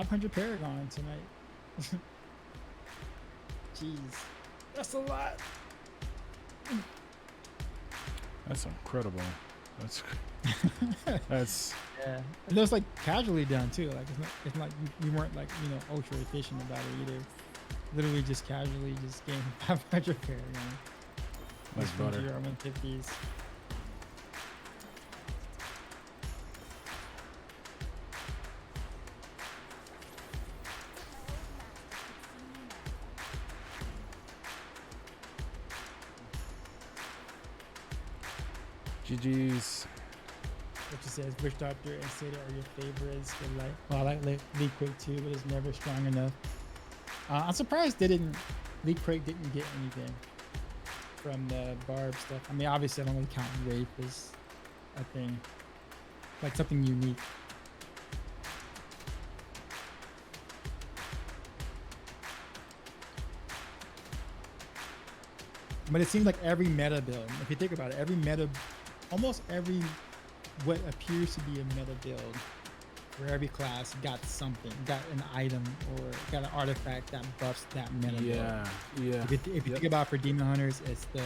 500 Paragon tonight. Jeez, that's a lot. That's incredible. That's Yeah, and it was like casually done too. Like it's not you weren't like ultra efficient about it either. Literally just casually just getting 500 Paragon. that's From butter. GR150s. GG's. Which it says Witch Doctor and Seda are your favorites. But like, well, I like Lead Quick too, but it's never strong enough. I'm surprised Lead Quick didn't get anything from the Barb stuff. I mean, obviously I don't really count Wraith as a thing, like something unique. But it seems like every meta build, if you think about it, almost every what appears to be a meta build for every class got something, got an item or got an artifact that buffs that meta build. Yeah. If you think about it for Demon Hunters, it's the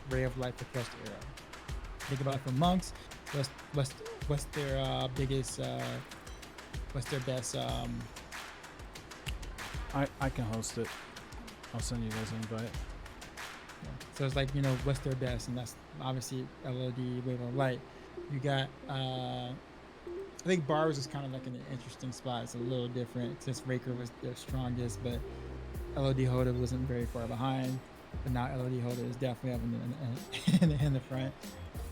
Ray of Light for Cluster Arrow. Think about it for Monks, what's their biggest, what's their best? I can host it. I'll send you guys an invite. Yeah. So it's like, what's their best, and that's obviously LOD, Wave of Light. You got, I think Bars is kind of like in an interesting spot. It's a little different since Raker was their strongest, but LOD Hoda wasn't very far behind. But now LOD Hoda is definitely up in the front.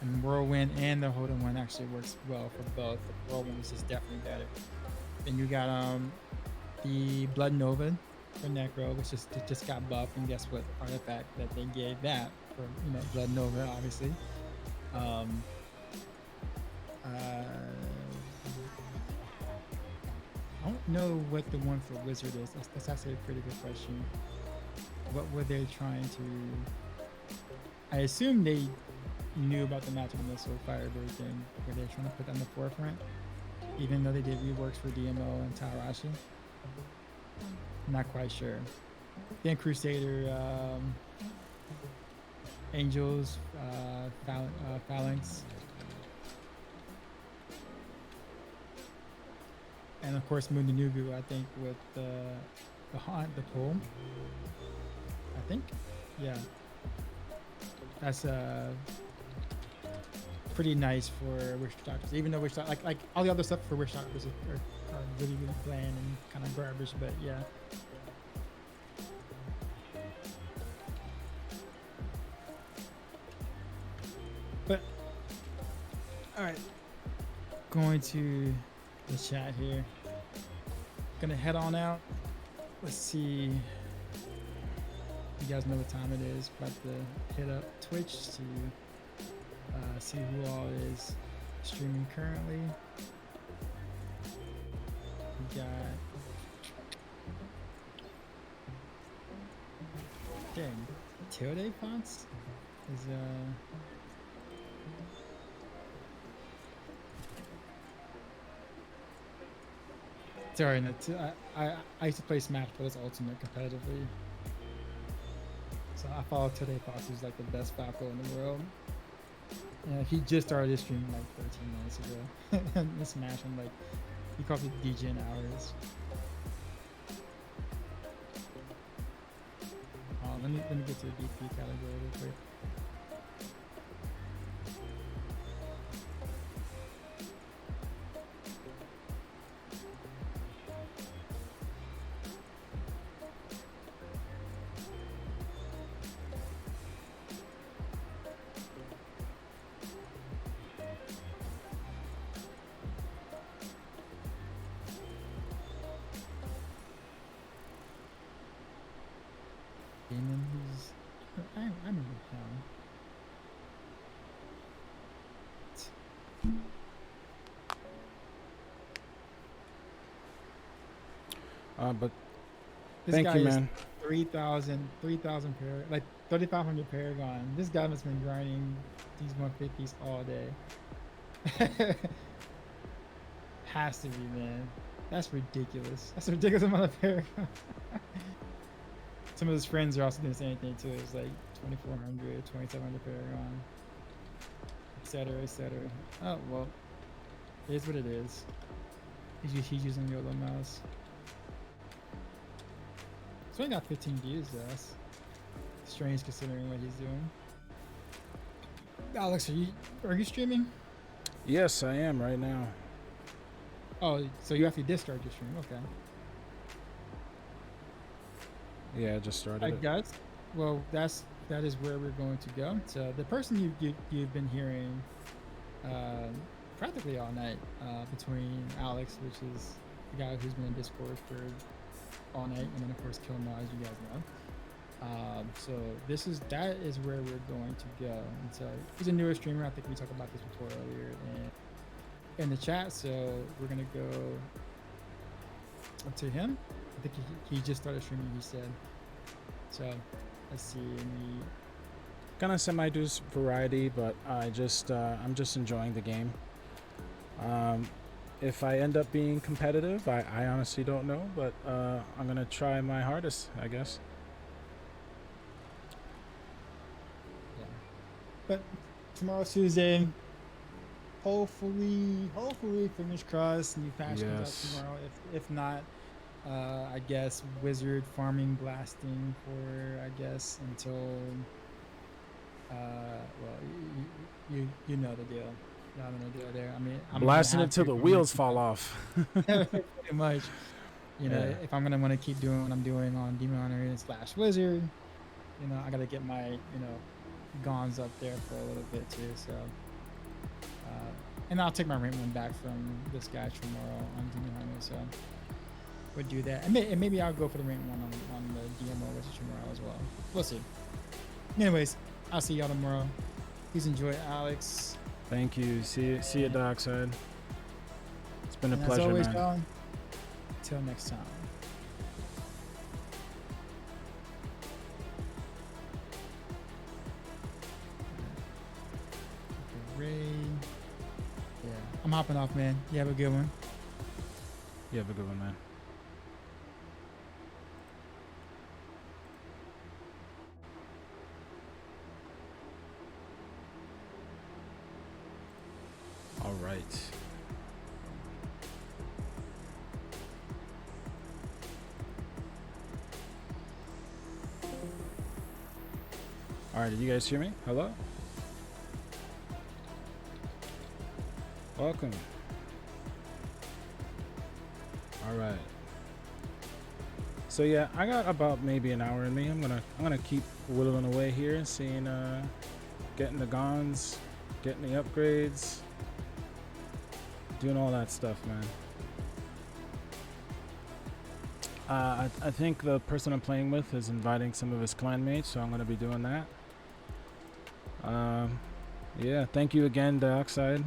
And Whirlwind and the Hoda one actually works well for both. The Whirlwind is just definitely better. Then you got the Blood Nova for Necro, which just got buffed, and guess what artifact that they gave that for Blood Nova, obviously. I don't know what the one for Wizard is. That's actually a pretty good question. What were they trying to? I assume they knew about the Magic Missile Firebird thing. Were they trying to put that in the forefront? Even though they did reworks for DMO and Tarashi? Not quite sure. Then Crusader, Angels, Phalanx. And of course Mundanugu, I think, with the Haunt, the pull. I think. Yeah. That's pretty nice for Wish Doctors. Even though Wish Doctors, like all the other stuff for Wish Doctors are really, really bland and kind of garbage, but yeah. But all right, going to the chat here. Gonna head on out. Let's see. You guys know what time it is. About to hit up Twitch to see who all is streaming currently. We got dang Tilde Fonts is sorry, no, I used to play Smash Bros. Ultimate competitively. So I follow Today Fox, who's like the best Falco in the world. Yeah, he just started his stream like 13 minutes ago. And Smash, I'm like, he calls it DJ in hours. Let me get to the DP category real quick. I remember him. But This thank guy you, is man. 3,000 like 3,500 Paragon. This guy has been grinding these 150s all day. Has to be, man. That's ridiculous. That's a ridiculous amount of Paragon. Some of his friends are also doing the same thing too. It's like 2,400, 2,700 Paragon, etc., etc. Oh well, it is what it is. He's using YOLO mouse. So he got 15 views though. That's strange considering what he's doing. Alex, are you streaming? Yes, I am right now. Oh, so you actually did start your stream? Okay. Yeah, I just started I it. guess. Well, that is where we're going to go. So the person you've been hearing practically all night between Alex, which is the guy who's been in Discord for all night, and then of course Kilmar, as you guys know. So that is where we're going to go. And so he's a newer streamer. I think we talked about this before earlier in the chat. So we're gonna go up to him. I think he just started streaming. He said. So let's see. Gonna semi-do variety, but I'm just enjoying the game. If I end up being competitive, I honestly don't know, but I'm gonna try my hardest, I guess. Yeah. But tomorrow's Tuesday. Hopefully, fingers crossed, new patch comes out tomorrow. If not, I guess wizard farming blasting for until well, you know the deal. Y'all know the deal there. I mean, I'm blasting it until the wheels fall off. Pretty much. You know, if I'm gonna want to keep doing what I'm doing on Demon Hunter / Wizard, you know, I gotta get my Gons up there for a little bit too. So, and I'll take my rank one back from this guy tomorrow on Demon Hunter. So, would do that, and maybe I'll go for the rank one on the DMO versus tomorrow as well. We'll see. Anyways, I'll see y'all tomorrow. Please enjoy, Alex. Thank you. See you, Darkside. It's been a pleasure, as always, man. y'all, till next time. Ray. Yeah, I'm hopping off, man. You have a good one. You have a good one, man. All right. All right, did you guys hear me? Hello? Welcome. All right. So yeah, I got about maybe an hour in me. I'm gonna keep whittling away here and seeing getting the Gons, getting the upgrades, doing all that stuff, man. I think the person I'm playing with is inviting some of his clanmates, so I'm gonna be doing that. Yeah, thank you again, Dioxide.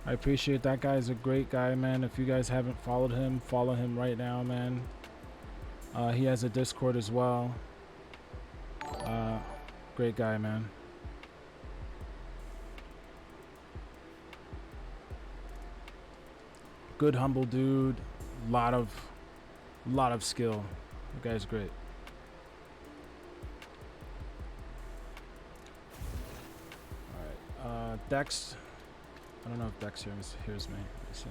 I appreciate that guy. Is a great guy, man. If you guys haven't followed him, follow him right now, man. He has a Discord as well. Great guy, man. Good, humble dude. Lot of skill. The guy's great. All right. Dex. I don't know if Dex hears me. Let's see.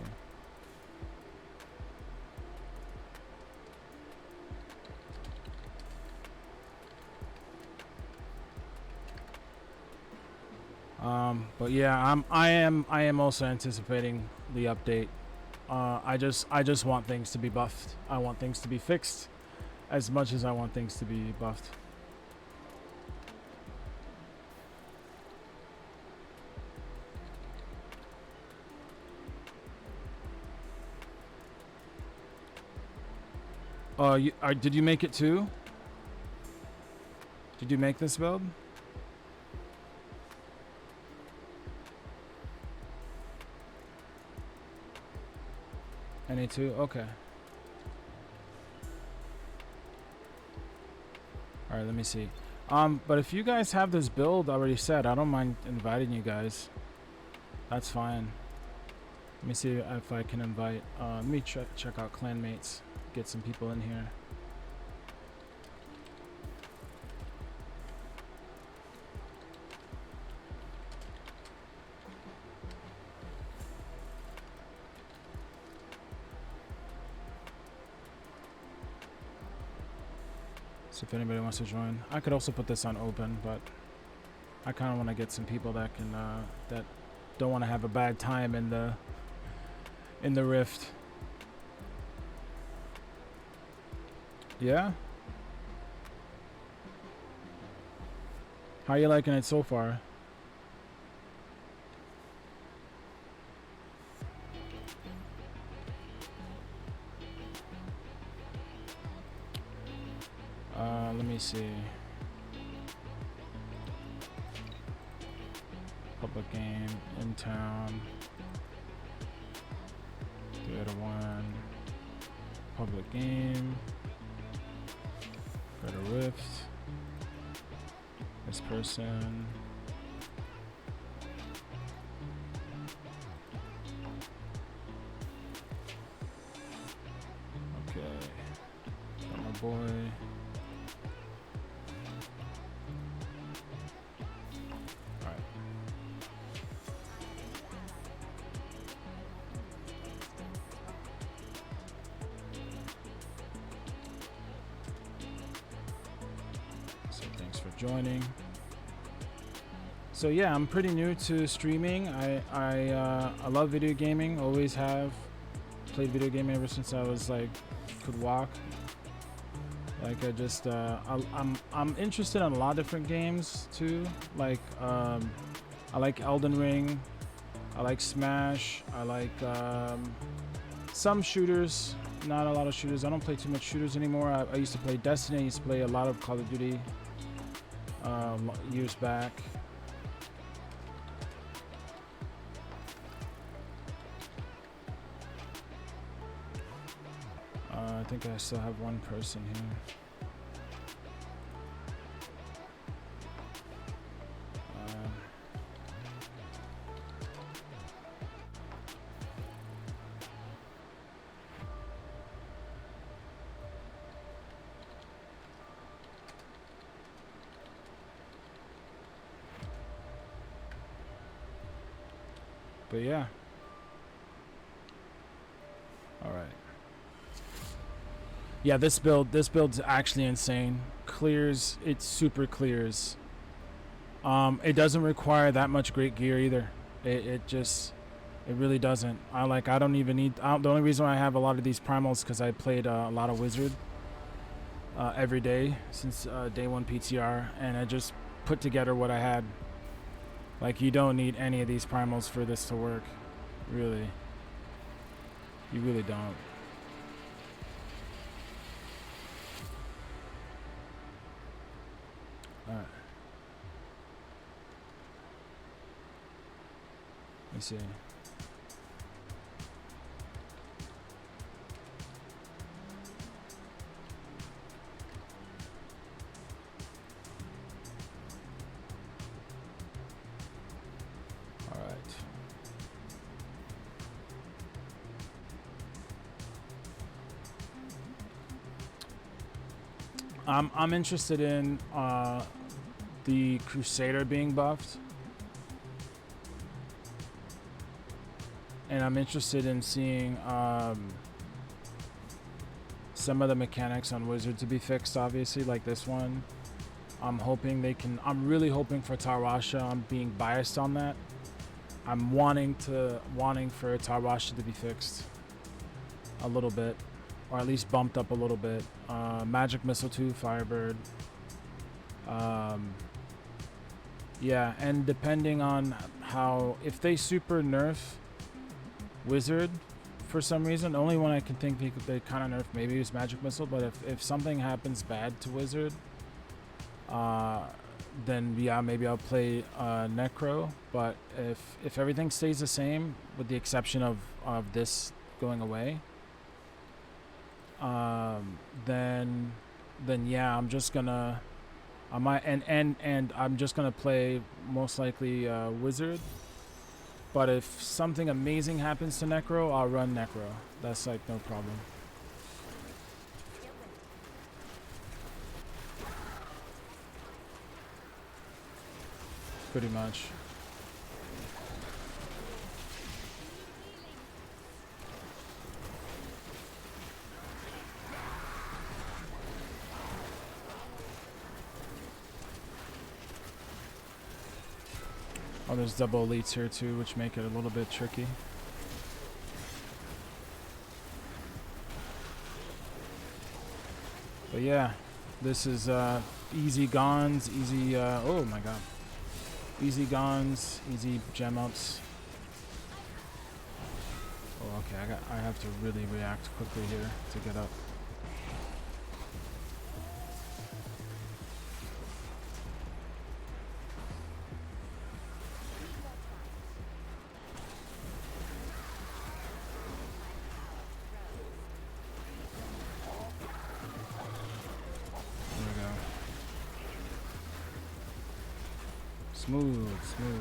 But yeah, I am also anticipating the update. I just want things to be buffed. I want things to be fixed as much as I want things to be buffed. Did you make it too? Did you make this build? Any two? Okay. Alright, let me see. But if you guys have this build already set, I don't mind inviting you guys. That's fine. Let me see if I can invite. Let me check out clanmates. Get some people in here. So if anybody wants to join, I could also put this on open, but I kind of want to get some people that can that don't want to have a bad time in the rift. Yeah. How are you liking it so far? Let me see. Public game in town. 3 out of 1. Public game. Go to Rift. This person. Okay. Got my boy. Joining. So yeah, I'm pretty new to streaming. I love video gaming. Always have played video gaming ever since I was like could walk. Like I just I'm interested in a lot of different games too. Like I like Elden Ring. I like Smash. I like some shooters. Not a lot of shooters. I don't play too much shooters anymore. I used to play Destiny. I used to play a lot of Call of Duty. Years back. I think I still have one person here. But yeah. All right. Yeah, this build's actually insane. Clears, it super clears. It doesn't require that much great gear either. It really doesn't. I don't even need. The only reason why I have a lot of these primals because I played a lot of Wizard every day since day 1 PTR, and I just put together what I had. Like, you don't need any of these primals for this to work. Really. You really don't. Alright. Let me see. I'm interested in the Crusader being buffed, and I'm interested in seeing some of the mechanics on Wizard to be fixed. Obviously, like this one, I'm hoping they can. I'm really hoping for Tarwasha. I'm being biased on that. I'm wanting for Tarwasha to be fixed a little bit, or at least bumped up a little bit. Magic Missile 2, Firebird. Yeah, and depending on if they super nerf Wizard for some reason, the only one I can think they kind of nerf maybe is Magic Missile, but if something happens bad to Wizard, then yeah, maybe I'll play Necro. But if everything stays the same, with the exception of this going away, then yeah, I'm just gonna I'm just gonna play most likely Wizard, But if something amazing happens to Necro, I'll run Necro. That's like no problem. Pretty much. Oh, there's double elites here too, which make it a little bit tricky. But yeah, this is easy gons, easy, oh my god. Easy gons, easy gem ups. Oh, okay, I have to really react quickly here to get up. Smooth, smooth.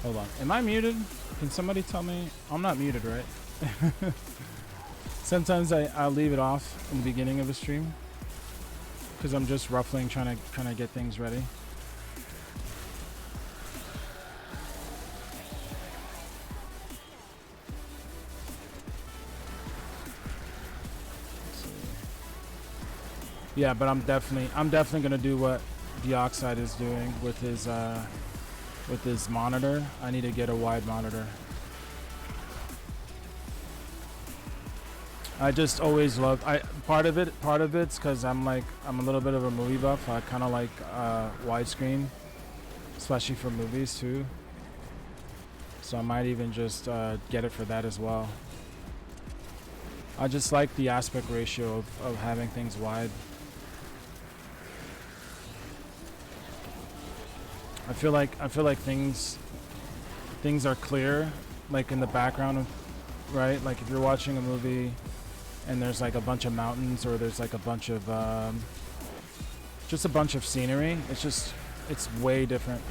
Hold on. Am I muted? Can somebody tell me? I'm not muted, right? Sometimes I'll leave it off in the beginning of a stream because I'm just ruffling, trying to get things ready. Yeah, but I'm definitely gonna do what Dioxide is doing with his monitor. I need to get a wide monitor. I just always loved. Part of it's because I'm a little bit of a movie buff. I kind of like widescreen, especially for movies too. So I might even just get it for that as well. I just like the aspect ratio of having things wide. I feel like things are clear, like in the background, right? Like if you're watching a movie and there's like a bunch of mountains or there's like a bunch of just a bunch of scenery, it's way different.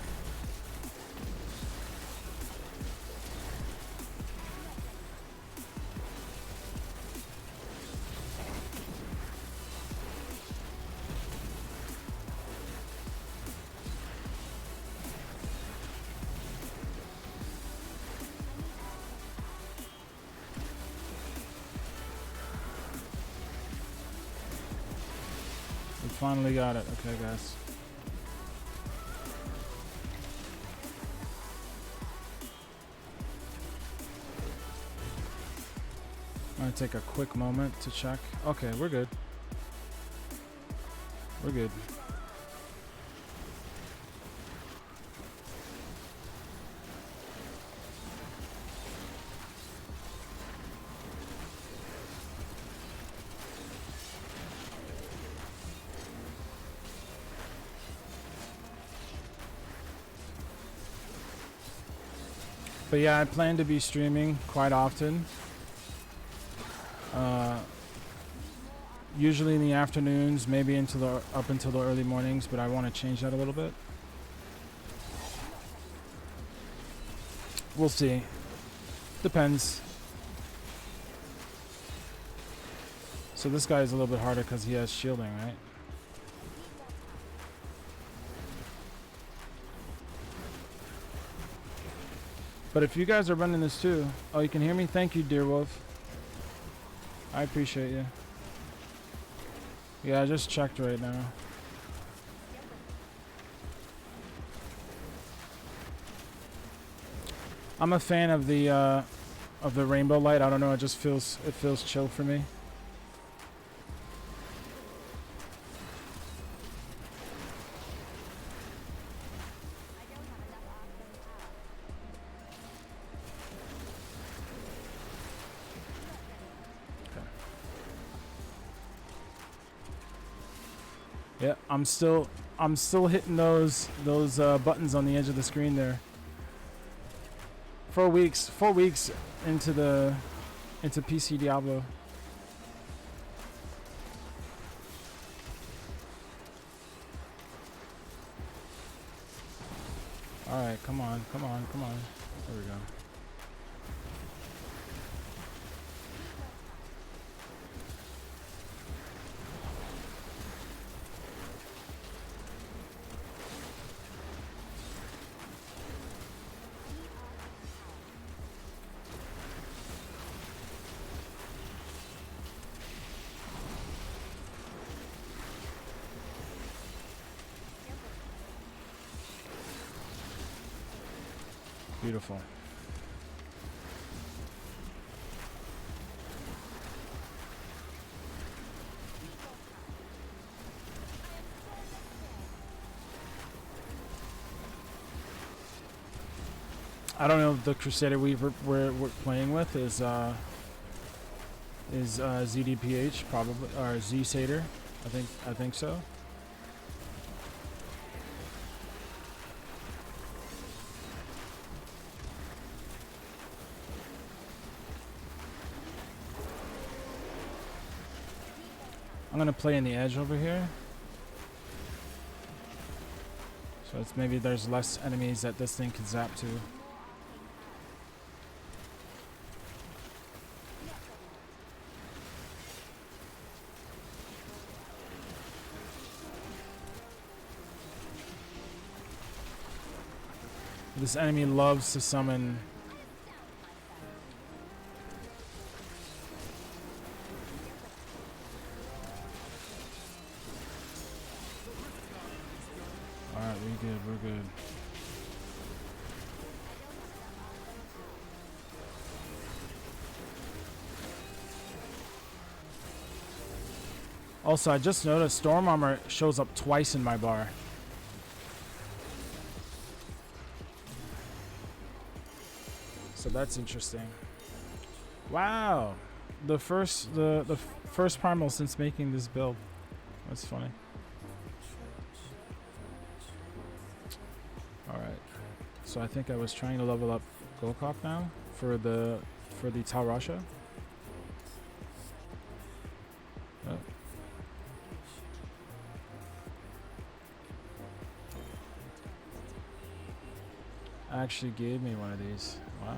Finally got it. Okay, guys. I'm gonna take a quick moment to check. Okay, we're good. We're good. But yeah, I plan to be streaming quite often. Usually in the afternoons, maybe up until the early mornings, but I want to change that a little bit. We'll see. Depends. So this guy is a little bit harder because he has shielding, right? But if you guys are running this too, oh, you can hear me? Thank you, dear wolf. I appreciate you. Yeah, I just checked right now. I'm a fan of the rainbow light. I don't know, it feels chill for me. Yeah, I'm still hitting those buttons on the edge of the screen there. 4 weeks into PC Diablo. All right, come on. There we go. Beautiful. I don't know if the Crusader Weaver we're playing with is ZDPH probably, or Z Satyr. I think so. I'm gonna play in the edge over here. So it's maybe there's less enemies that this thing can zap to. This enemy loves to summon. Alright, we're good. Also, I just noticed Storm Armor shows up twice in my bar. So that's interesting. Wow, the first primal since making this build. That's funny. All right, so I think I was trying to level up Gokok now for the Tal Rasha. Oh. Actually gave me one of these. Wow.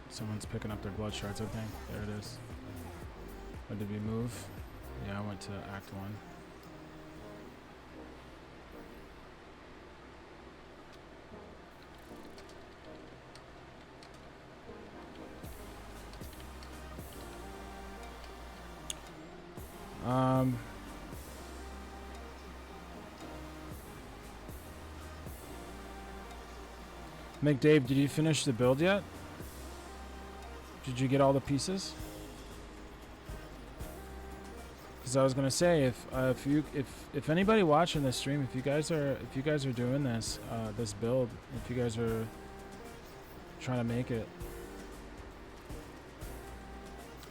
Someone's picking up their blood shards, I think. There it is. Or did we move? Yeah, I went to Act 1. McDave, did you finish the build yet? Did you get all the pieces? Because I was gonna say, if anybody watching this stream, if you guys are doing this this build, if you guys are trying to make it,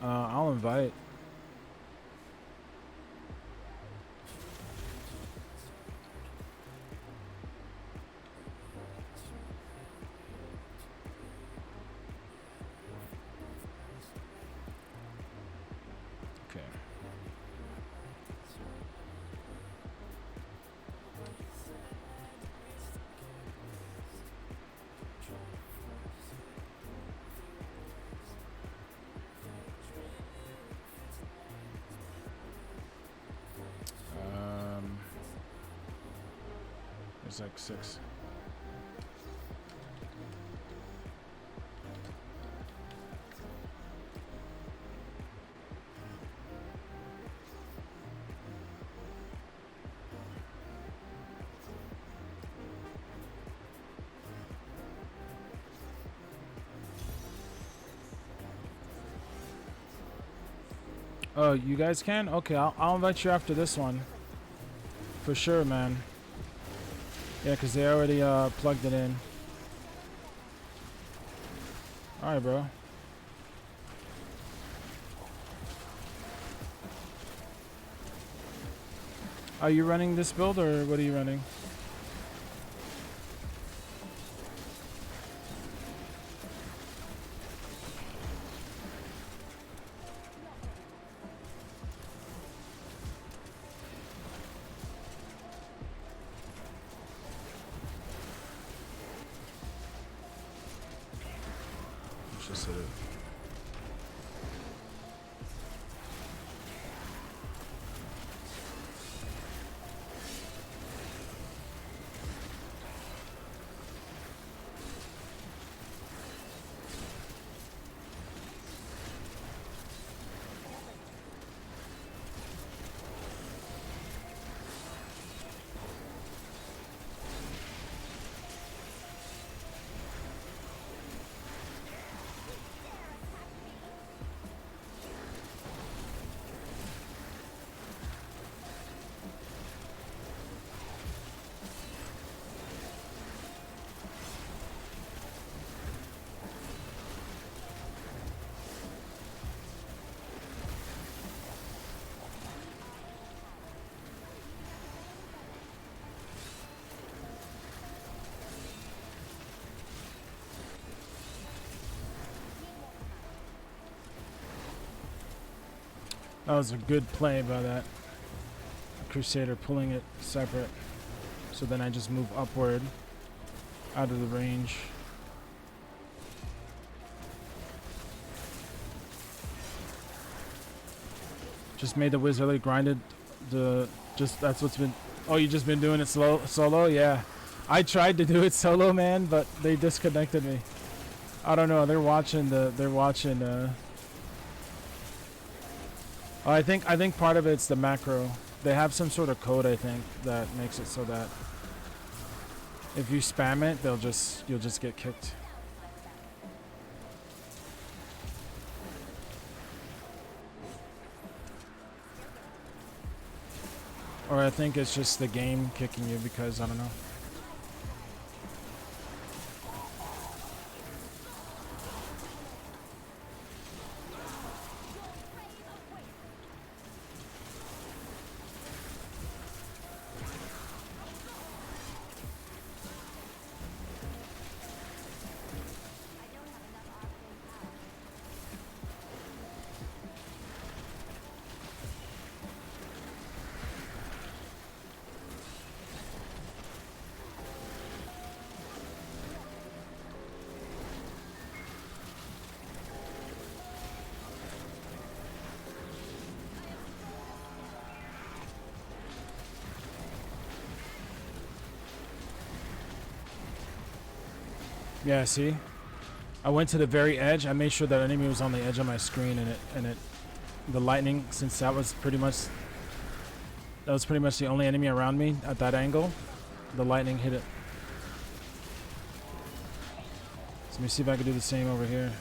I'll invite. It's like 6. Oh, you guys can? Okay, I'll invite you after this one. For sure, man. Yeah, because they already plugged it in. Alright, bro. Are you running this build, or what are you running? Just hit it. That was a good play by that Crusader, pulling it separate. So then I just move upward out of the range. Just made the wizard grinded the that's what's been. Oh, you just been doing it solo? Yeah. I tried to do it solo, man, but they disconnected me. I don't know. They're watching I think part of it's the macro. They have some sort of code, I think, that makes it so that if you spam it, you'll just get kicked. Or I think it's just the game kicking you because I don't know. Yeah, see? I went to the very edge. I made sure that enemy was on the edge of my screen, and the lightning, since that was pretty much the only enemy around me at that angle, the lightning hit it. So let me see if I can do the same over here.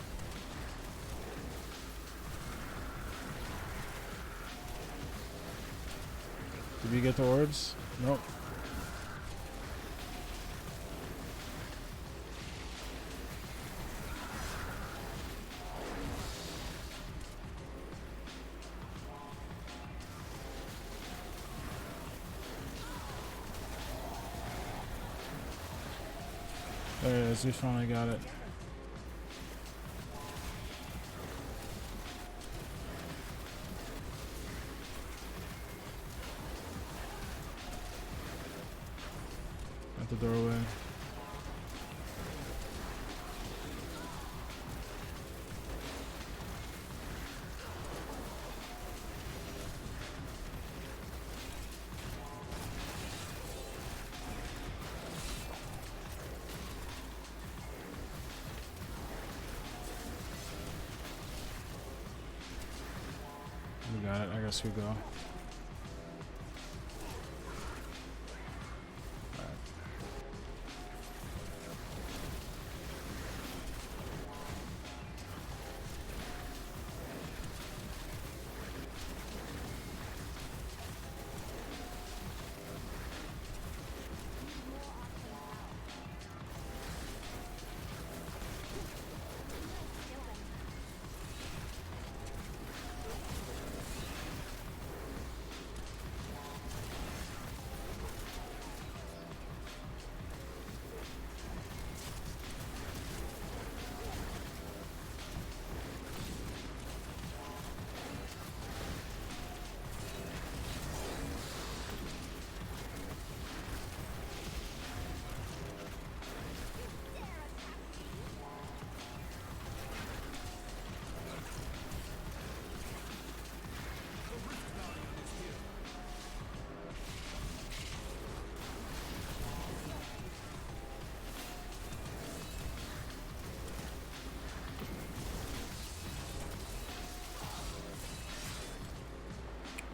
Did we get the orbs? Nope. There it is, we finally got it. At the doorway. We got it. I guess we go.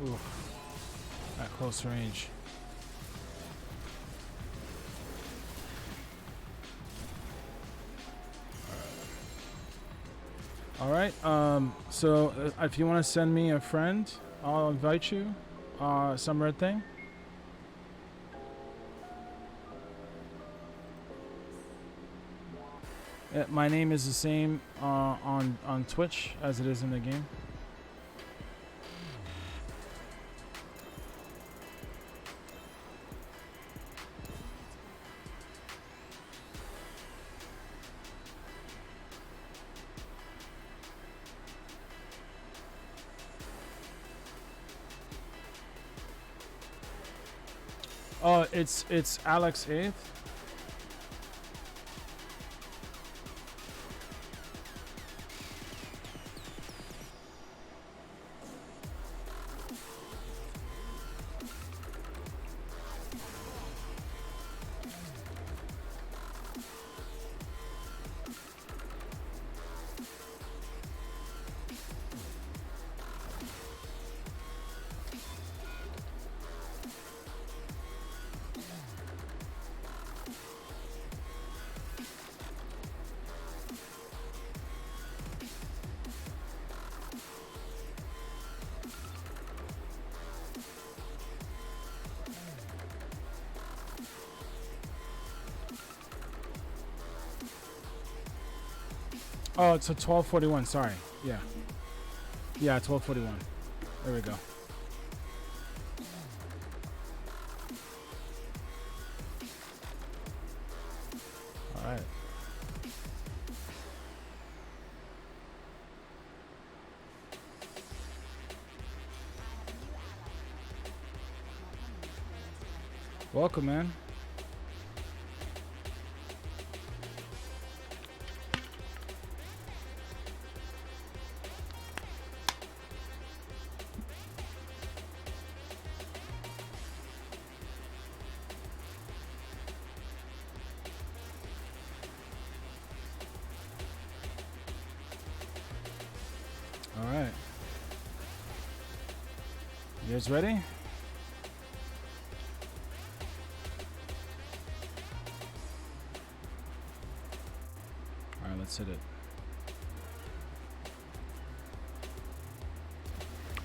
Ooh, at close range. All right. So if you want to send me a friend, I'll invite you. Some red thing. My name is the same on Twitch as it is in the game. Oh, it's Alex 8th. Oh, it's a 1241. Sorry. Yeah. Yeah, 1241. There we go. All right. Welcome, man. All right. You guys ready? All right, let's hit it.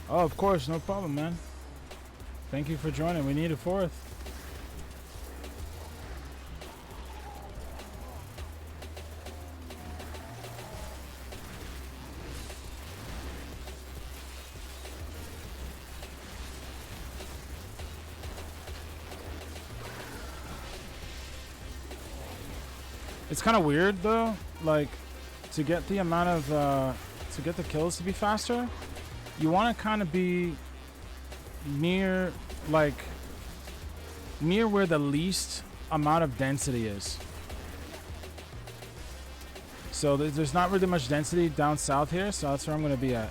Oh, of course, no problem, man. Thank you for joining. We need a fourth. It's kind of weird though, like to get the amount of to get the kills to be faster, you want to kind of be near where the least amount of density is. So there's not really much density down south here, so that's where I'm going to be at.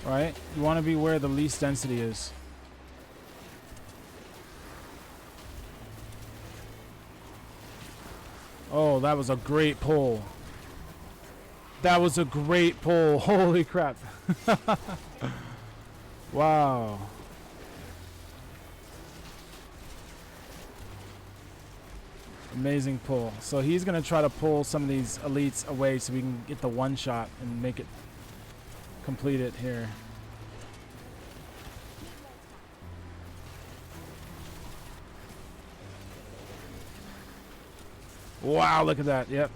Right? You want to be where the least density is. Oh, that was a great pull. That was a great pull. Holy crap. Wow. Amazing pull. So he's going to try to pull some of these elites away so we can get the one shot and make it complete it here. Wow, look at that. Yep.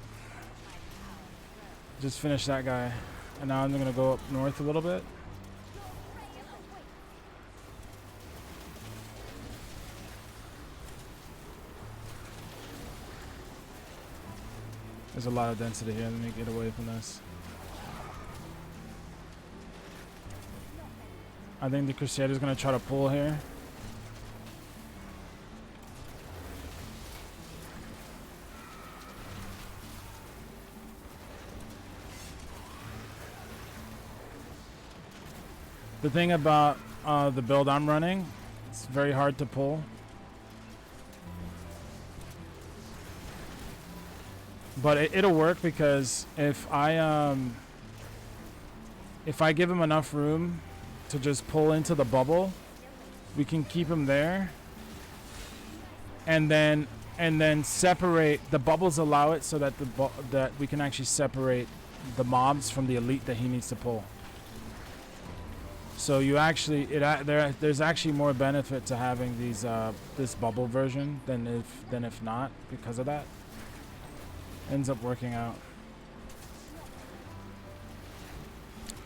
Just finished that guy. And now I'm going to go up north a little bit. There's a lot of density here. Let me get away from this. I think the Crusader's going to try to pull here. The thing about the build I'm running, it's very hard to pull. But it'll work because if I give him enough room to just pull into the bubble, we can keep him there. And then separate the bubbles, allow it so that that we can actually separate the mobs from the elite that he needs to pull. So you actually there's actually more benefit to having these this bubble version than if not, because of that. Ends up working out.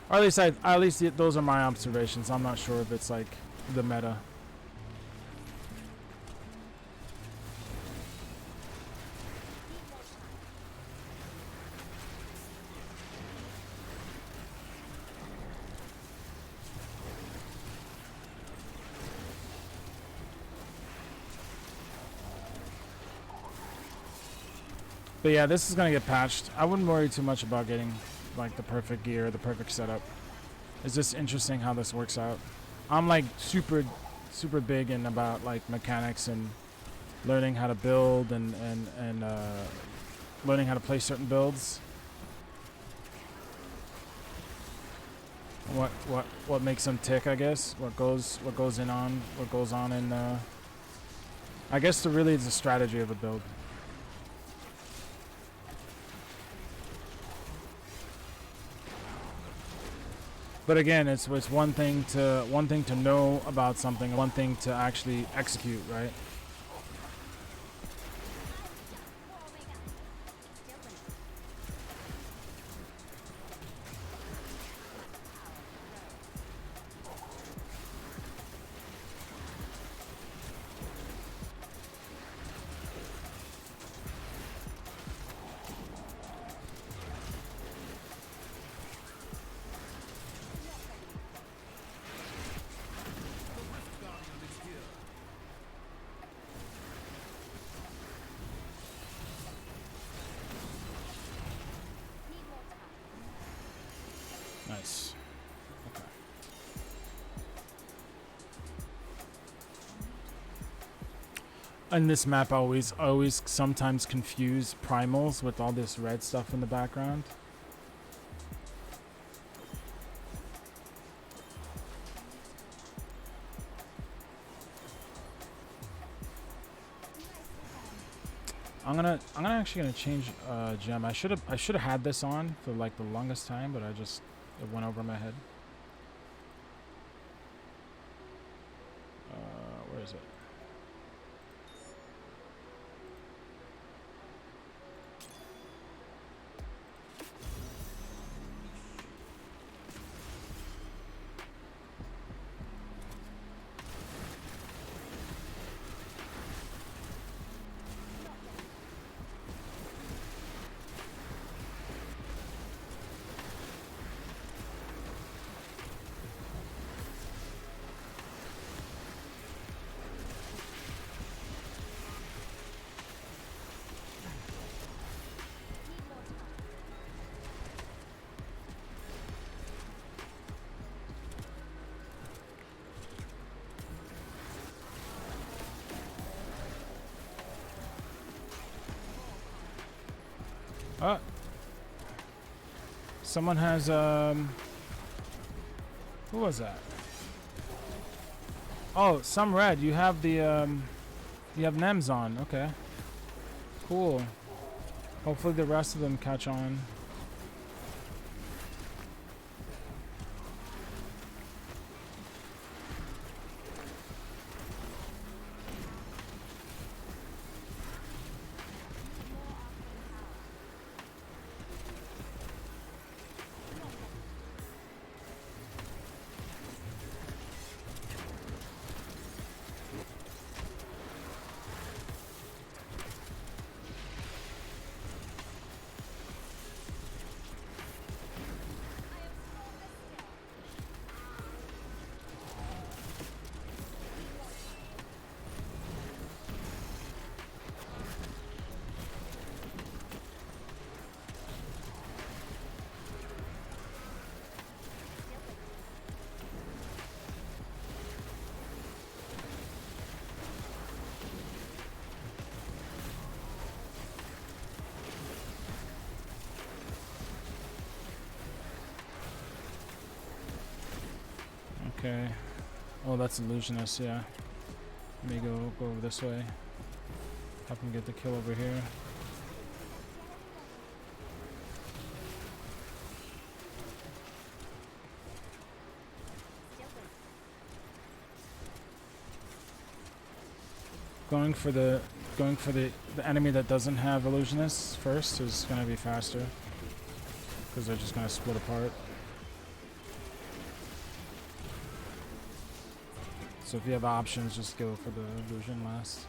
Or at least those are my observations. I'm not sure if it's like the meta. But yeah, this is gonna get patched. I wouldn't worry too much about getting like the perfect gear, the perfect setup. It's just interesting how this works out. I'm like super big in about like mechanics and learning how to build and learning how to play certain builds. What makes them tick, I guess. What goes on in I guess really is the strategy of a build. But again, it's one thing to know about something, one thing to actually execute, right? Nice. Okay. In this map, I always sometimes confuse primals with all this red stuff in the background. I'm actually gonna change gem. I should have had this on for like the longest time, but it went over my head. Where is it? Someone has who was that? Oh, some red. You have the you have Nems on. Okay. Cool. Hopefully the rest of them catch on. Okay. Oh, that's illusionist, yeah. Let me go over this way. Help him get the kill over here. Going for the enemy that doesn't have illusionists first is gonna be faster. Because they're just gonna split apart. So if you have options, just go for the illusion last.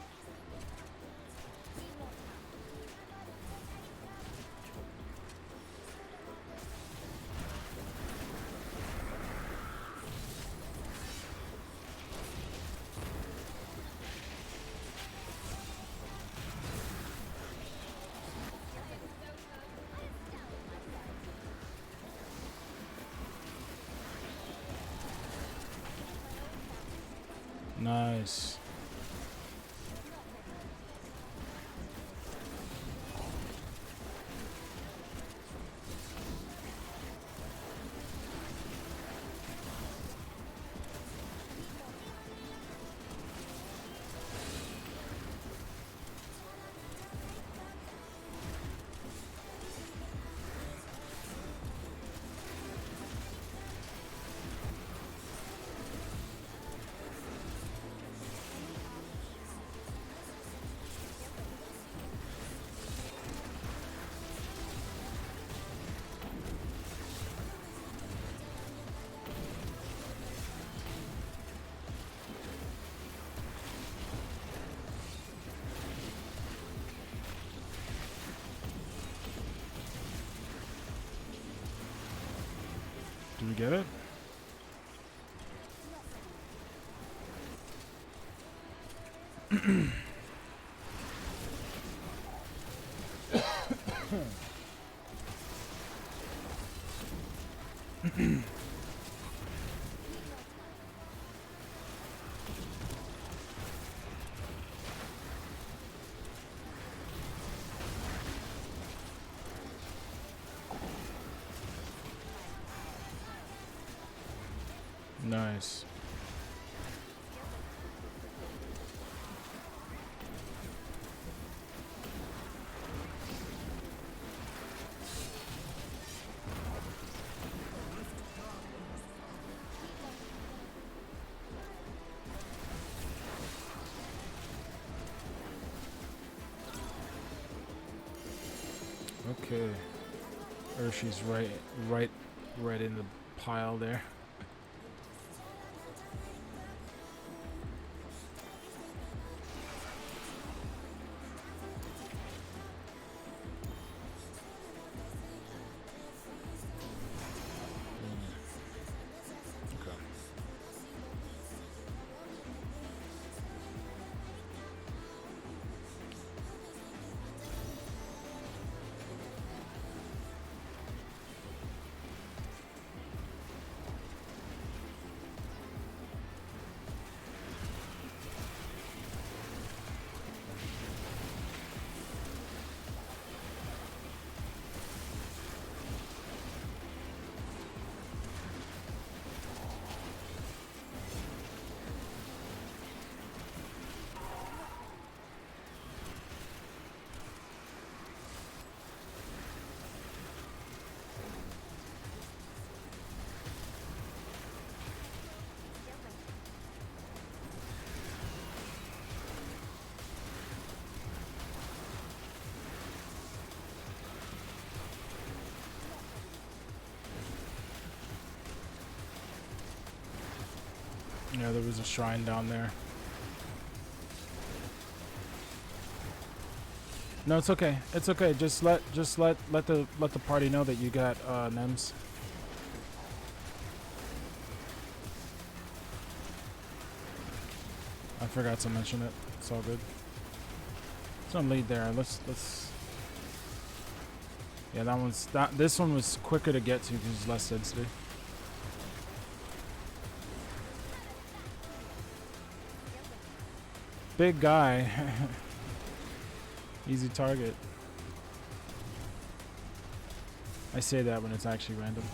Nice. Do we get it? Nice. Okay. Urshi's right in the pile there. Yeah, there was a shrine down there. No, it's okay. It's okay. Just let the party know that you got NEMs. I forgot to mention it. It's all good. Some lead there. Let's. Yeah, this one was quicker to get to because it's less density. Big guy. Easy target. I say that when it's actually random.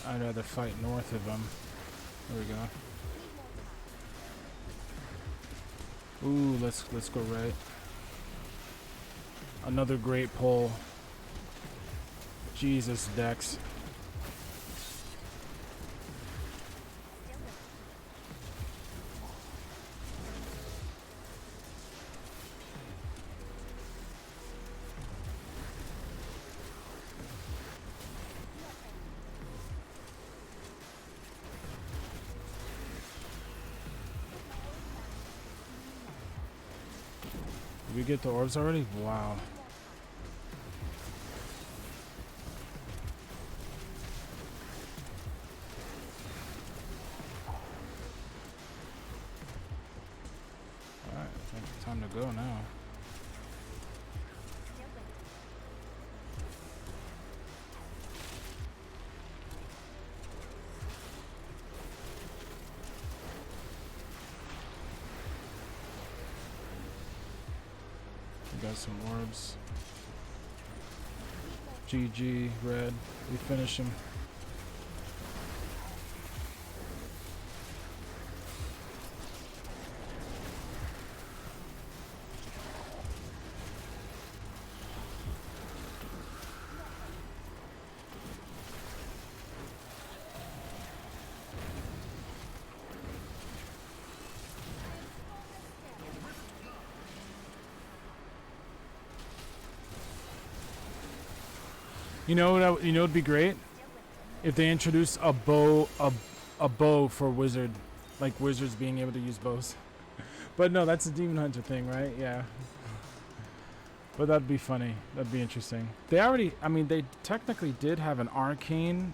I'd rather fight north of them. There we go. Ooh, let's go right. Another great pull. Jesus, Dex. Did we get the orbs already? Wow. Alright, I think it's time to go now. We got some orbs. GG, red. We finish him. You know it'd be great if they introduced a bow for wizard, like wizards being able to use bows. But no, that's a demon hunter thing, right? Yeah. But that'd be funny. That'd be interesting. They already, I mean, they technically did have an arcane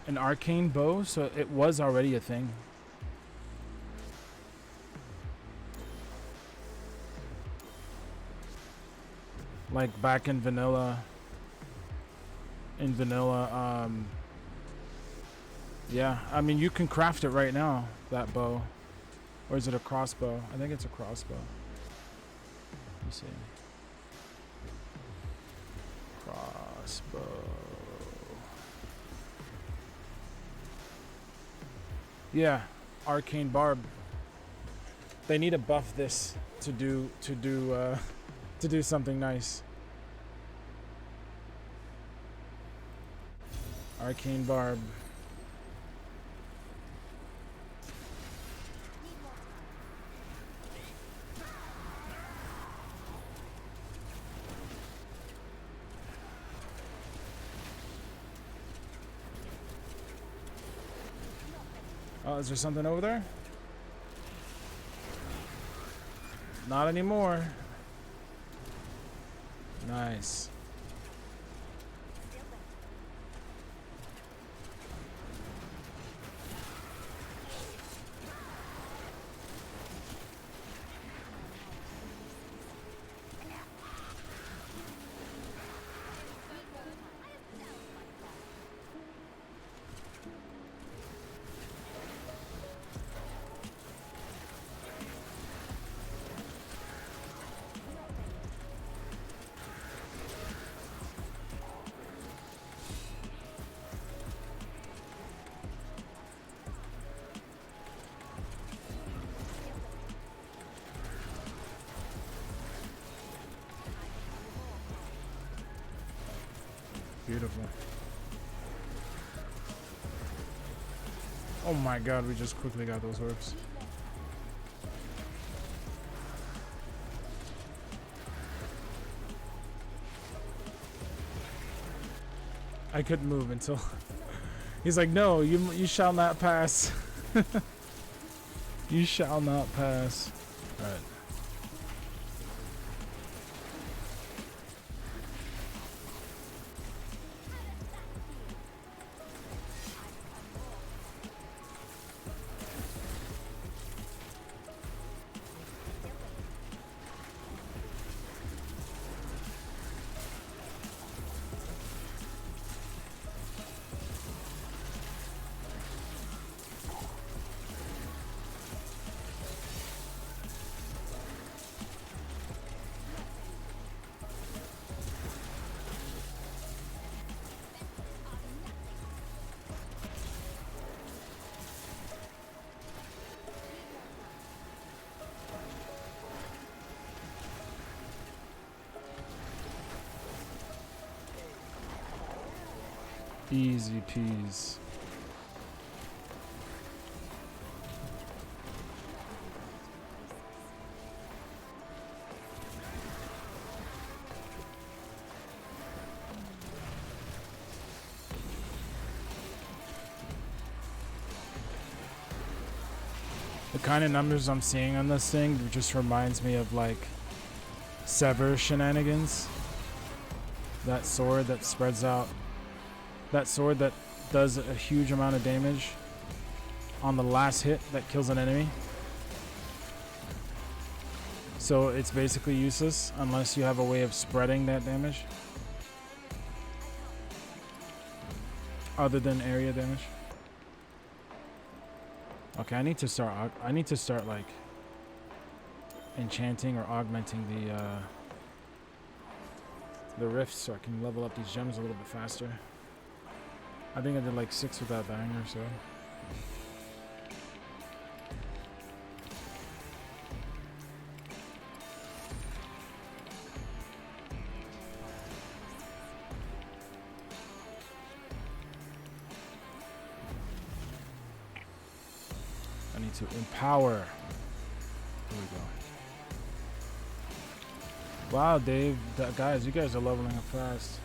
bow, so it was already a thing. Like back in vanilla. Yeah, I mean, you can craft it right now, that bow. Or is it a crossbow? I think it's a crossbow. Let me see. Crossbow. Yeah, arcane barb. They need to buff this to do something nice. Arcane barb. Oh, is there something over there? Not anymore. Nice. Beautiful. Oh my god, we just quickly got those orbs. I couldn't move until he's like, no, you shall not pass. You shall not pass. All right. Easy peas. The kind of numbers I'm seeing on this thing just reminds me of like Sever shenanigans. That sword that spreads out. That sword that does a huge amount of damage on the last hit that kills an enemy. So it's basically useless unless you have a way of spreading that damage. Other than area damage. Okay, I need to start like enchanting or augmenting the rifts so I can level up these gems a little bit faster. I think I did like 6 without dying or so. I need to empower. Here we go. Wow, Dave, guys, you guys are leveling up fast.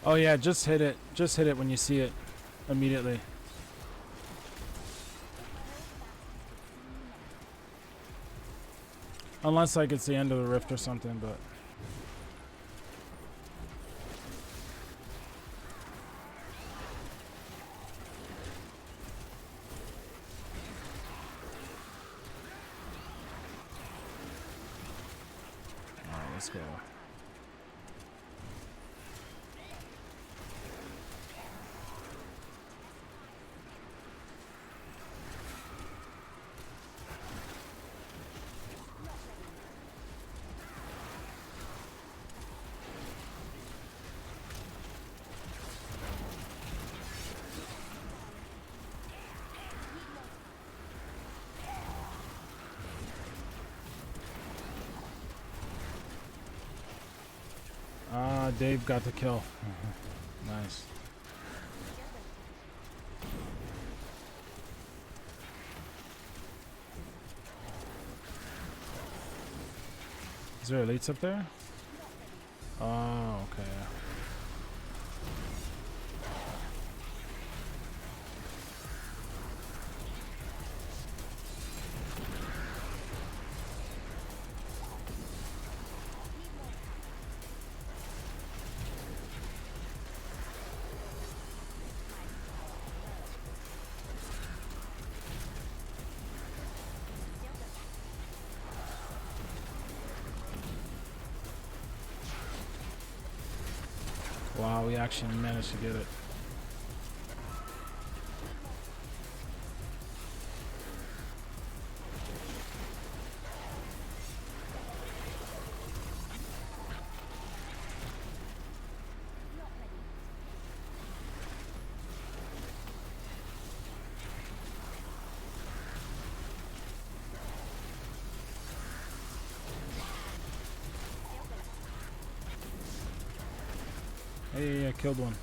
Oh yeah, just hit it. Just hit it when you see it immediately. Unless like it's the end of the rift or something, but alright, let's go. Dave got the kill. Nice. Is there elites up there? Oh, okay. Wow, we actually managed to get it. Hey, I killed one.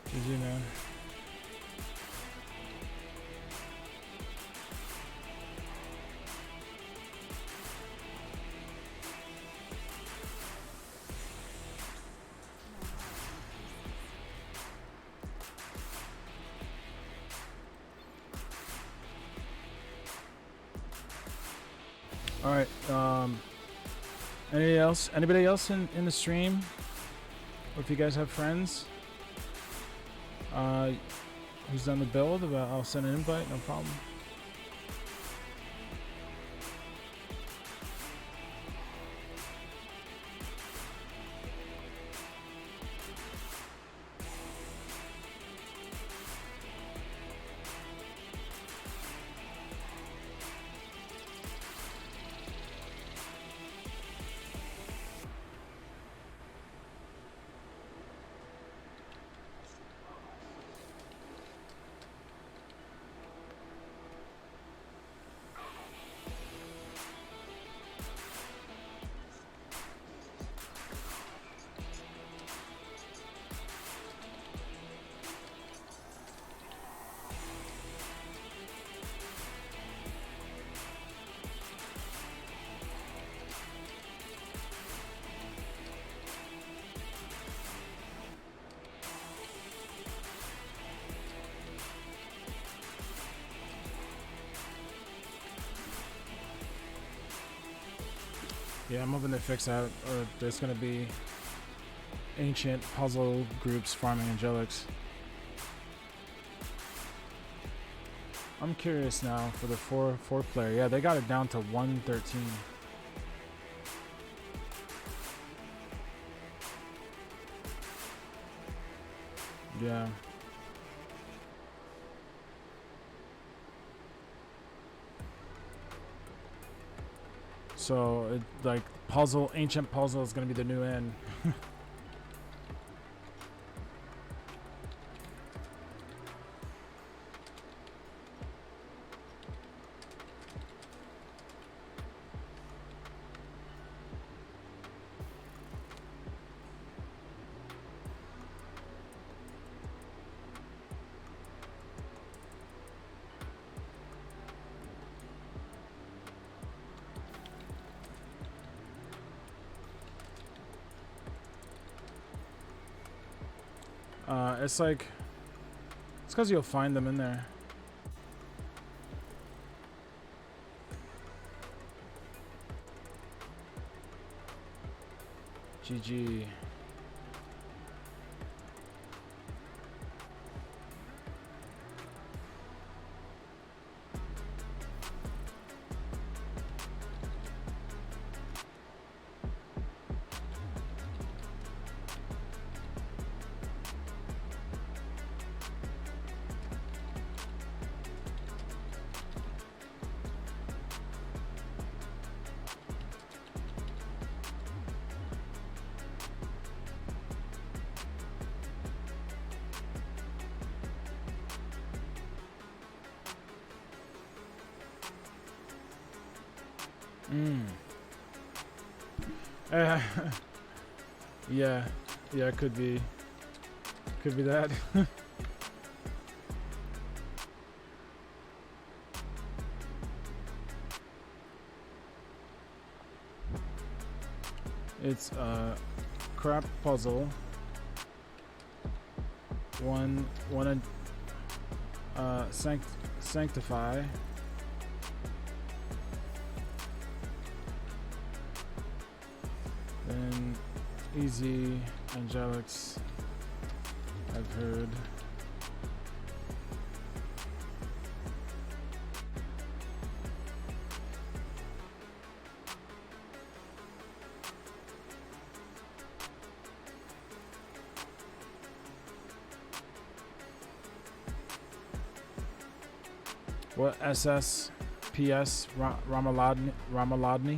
GG, man. All right. Anybody else in the stream? Or if you guys have friends, who's done the build, I'll send an invite. No problem. Yeah, I'm hoping they fix that, or there's gonna be ancient puzzle groups farming angelics. I'm curious now for the four player. Yeah, they got it down to 113. Yeah. So it, like ancient puzzle is gonna be the new end. It's like, it's because you'll find them in there. GG. Yeah, yeah, could be that. It's a crap puzzle. Sanctify. Then easy angelics, I've heard. What SS PS Ramaldani?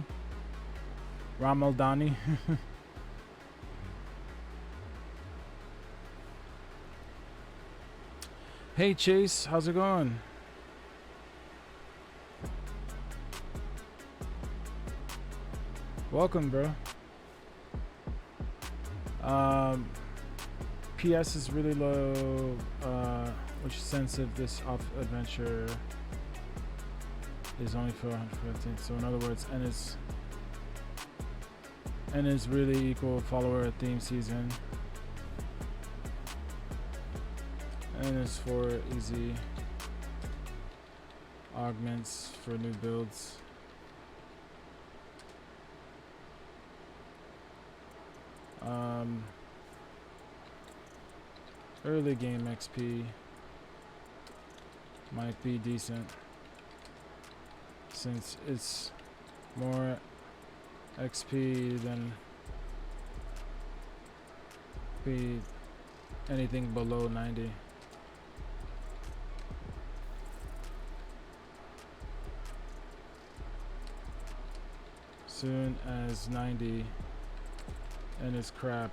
Hey Chase, how's it going? Welcome, bro. PS is really low, which sensitive this off adventure is only for 115. So in other words, N is really equal follower at theme season. N is for easy augments for new builds. Early game XP might be decent since it's more XP than be anything below 90. Soon as 90 and it's crap.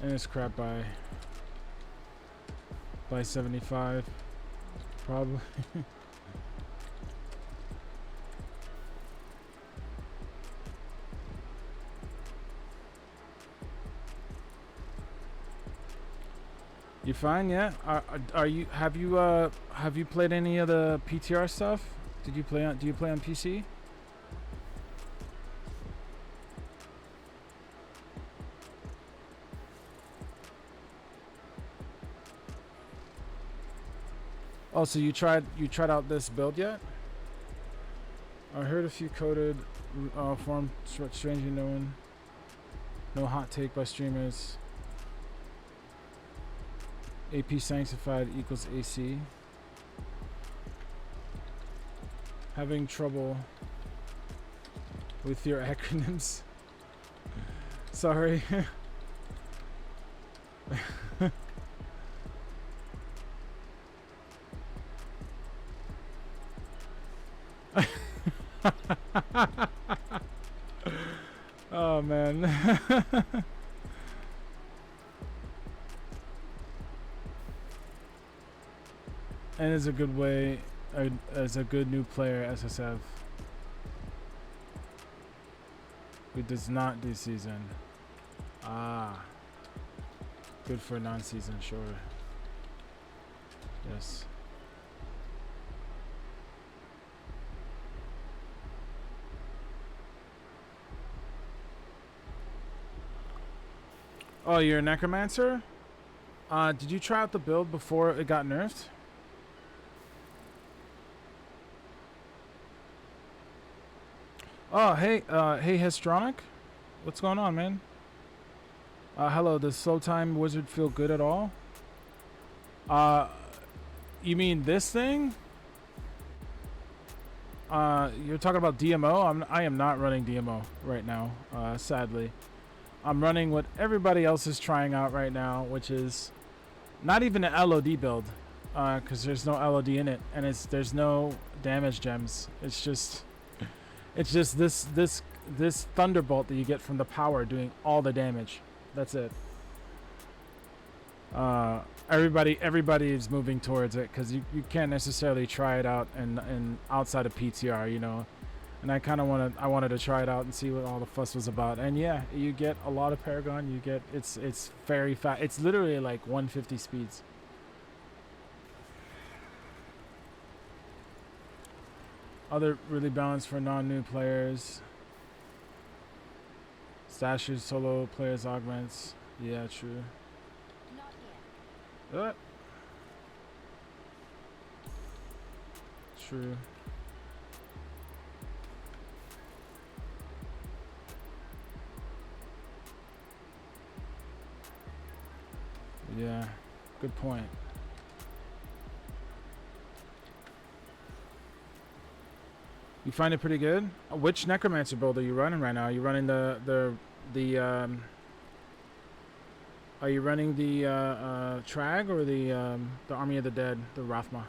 And it's crap by 75 probably. You fine? Yeah. Are you have you played any of the PTR stuff? Do you play on PC? Oh, so you tried out this build yet? I heard a few coded form strangely known. No hot take by streamers. AP sanctified equals AC. Having trouble with your acronyms. Sorry. Oh man. And is a good way, as a good new player, SSF, who does not do season. Ah, good for non-season, sure. Yes. Oh, you're a necromancer? Did you try out the build before it got nerfed? Oh, hey, hey, Histronic. What's going on, man? Hello, does Slow Time Wizard feel good at all? You mean this thing? You're talking about DMO? I am not running DMO right now, sadly. I'm running what everybody else is trying out right now, which is not even an LOD build, because there's no LOD in it, and there's no damage gems. It's just this thunderbolt that you get from the power doing all the damage. That's it. Everybody is moving towards it because you can't necessarily try it out and outside of PTR, you know. And I kind of wanted to try it out and see what all the fuss was about. And yeah, you get a lot of Paragon. You get it's very fast. It's literally like 150 speeds. Other really balanced for non-new players. Stashes, solo players, augments. Yeah, true. True. Yeah, good point. You find it pretty good? Which Necromancer build are you running right now? Are you running the are you running the Trag or the Army of the Dead, the Rathma?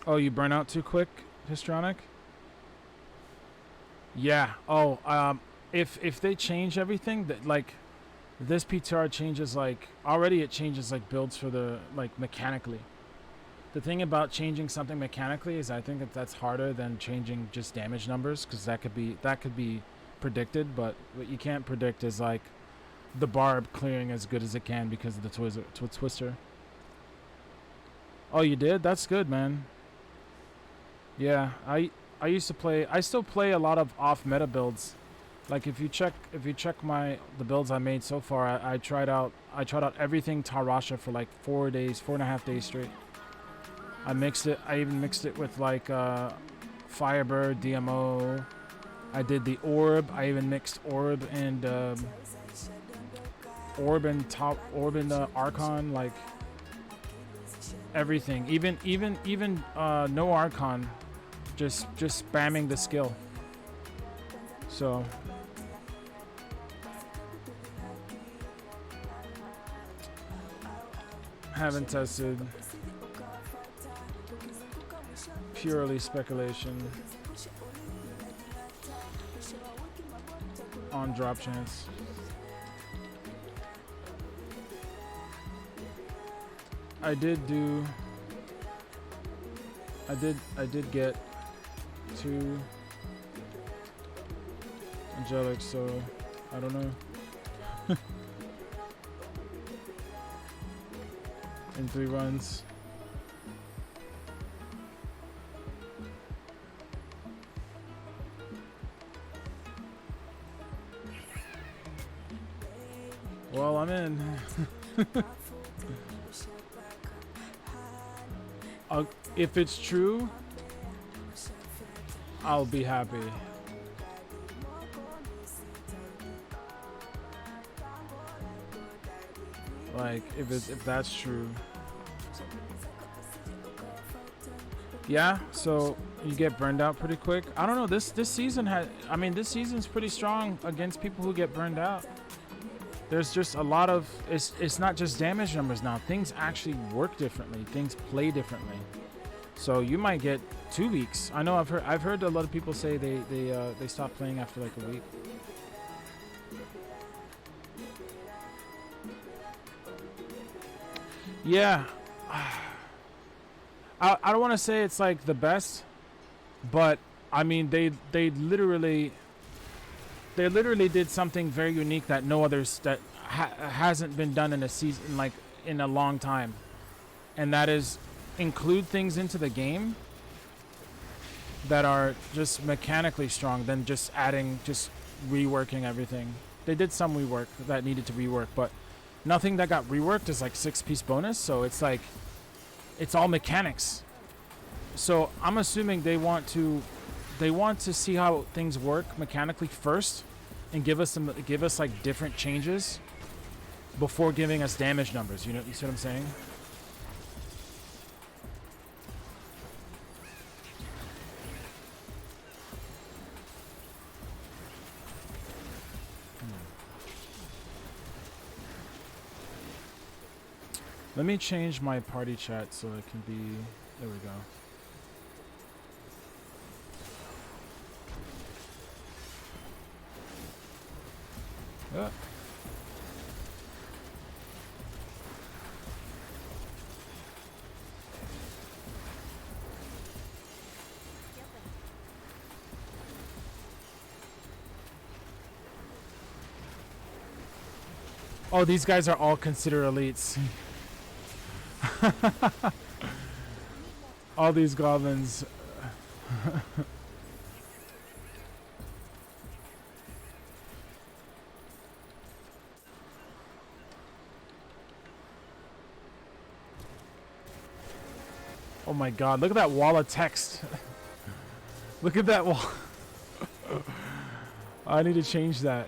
Oh, you burn out too quick, Histronic? Yeah. Oh, if they change everything, that like this PTR changes, like already it changes like builds for the like mechanically. The thing about changing something mechanically is I think that's harder than changing just damage numbers, because that could be predicted, but what you can't predict is like the barb clearing as good as it can because of the twister. Oh, you did? That's good, man. Yeah, I still play a lot of off meta builds. Like if you check the builds I made so far, I tried out everything Tarasha for like 4.5 days straight. I even mixed it with like Firebird, DMO. I did the Orb. I even mixed Orb and Archon, like everything. Even no Archon, just spamming the skill. So haven't tested. Purely speculation on drop chance. I did get 2 angelic, so I don't know. In 3 runs. well, I'm in. If it's true, I'll be happy. Like, if that's true. Yeah, so you get burned out pretty quick. I don't know, this season this season's pretty strong against people who get burned out. There's just a lot of, it's not just damage numbers now. Things actually work differently. Things play differently. So you might get 2 weeks. I know I've heard a lot of people say they stop playing after like a week. Yeah. I don't want to say it's like the best, but I mean they literally did something very unique that no others that hasn't been done in a season, like in a long time, and that is include things into the game that are just mechanically strong than just reworking everything. They did some rework that needed to rework, but nothing that got reworked is like 6-piece bonus, so it's like it's all mechanics. So I'm assuming they want to see how things work mechanically first and give us like different changes before giving us damage numbers. You see what I'm saying? Let me change my party chat so it can be, there we go. Yeah. Oh, these guys are all considered elites. All these goblins. Oh my god, look at that wall of text. Look at that wall. I need to change that.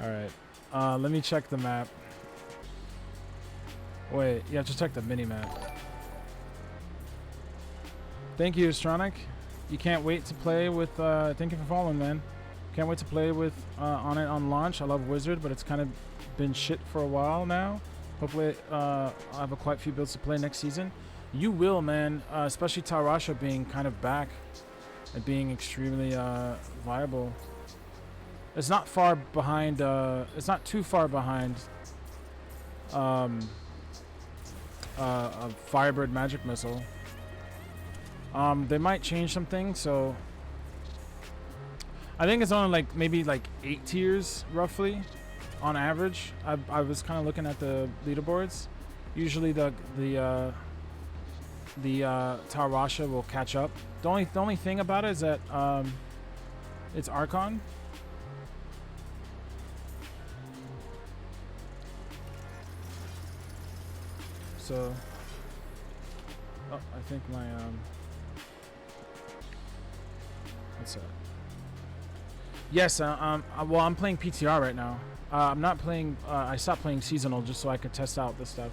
Alright, let me check the map. Wait, you have to check the mini-map. Thank you, Astronic. You can't wait to play with, thank you for following, man. Can't wait to play with, on it on launch. I love Wizard, but it's kind of been shit for a while now. Hopefully, I'll have quite a few builds to play next season. You will, man, especially Tarasha being kind of back and being extremely, viable. It's not far behind, it's not too far behind a Firebird Magic Missile. They might change some things, so I think it's only like maybe like 8 tiers roughly on average. I was kind of looking at the leaderboards. Usually the Tarasha will catch up. The only thing about it is that it's Archon. So, oh, I think my, what's that? Yes, well, I'm playing PTR right now. I'm not playing, I stopped playing Seasonal just so I could test out this stuff.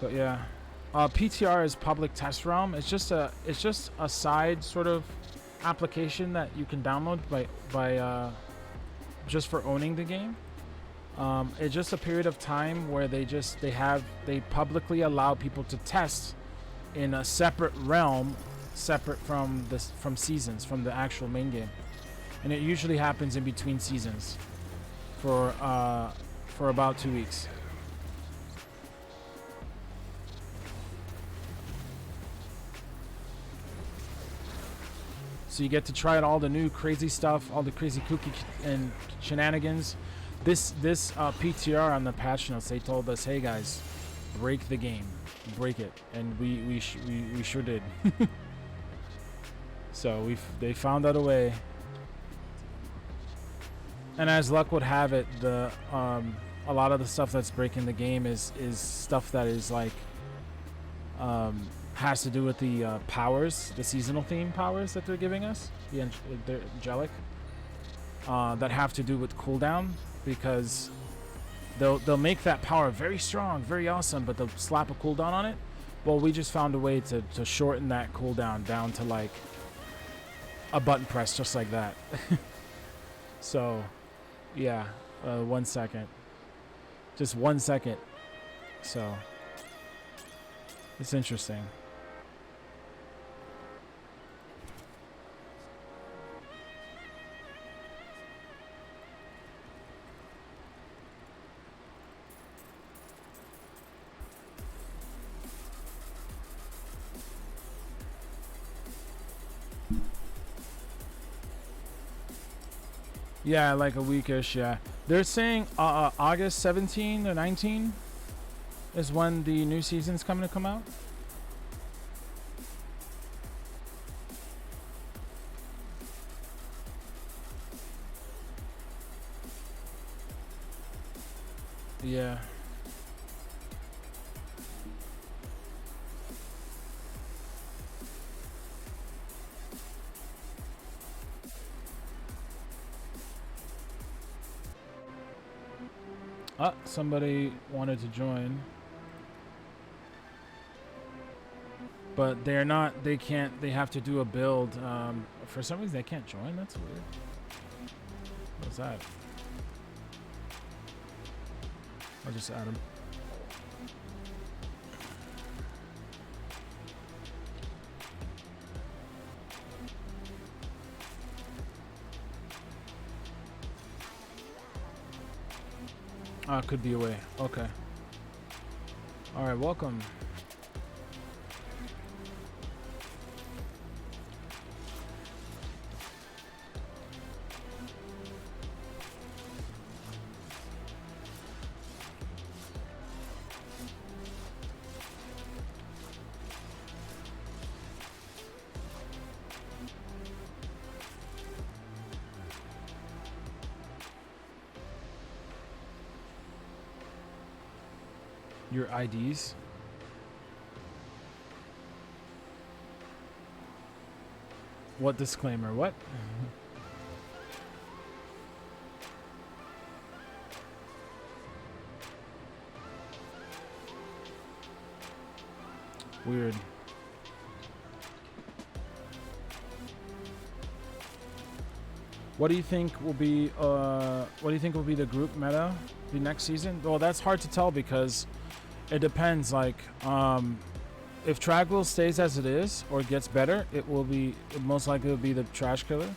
But yeah. PTR is public test realm. It's just a side sort of application that you can download by just for owning the game. It's just a period of time where they publicly allow people to test in a separate realm, separate from seasons, from the actual main game, and it usually happens in between seasons. for about 2 weeks. So you get to try out all the new crazy stuff, all the crazy kooky and shenanigans. This PTR on the patch notes, they told us, hey guys, break the game, break it, and we sure did. So they found out a way. And as luck would have it, a lot of the stuff that's breaking the game is stuff that is like has to do with the powers, the seasonal theme powers that they're giving us, the angelic, that have to do with cooldown, because they'll make that power very strong, very awesome, but they'll slap a cooldown on it. Well, we just found a way to shorten that cooldown down to like a button press, just like that. So, yeah, 1 second, just 1 second. So it's interesting. Yeah, like a weekish, yeah. They're saying August 17 or 19 is when the new season's coming to come out. Yeah. Somebody wanted to join, but they're not, they can't, they have to do a build. For some reason they can't join. That's weird. What's that? I'll just add him. Could be away. Okay. All right, welcome. Your IDs. What disclaimer? What? Weird. What do you think will be the group meta the next season? Well, that's hard to tell because it depends. Like, if Tragwell stays as it is or gets better, it most likely will be the trash killer.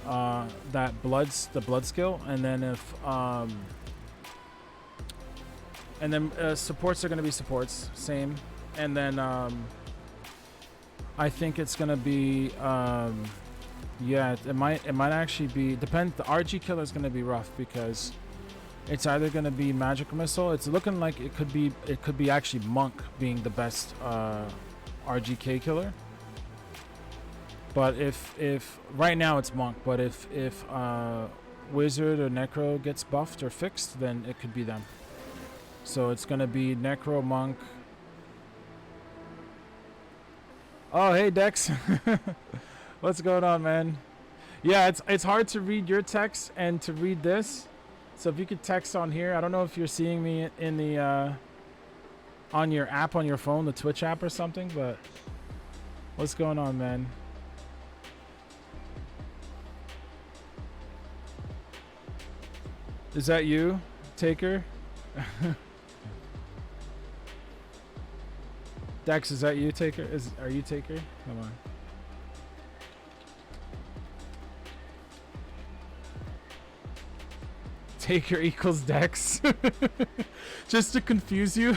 The blood skill, and then if supports are going to be supports, same, and then I think it's going to be yeah, it might actually be, depends. The RG killer is going to be rough because it's either going to be magic missile. It's looking like it could be actually monk being the best RGK killer. But if right now it's monk, but if wizard or necro gets buffed or fixed, then it could be them. So it's going to be necro, monk. Oh, hey Dex. What's going on, man? Yeah, it's hard to read your text and to read this. So if you could text on here, I don't know if you're seeing me in the on your app on your phone, the Twitch app or something, but what's going on, man? Is that you, Taker? Dex, is that you, Taker? Are you Taker? Come on. Take your equals dex. Just to confuse you.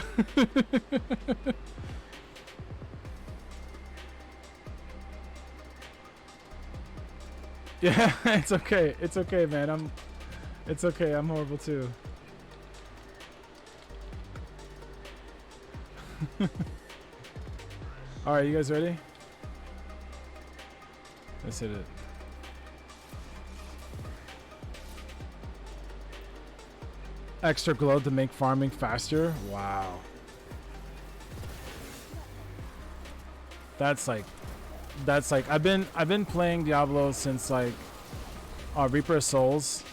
Yeah, it's okay. It's okay, man. It's okay. I'm horrible too. All right, you guys ready? Let's hit it. Extra glow to make farming faster. Wow. That's like I've been playing Diablo since like Reaper of Souls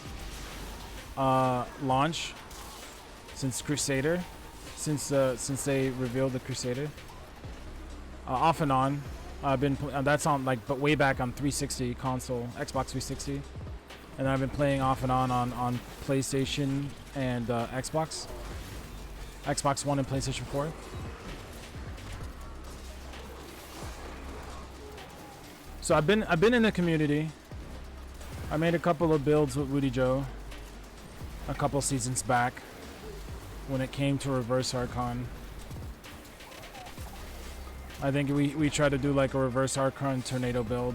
launch, since Crusader, since they revealed the Crusader. Off and on, I've been that's on like, but way back on 360 console, Xbox 360, and I've been playing off and on PlayStation and Xbox One and PlayStation 4. So I've been in the community. I made a couple of builds with Woody Joe a couple seasons back when it came to Reverse Archon. I think we tried to do like a Reverse Archon tornado build.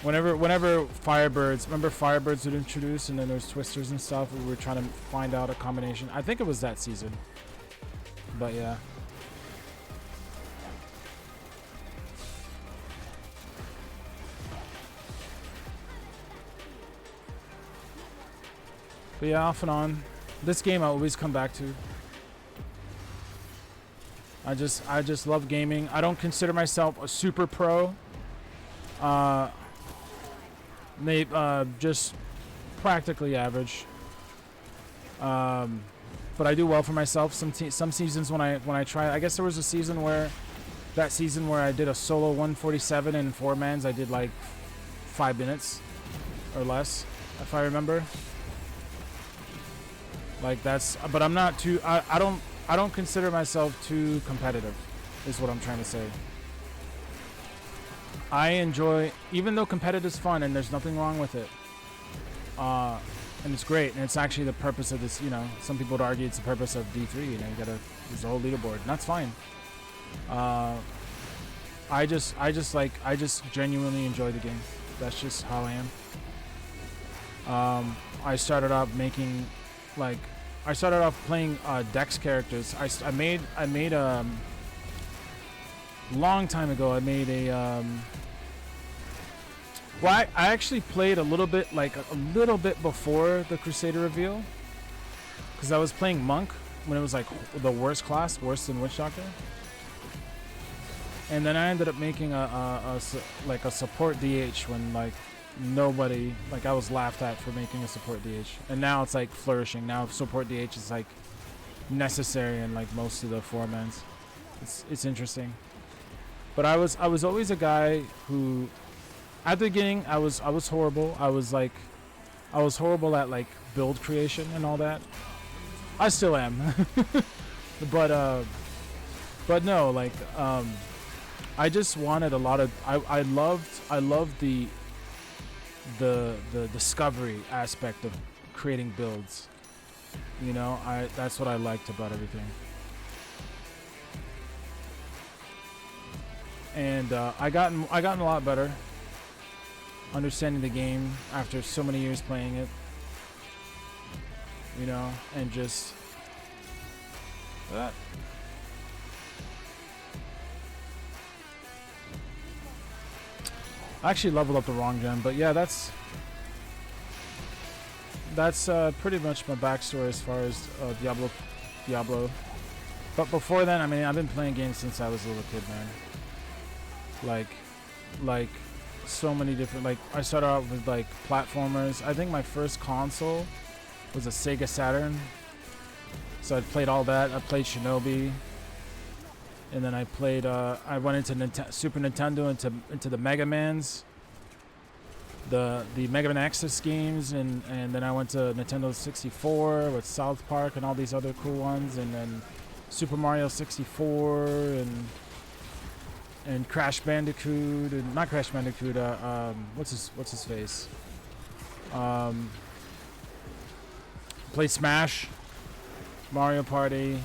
Whenever Firebirds, remember Firebirds would introduce, and then there's Twisters and stuff. We were trying to find out a combination. I think it was that season. But yeah. But yeah, off and on. This game I always come back to. I just love gaming. I don't consider myself a super pro. Just practically average. But I do well for myself. Some seasons when I try, I guess there was a season where I did a solo 147 and 4-mans. I did like 5 minutes or less, if I remember. Like that's, but I'm not too. I don't consider myself too competitive, is what I'm trying to say. I enjoy, even though competitive is fun and there's nothing wrong with it, and it's great, and it's actually the purpose of this. You know, some people would argue it's the purpose of D3. You know, you gotta use the whole leaderboard, and that's fine. I just genuinely enjoy the game. That's just how I am. I started off making, like, I started off playing Dex characters. I made long time ago. I made a well, I actually played a little bit, like a little bit before the Crusader reveal, because I was playing Monk when it was like the worst class, worse than Witch Doctor. And then I ended up making a support DH when like nobody, like I was laughed at for making a support DH, and now it's like flourishing. Now support DH is like necessary in like most of the 4-mans. It's interesting. But I was always a guy who, at the beginning, I was horrible. I was horrible at like build creation and all that. I still am. but no, like I just wanted a lot of, I loved the discovery aspect of creating builds. You know, that's what I liked about everything. And I gotten a lot better understanding the game after so many years playing it. You know, and just that. I actually leveled up the wrong gen, but yeah, that's pretty much my backstory as far as Diablo. But before then, I mean, I've been playing games since I was a little kid, man. Like so many different, like I started out with like platformers. I think my first console was a Sega Saturn, so I played all that. I played Shinobi, and then I played I went into Super Nintendo, into the Mega Mans, the Mega Man Access games, and then I went to Nintendo 64 with South Park and all these other cool ones, and then Super Mario 64 and Crash Bandicoot, and not Crash Bandicoot, what's his face? played Smash, Mario Party,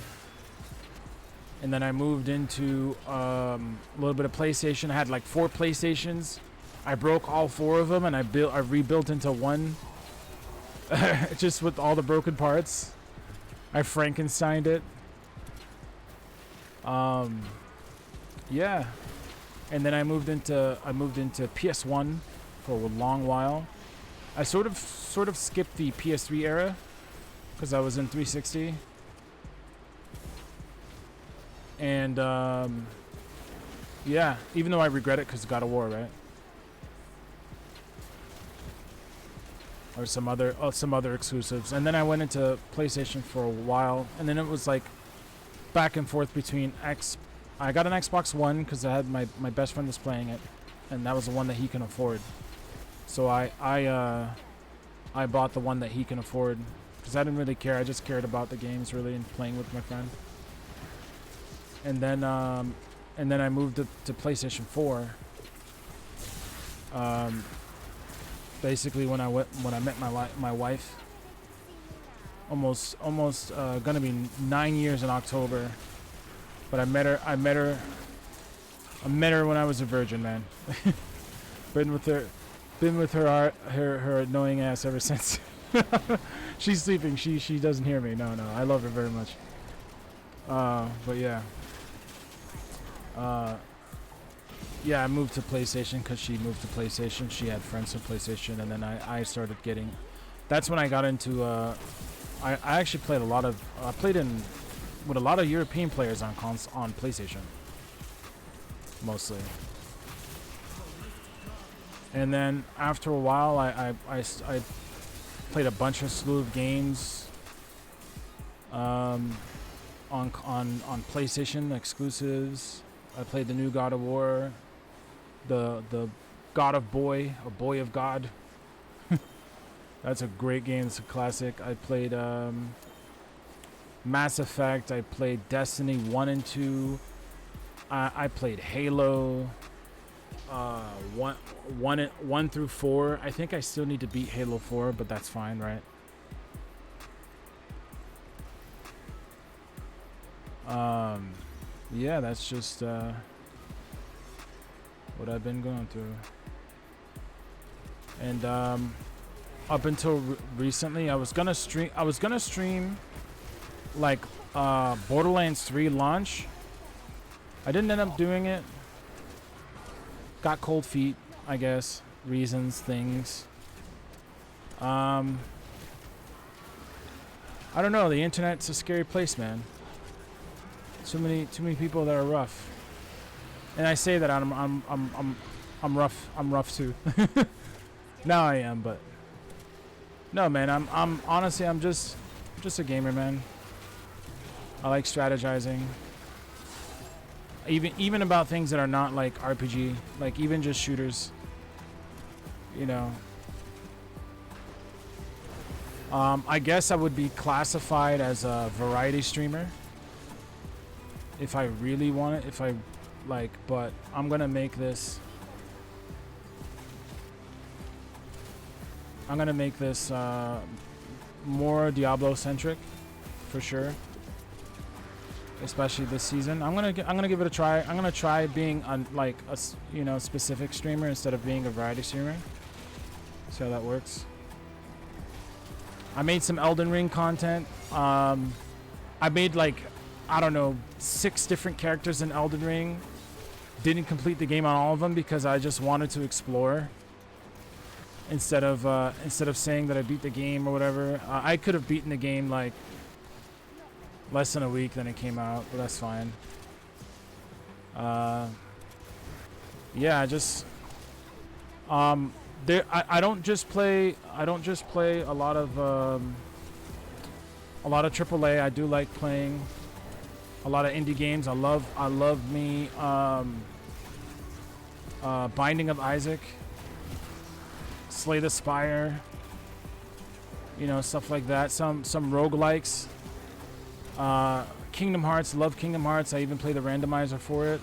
and then I moved into a little bit of PlayStation. I had like 4 PlayStations. I broke all 4 of them, and I rebuilt into one, just with all the broken parts. I Frankensteined it. Yeah, and then I moved into PS1 for a long while. I sort of skipped the PS3 era because I was in 360. And yeah, even though I regret it because God of War, right? Or some other exclusives. And then I went into PlayStation for a while, and then it was like back and forth between I got an Xbox One because I had my best friend was playing it, and that was the one that he can afford. So I bought the one that he can afford because I didn't really care. I just cared about the games really and playing with my friend. And then I moved to PlayStation 4. Basically when I met my wife, almost gonna be 9 years in October. But I met her when I was a virgin, man. been with her annoying ass ever since. She's sleeping. She doesn't hear me. No, I love her very much. But yeah. Yeah, I moved to PlayStation because she moved to PlayStation. She had friends with PlayStation, and then I started getting. That's when I got into. I actually played I played with a lot of European players on PlayStation, mostly. And then after a while, I played a bunch of slew of games. On PlayStation exclusives. I played the new God of War, the God of Boy, or Boy of God. That's a great game. It's a classic. I played Mass Effect. I played Destiny 1 and 2. I played Halo 1 through 4. I think I still need to beat Halo 4, but that's fine, right? Yeah, that's just what I've been going through. And up until recently, I was gonna stream like Borderlands 3 launch. I didn't end up doing it. Got cold feet, I guess. Reasons, things. I don't know. The internet's a scary place, man. Too many people that are rough. And I say that I'm rough. I'm rough too. Now I am, but no, man. I'm honestly I'm just a gamer, man. I like strategizing. Even about things that are not like RPG, like even just shooters. You know. I guess I would be classified as a variety streamer. If I really want it, but I'm gonna make this. I'm gonna make this more Diablo centric, for sure. Especially this season, I'm gonna give it a try. I'm gonna try being like a specific streamer instead of being a variety streamer. See how that works. I made some Elden Ring content. I made like, I don't know, 6 different characters in Elden Ring. Didn't complete the game on all of them because I just wanted to explore. Instead of saying that I beat the game or whatever. I could have beaten the game like less than a week then it came out, but that's fine. Yeah, just I don't just play a lot of AAA. I do like playing a lot of indie games. I love me Binding of Isaac, Slay the Spire, stuff like that. Some roguelikes. Kingdom Hearts, love Kingdom Hearts. I even play the randomizer for it.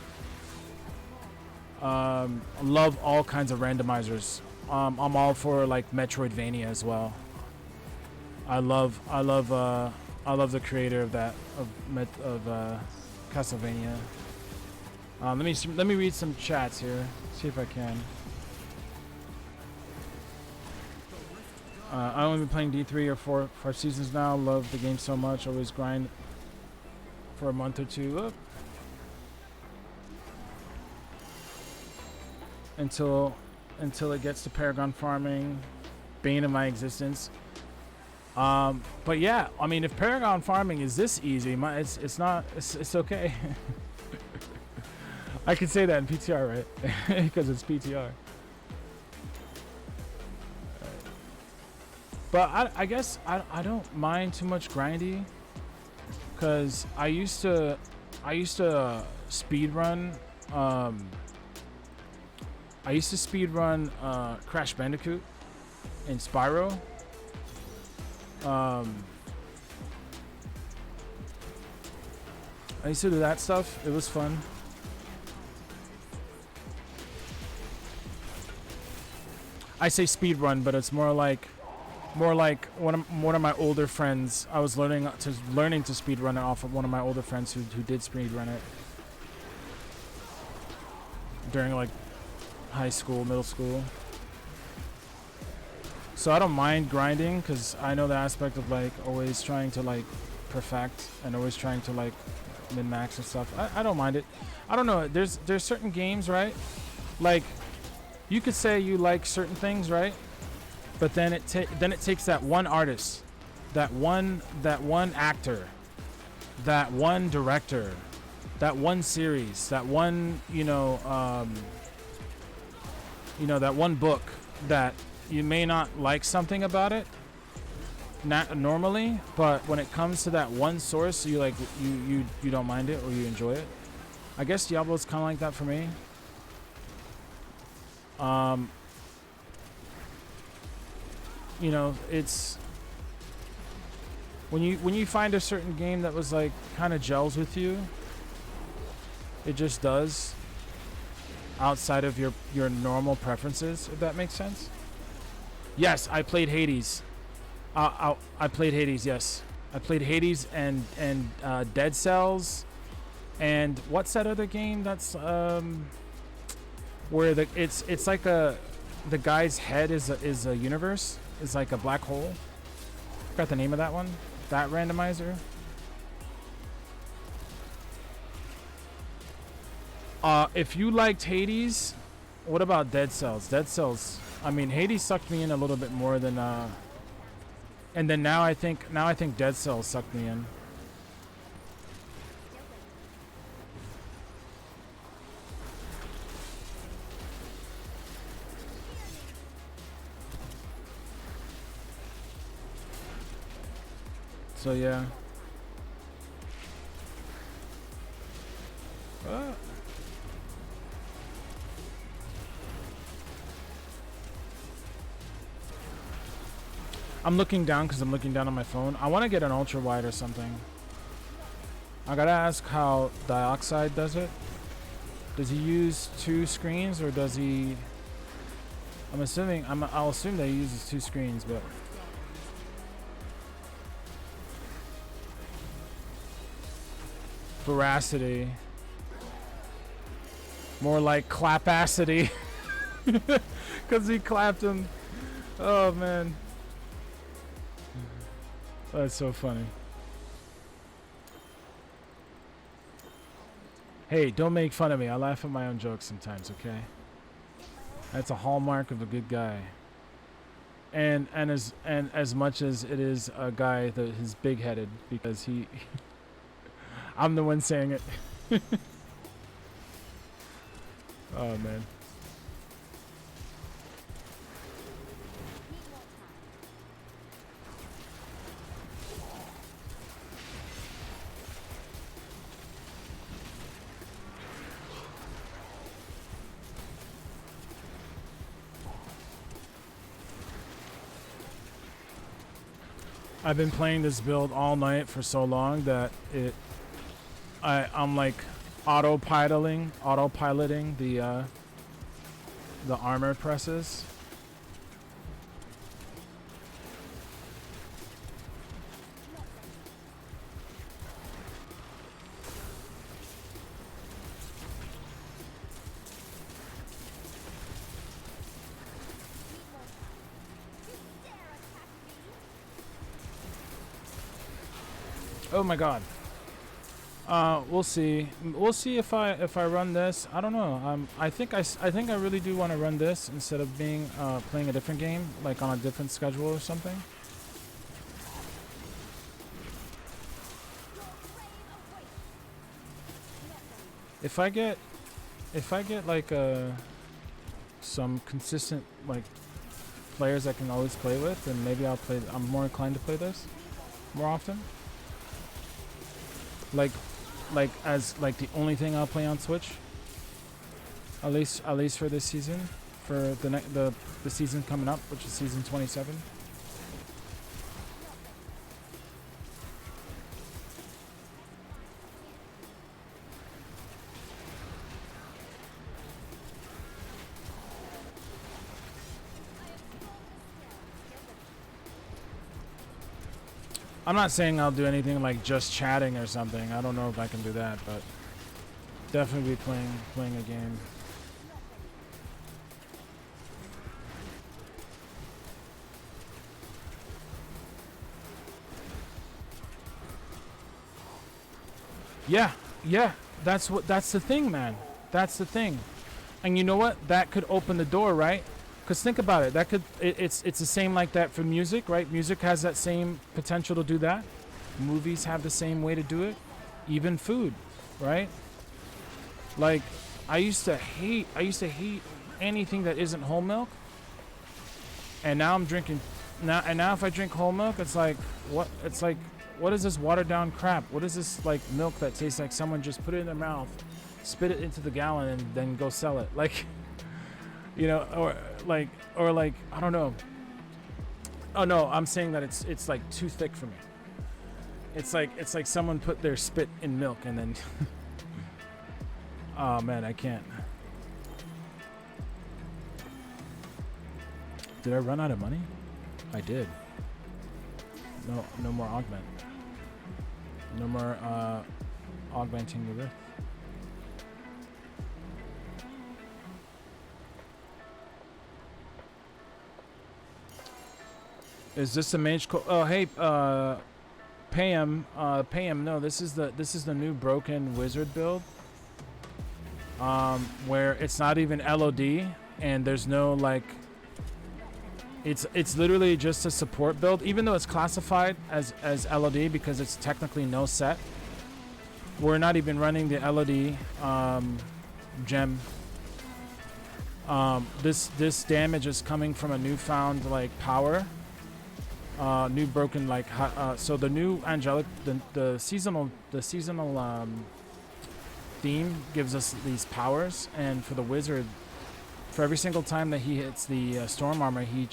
Love all kinds of randomizers. I'm all for like Metroidvania as well. I love the creator of that of Castlevania. Let me read some chats here. See if I can. I only been playing D3 or 4 seasons now. Love the game so much. Always grind for a month or two. Until it gets to Paragon farming, bane of my existence. But yeah, I mean, if Paragon farming is this easy, it's okay. I could say that in PTR, right? Because it's PTR. But I guess I don't mind too much grindy, because I used to speed run. I used to speed run Crash Bandicoot and Spyro. I used to do that stuff. It was fun. I say speed run, but it's more like one of my older friends. I was learning to speed run it off of one of my older friends who did speed run it during like high school, middle school. So I don't mind grinding, because I know the aspect of like always trying to like perfect and always trying to like min-max and stuff. I don't mind it. I don't know. There's certain games, right? Like you could say you like certain things, right? But then it takes that one artist, that one actor, that one director, that one series, that one that one book that you may not like something about it normally, but when it comes to that one source, you like you don't mind it or you enjoy it. I guess Diablo is kind of like that for me. It's when you find a certain game that was like kind of gels with you, it just does, outside of your normal preferences, if that makes sense. Yes, I played Hades. I played Hades. Yes, I played Hades and Dead Cells, and what's that other game that's where it's like the guy's head is a universe, is like a black hole. Forgot the name of that one. That randomizer. If you liked Hades, what about Dead Cells? Dead Cells. I mean, Hades sucked me in a little bit more than and then now I think Dead Cells sucked me in. So yeah. I'm looking down because I'm looking down on my phone. I want to get an ultra wide or something. I gotta ask how Dioxide does it. Does he use 2 screens or does he? I'll assume that he uses 2 screens, but. Veracity. More like clapacity. Because he clapped him. Oh man. That's so funny. Hey, don't make fun of me. I laugh at my own jokes sometimes, okay? That's a hallmark of a good guy. And as much as it is a guy that is big-headed, because I'm the one saying it. Oh man. I've been playing this build all night for so long that I'm like autopiloting the armor presses. Oh my god. We'll see. We'll see if I run this. I don't know. I think I really do want to run this instead of being playing a different game, like on a different schedule or something. If I get like some consistent like players I can always play with, then maybe I'm more inclined to play this more often. Like as like the only thing I'll play on Switch. At least for this season, for the season coming up, which is season 27. I'm not saying I'll do anything like just chatting or something. I don't know if I can do that, but definitely be playing a game. Yeah, that's the thing, man. That's the thing. And you know what? That could open the door, right? Because think about it. It's the same like that for music, right? Music has that same potential to do that. Movies have the same way to do it. Even food, right? Like I used to hate anything that isn't whole milk. And now I'm drinking now if I drink whole milk, it's like what is this watered down crap? What is this like milk that tastes like someone just put it in their mouth, spit it into the gallon and then go sell it? Like, you know, or like I don't know. Oh no, I'm saying that it's like too thick for me. It's like someone put their spit in milk and then oh man, I can't. Did I run out of money? I did. No more augment. No more augmenting the rift. Is this a mage? Oh hey, Payam. No, this is the new broken wizard build. Where it's not even LOD and there's no like. It's literally just a support build, even though it's classified as LOD because it's technically no set. We're not even running the LOD gem. This damage is coming from a newfound like power. New broken like so the new angelic the seasonal theme gives us these powers, and for the wizard, for every single time that he hits the storm armor, he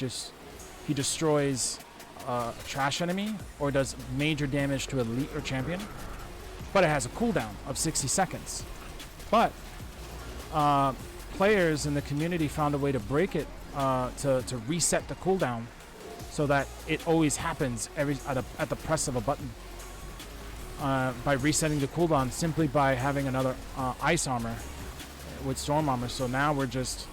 destroys a trash enemy or does major damage to elite or champion, but it has a cooldown of 60 seconds. But players in the community found a way to break it to reset the cooldown so that it always happens at the press of a button, by resetting the cooldown simply by having another ice armor with storm armor. So now we're just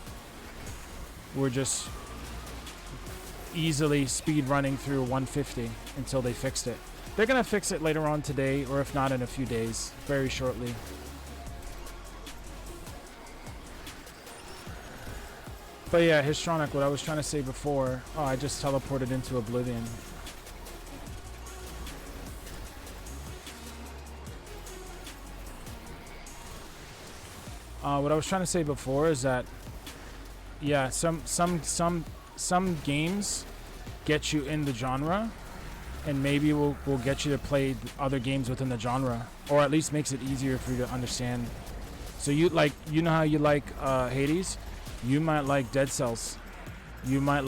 easily speed running through 150 until they fixed it. They're gonna fix it later on today, or if not in a few days, very shortly. But yeah, Histronic, what I was trying to say before, oh, I just teleported into oblivion. What I was trying to say before is that, yeah, some games get you in the genre, and maybe we'll get you to play other games within the genre, or at least makes it easier for you to understand. So you know how you like Hades? You might like Dead Cells. You might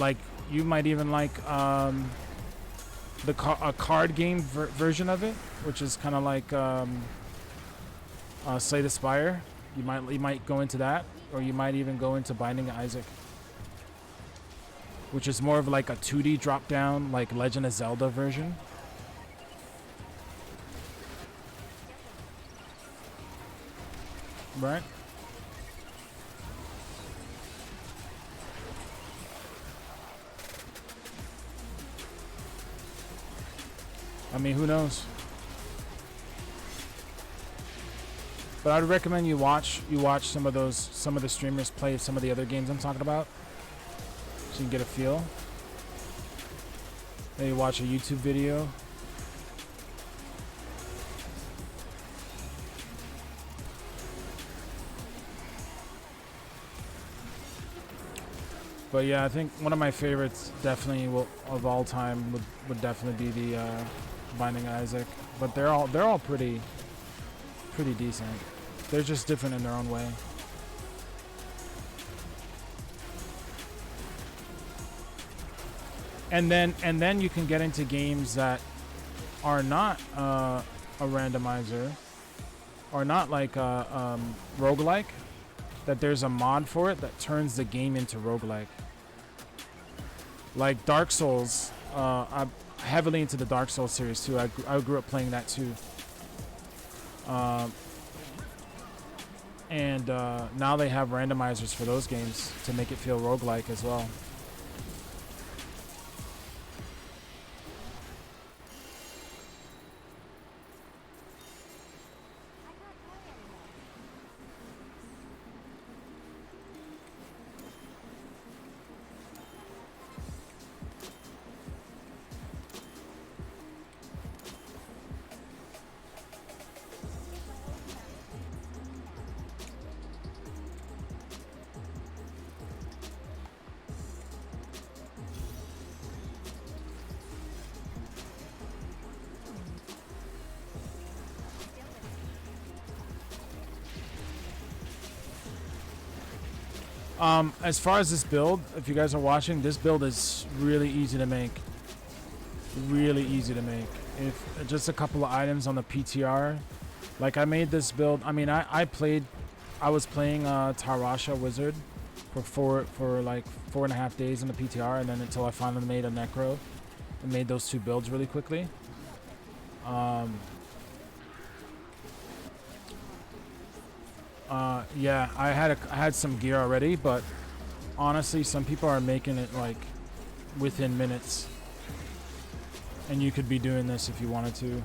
even like a card game version of it, which is kind of like Slay the Spire. You might go into that, or you might even go into Binding of Isaac, which is more of like a 2D drop down, like Legend of Zelda version. Right? I mean, who knows? But I'd recommend you watch some of the streamers play some of the other games I'm talking about, so you can get a feel. Maybe watch a YouTube video. But yeah, I think one of my favorites definitely of all time would definitely be the Binding Isaac. But they're all pretty decent. They're just different in their own way. And then you can get into games that are not a randomizer, or not like a roguelike, that there's a mod for it that turns the game into roguelike. Like Dark Souls, I'm heavily into the Dark Souls series too. I grew up playing that too. And now they have randomizers for those games to make it feel roguelike as well. As far as this build, if you guys are watching, this build is really easy to make. Really easy to make. If just a couple of items on the PTR, like I made this build. I mean, I was playing Tarasha Wizard for like 4.5 days in the PTR, and then until I finally made a Necro and made those two builds really quickly. Yeah, I had some gear already, but honestly, some people are making it like within minutes, and you could be doing this if you wanted to.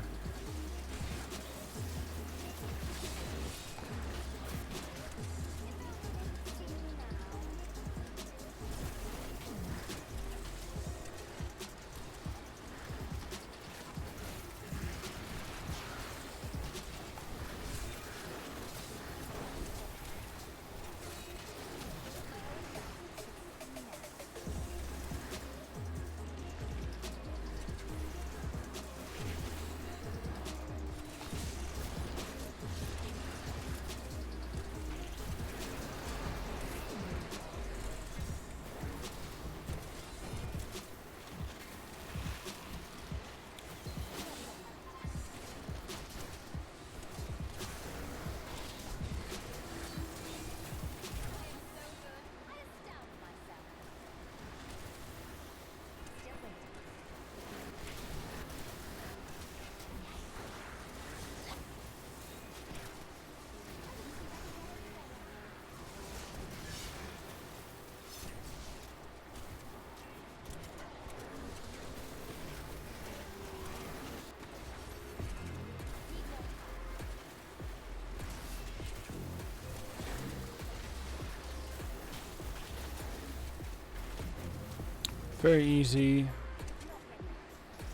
Very easy.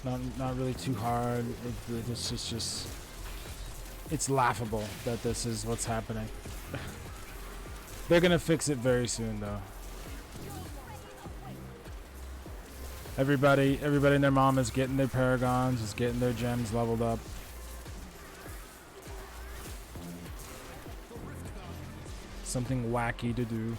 Not really too hard. This is just, it's laughable that this is what's happening. They're gonna fix it very soon though. Everybody and their mom is getting their paragons, is getting their gems leveled up. Something wacky to do.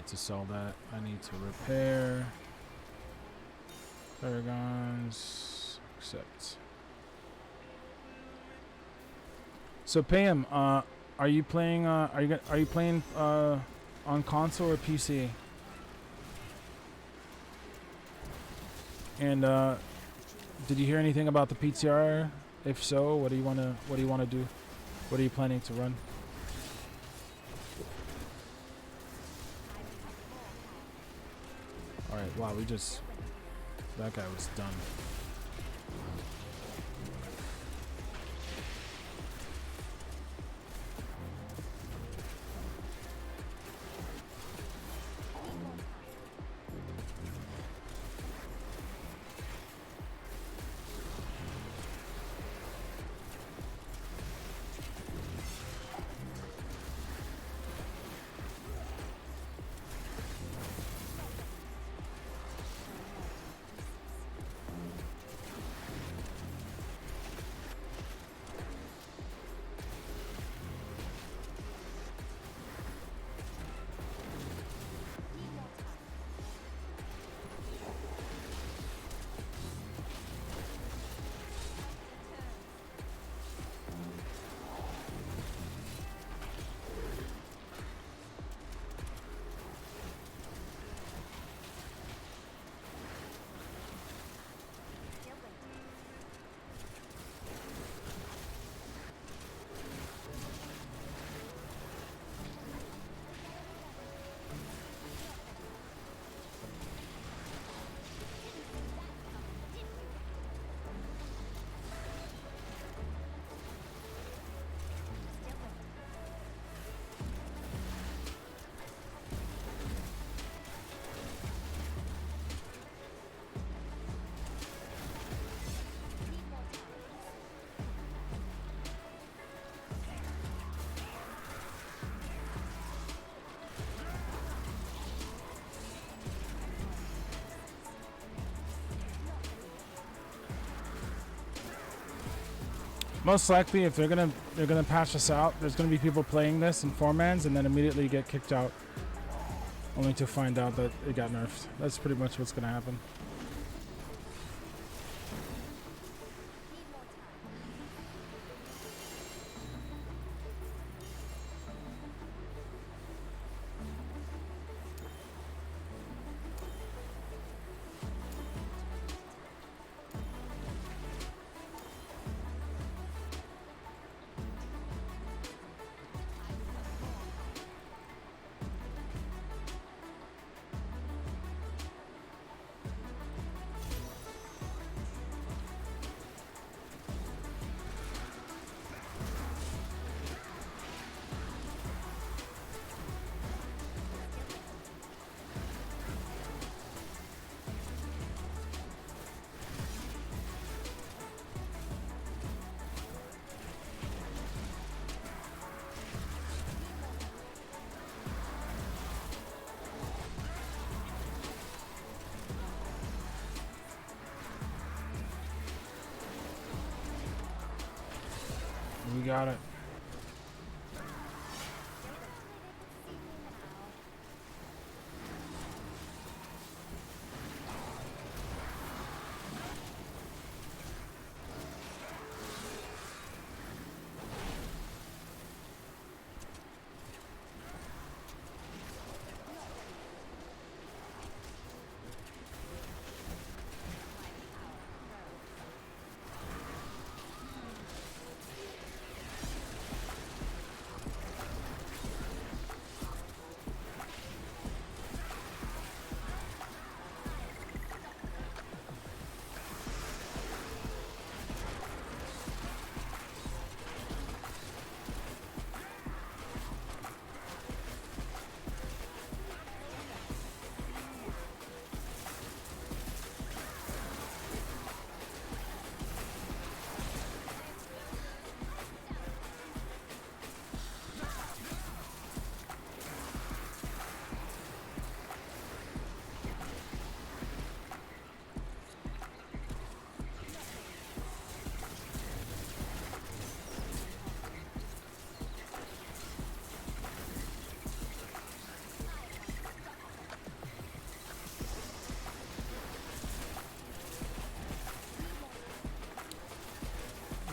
To sell that, I need to repair paragons, accept. So Pam, are you playing? Are you playing On console or PC? And did you hear anything about the PTR? If so, what do you wanna do? What are you planning to run? All right. Wow. That guy was done. Most likely, if they're gonna patch this out, there's gonna be people playing this in 4-mans and then immediately get kicked out, only to find out that it got nerfed. That's pretty much what's gonna happen. We got it.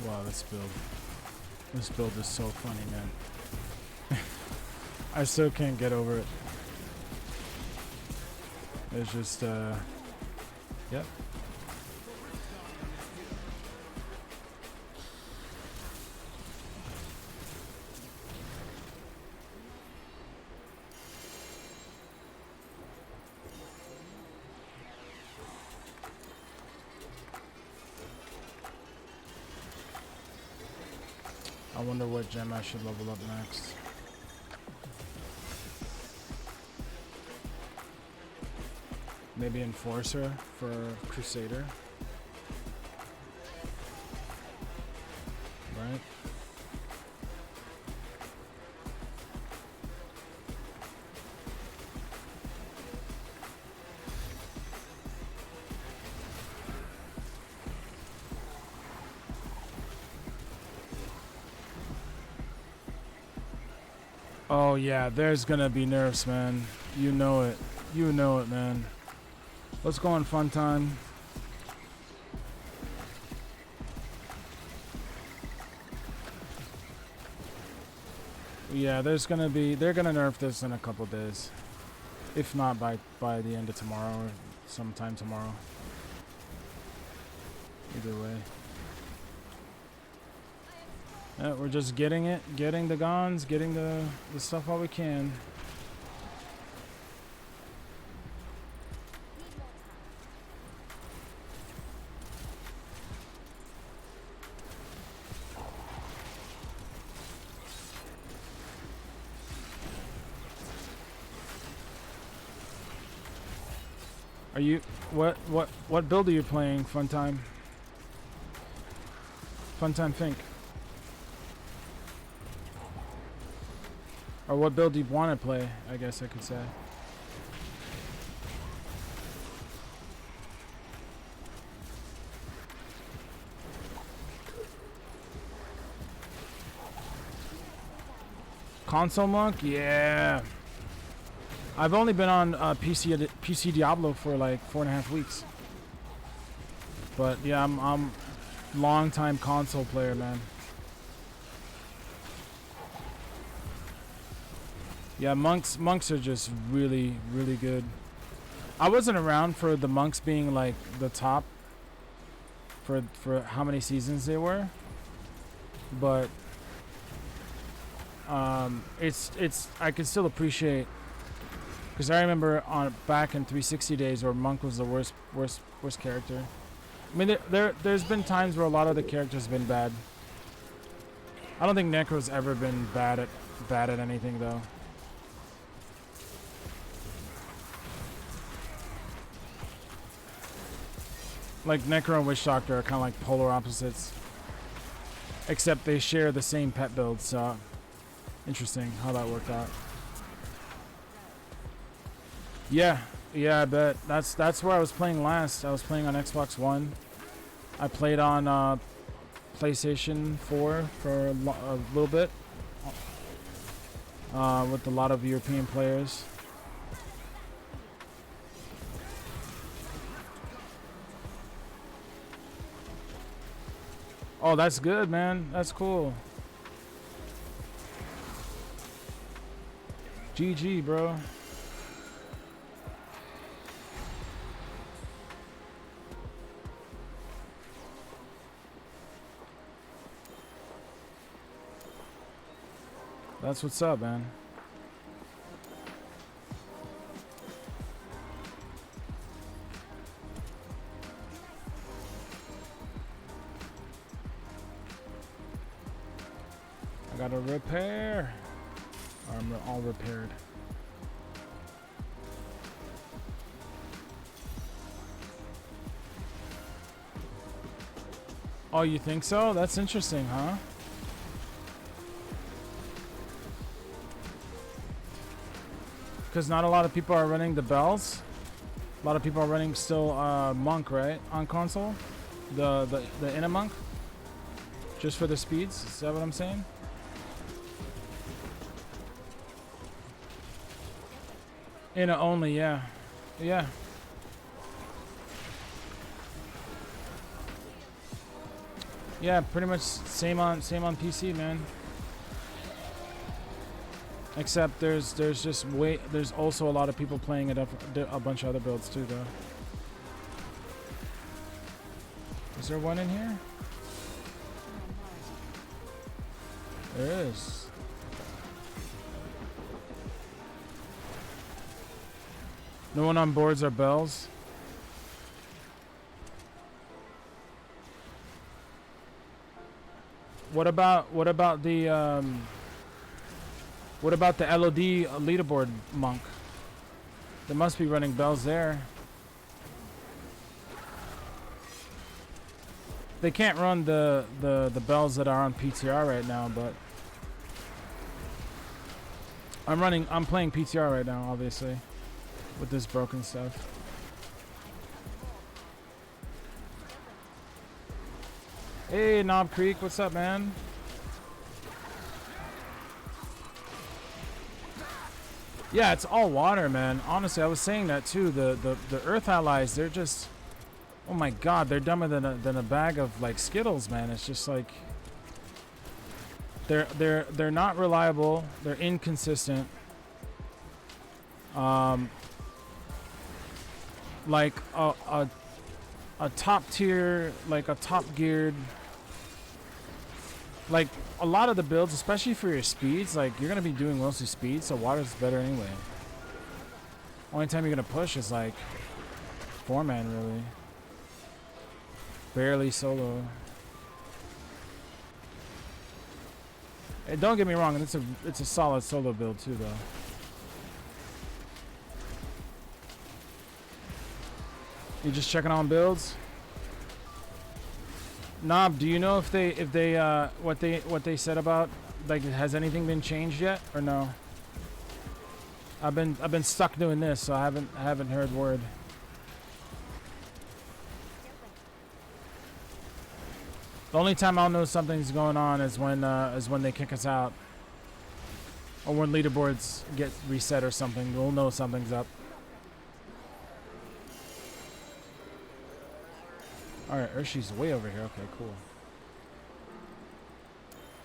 Wow, this build is so funny, man. I still can't get over it. It's just, yep. I wonder what gem I should level up next. Maybe Enforcer for Crusader. Right? Oh yeah, there's gonna be nerfs, man. You know it. You know it, man. Let's go on fun time. Yeah, there's gonna be, they're gonna nerf this in a couple days. If not by the end of tomorrow or sometime tomorrow. Either way. Yeah, we're just getting the guns, getting the stuff while we can. Are you what build are you playing, Funtime? Funtime Think. Or what build do you want to play, I guess I could say. Console Monk? Yeah. I've only been on PC Diablo for like 4.5 weeks. But yeah, I'm long time console player, man. Yeah, monks are just really, really good. I wasn't around for the monks being like the top for how many seasons they were, but it's I can still appreciate, because I remember back in 360 days where monk was the worst character. I mean, there's been times where a lot of the characters have been bad. I don't think Necro's ever been bad at anything though. Like Necro and Witch Doctor are kind of like polar opposites, except they share the same pet build. So interesting how that worked out. Yeah, I bet that's where I was playing last. I was playing on Xbox One. I played on PlayStation 4 for a little bit with a lot of European players. Oh, that's good, man. That's cool. GG, bro. That's what's up, man. I gotta repair. I'm all repaired. Oh, you think so? That's interesting, huh? Because not a lot of people are running the bells. A lot of people are running still monk, right, on console. The inner monk. Just for the speeds. Is that what I'm saying? Inner only, yeah. Yeah. Yeah, pretty much same on PC, man. Except there's just there's also a lot of people playing it up a bunch of other builds too though. Is there one in here? There is. No one on boards or bells. What about the LOD leaderboard monk? They must be running bells there. They can't run the bells that are on PTR right now, but I'm playing PTR right now, obviously, with this broken stuff. Hey, Knob Creek, what's up, man? Yeah, it's all water, man. Honestly, I was saying that too. The Earth allies, they're just, oh my God, they're dumber than a bag of like Skittles, man. It's just like they're not reliable. They're inconsistent. Like a top tier, like a top geared, like a lot of the builds, especially for your speeds, like you're gonna be doing mostly speed, so water's better anyway. Only time you're gonna push is like 4-man, really. Barely solo. Hey, don't get me wrong, it's a solid solo build too, though. You just checking on builds? Knob, do you know if they what they said about, like, has anything been changed yet or no? I've been stuck doing this, so I haven't heard word. The only time I'll know something's going on is when they kick us out, or when leaderboards get reset or something. We'll know something's up. Alright, Urshi's way over here. Okay, cool.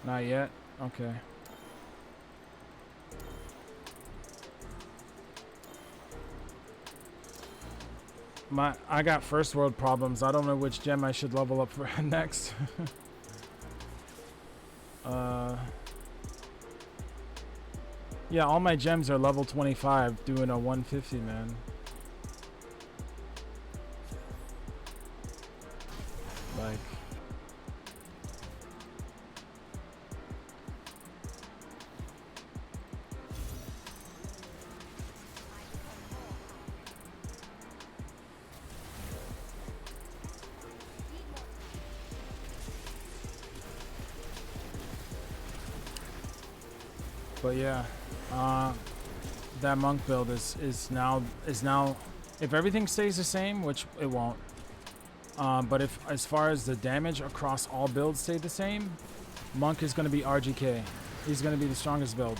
Not yet? Okay. I got first world problems. I don't know which gem I should level up for next. Yeah, all my gems are level 25 doing a 150, man. Like, but yeah, that monk build is now if everything stays the same, which it won't. But if, as far as the damage across all builds stay the same, monk is going to be RGK. He's going to be the strongest build,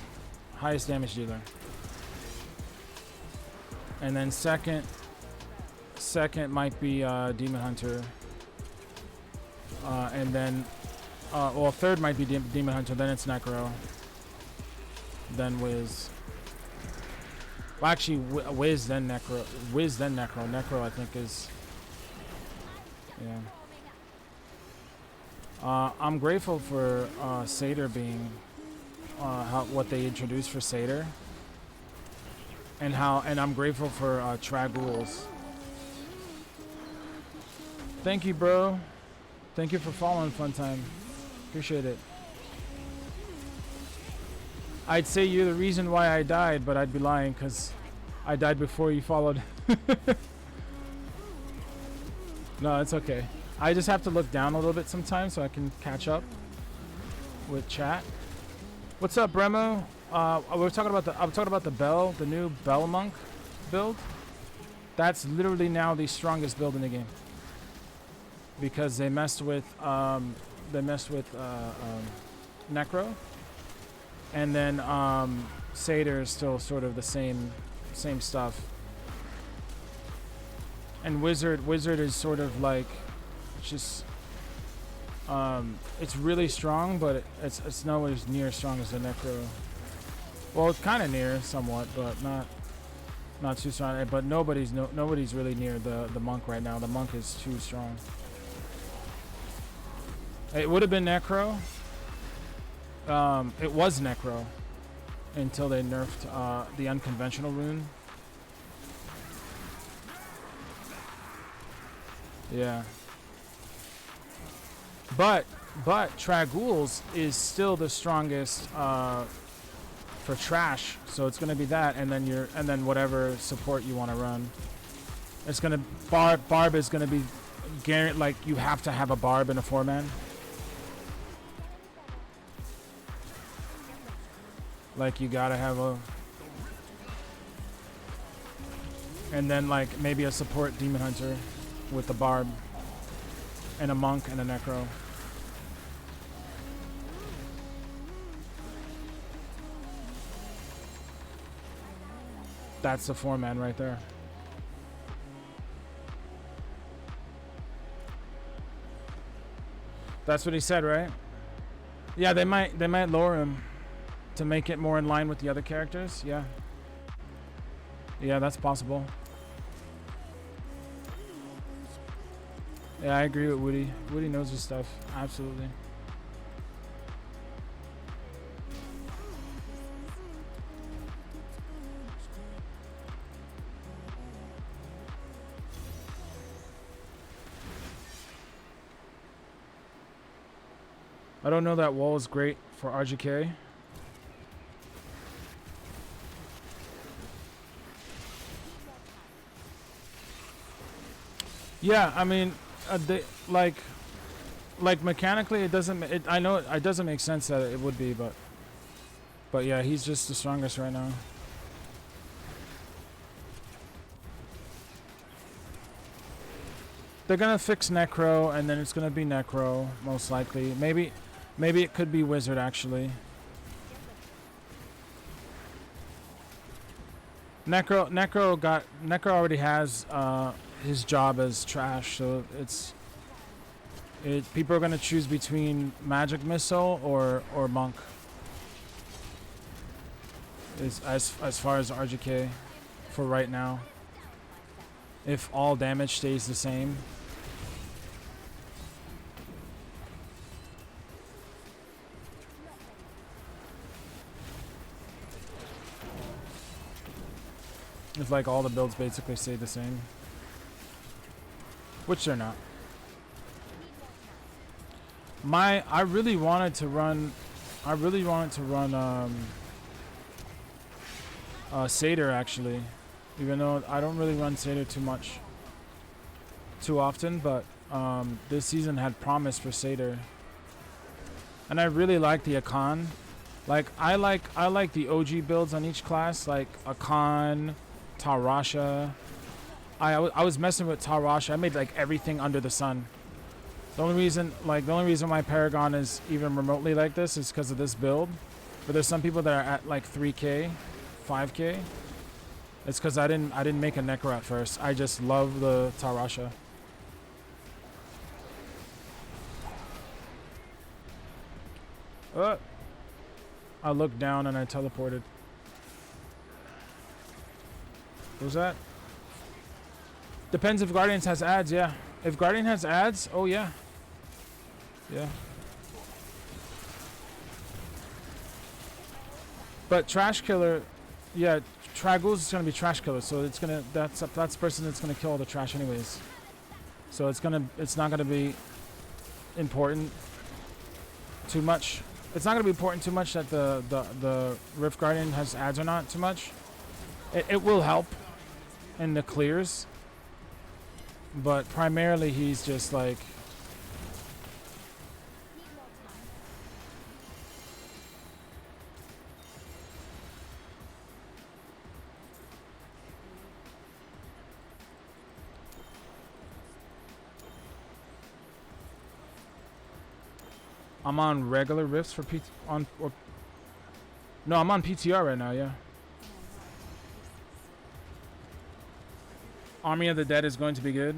highest damage dealer. And then second might be Demon Hunter. And then, well, third might be Demon Hunter. Then it's Necro. Then Wiz. Well, actually, Wiz then Necro. Wiz then Necro. Necro, I think, is. Yeah. I'm grateful for Satyr being what they introduced for Satyr, and I'm grateful for Trag rules. Thank you, bro. Thank you for following, Funtime. Appreciate it. I'd say you're the reason why I died, but I'd be lying because I died before you followed. No, it's okay. I just have to look down a little bit sometimes so I can catch up with chat. What's up, Bremo? I'm talking about the Bell, the new Bell Monk build. That's literally now the strongest build in the game because they messed with Necro, and then Satyr is still sort of the same stuff. And Wizard is sort of like, it's just, it's really strong, but it's nowhere near as strong as the Necro. Well, it's kind of near somewhat, but not too strong. But nobody's really near the monk right now. The monk is too strong. It would have been Necro. It was Necro until they nerfed the unconventional rune. Yeah. But Trag'Oul's is still the strongest for trash, so it's gonna be that, and then whatever support you want to run. It's gonna barb is gonna be guaranteed. Like you have to have a barb in a 4-man. Like you gotta have a, and then like maybe a support demon hunter with the barb, and a monk and a necro. That's the 4-man right there. That's what he said, right? Yeah, they might lower him to make it more in line with the other characters. Yeah. Yeah, that's possible. Yeah, I agree with Woody. Woody knows his stuff. Absolutely. I don't know that wall is great for RGK. Yeah, I mean, they, like mechanically, it doesn't. I know it doesn't make sense that it would be, but yeah, he's just the strongest right now. They're gonna fix Necro, and then it's gonna be Necro most likely. Maybe it could be Wizard actually. Necro already has his job as trash, so people are gonna choose between Magic Missile or Monk. As far as RGK for right now. If all damage stays the same. If like all the builds basically stay the same. Which they're not. I really wanted to run Satyr actually. Even though I don't really run Satyr too often, but this season had promise for Satyr. And I really like the Akan. Like I like the OG builds on each class, like Akan, Tarasha. I was messing with Tarasha. I made like everything under the sun. The only reason my Paragon is even remotely like this is because of this build. But there's some people that are at like 3K, 5K. It's because I didn't make a Necro at first. I just love the Tarasha. I looked down and I teleported. What was that? Depends if Guardians has ads, yeah. If Guardian has ads, oh yeah. Yeah. But Trash Killer, yeah, Trag'Oul's is gonna be Trash Killer, so it's gonna that's the person that's gonna kill all the trash anyways. So it's not gonna be important too much. It's not gonna be important too much that the Rift Guardian has ads or not too much. It will help in the clears, but primarily he's just like I'm on regular rifts for no, I'm on PTR right now, yeah. Army of the Dead is going to be good.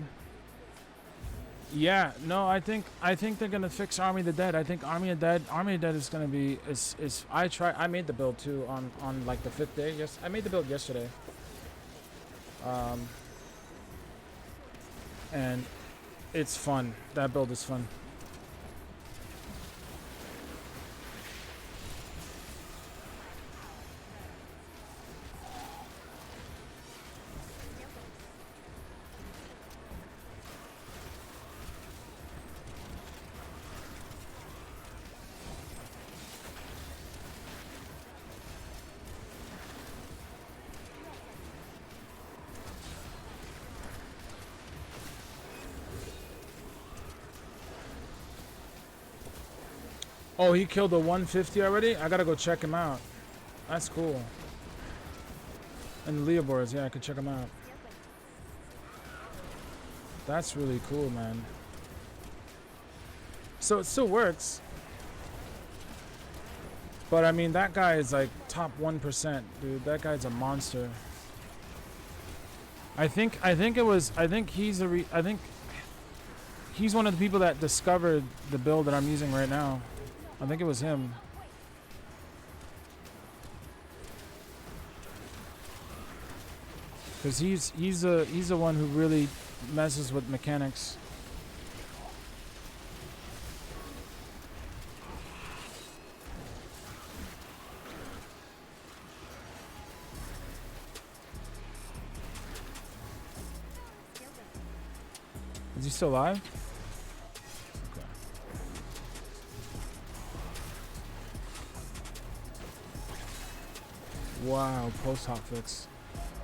Yeah, no, I think they're gonna fix Army of the Dead. I think Army of the Dead is gonna be is I made the build too on like the 5th day. Yes, I made the build yesterday. And it's fun. That build is fun. Oh, he killed the 150 already? I gotta go check him out. That's cool. And the leaderboards, yeah, I could check him out. That's really cool, man. So it still works. But I mean, that guy is like top 1%, dude. That guy's a monster. I think he's one of the people that discovered the build that I'm using right now. I think it was him. Cause he's the one who really messes with mechanics. Is he still alive? Okay. Wow, post hotfix.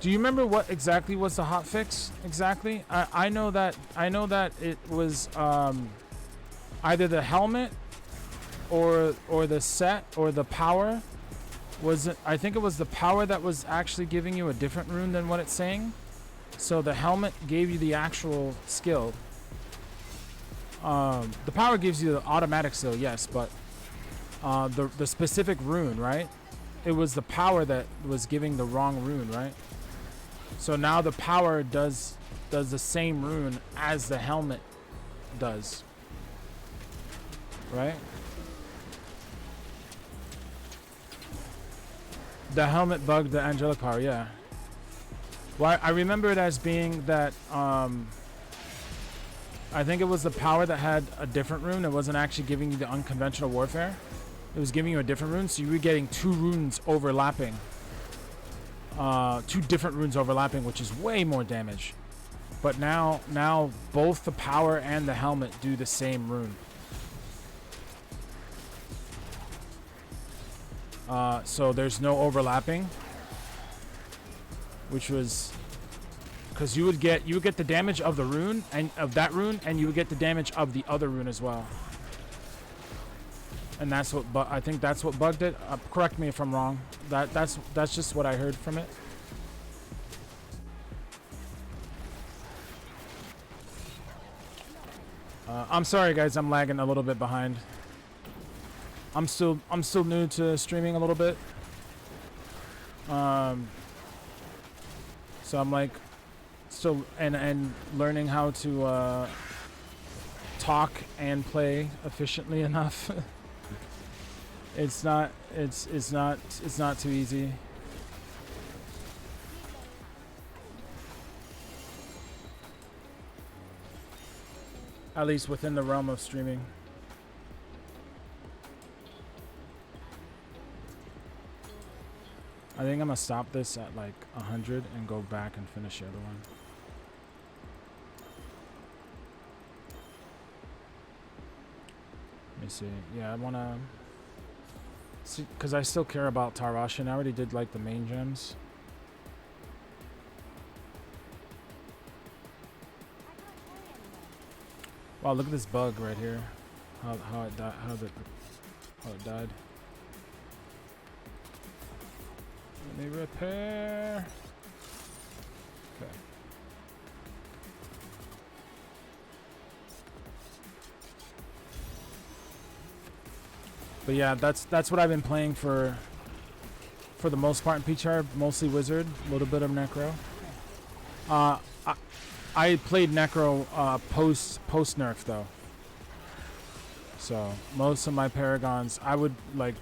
Do you remember what exactly was the hotfix? Exactly. I know that it was either the helmet or the set or the power. Was it? I think it was the power that was actually giving you a different rune than what it's saying. So the helmet gave you the actual skill. The power gives you the automatic skill, yes, but the specific rune, right? It was the power that was giving the wrong rune, right? So now the power does the same rune as the helmet does, right? The helmet bugged the angelic power, yeah. Well, I remember it as being that I think it was the power that had a different rune. It wasn't actually giving you the unconventional warfare. It was giving you a different rune, so you were getting two runes overlapping. Two different runes overlapping, which is way more damage. But now both the power and the helmet do the same rune. So there's no overlapping, which was because you would get the damage of the rune and of that rune, and you would get the damage of the other rune as well. And that's what, but I think that's what bugged it. Correct me if I'm wrong. That's just what I heard from it. I'm sorry, guys. I'm lagging a little bit behind. I'm still new to streaming a little bit. So I'm like still and learning how to talk and play efficiently enough. It's not too easy. At least within the realm of streaming. I think I'm gonna stop this at like 100 and go back and finish the other one. Let me see. Yeah, I wanna see, because I still care about Tarashin. I already did like the main gems. Wow, look at this bug right here. How it died. How it died. Let me repair. Okay. But yeah, that's what I've been playing for the most part in PTR. Mostly Wizard, a little bit of Necro. I played Necro post nerf though. So most of my Paragons, I would like,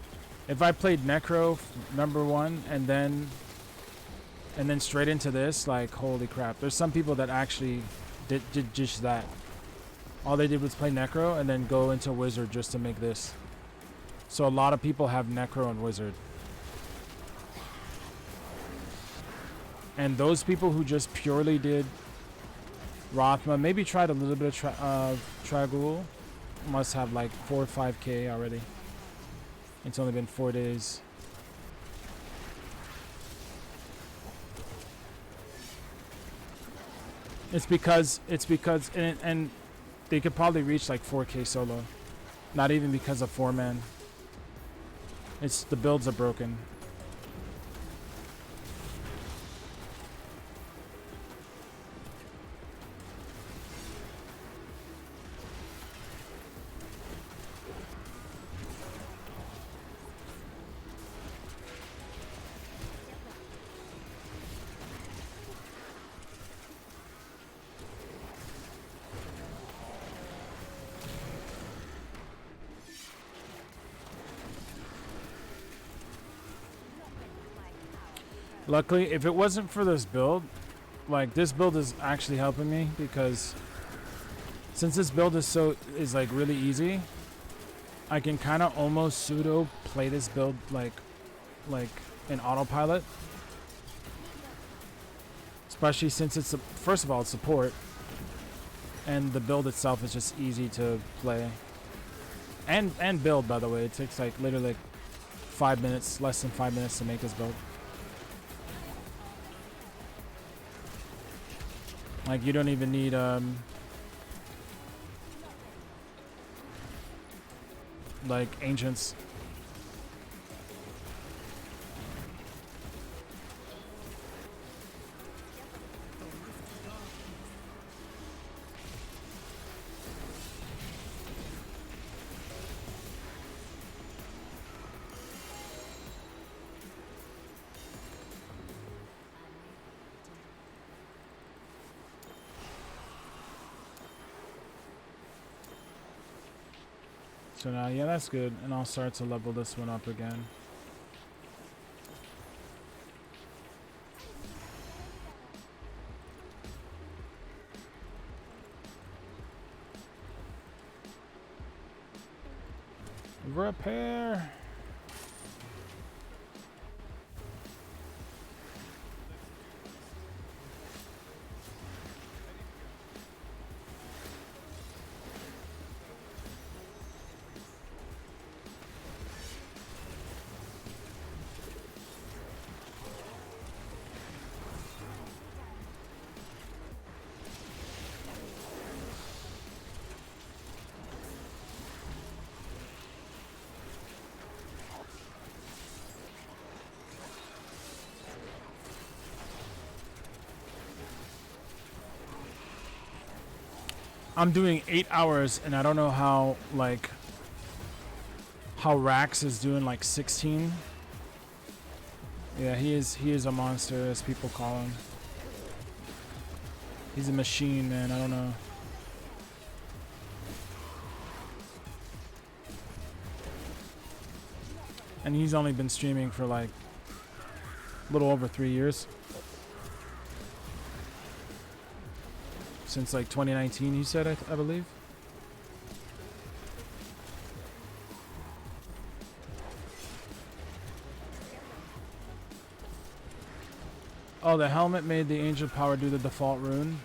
if I played Necro number 1 and then straight into this, like holy crap. There's some people that actually did just that. All they did was play Necro and then go into Wizard just to make this. So a lot of people have Necro and Wizard. And those people who just purely did Rothma, maybe tried a little bit of Tragul, must have like 4 or 5k already. It's only been 4 days. It's because and they could probably reach like 4k solo. Not even because of 4-man. It's the builds are broken. Luckily, if it wasn't for this build, like this build is actually helping me because since this build is like really easy, I can kind of almost pseudo play this build like in autopilot. Especially since it's first of all it's support, and the build itself is just easy to play and build. By the way, it takes like literally like 5 minutes, less than 5 minutes to make this build. Like you don't even need like ancients. So now, yeah, that's good. And I'll start to level this one up again. Repair. I'm doing 8 hours, and I don't know how, like, how Rax is doing like 16. Yeah, he is a monster, as people call him. He's a machine, man. I don't know. And he's only been streaming for like a little over 3 years. Since like 2019, he said, I believe. Oh, the helmet made the angel power do the default rune.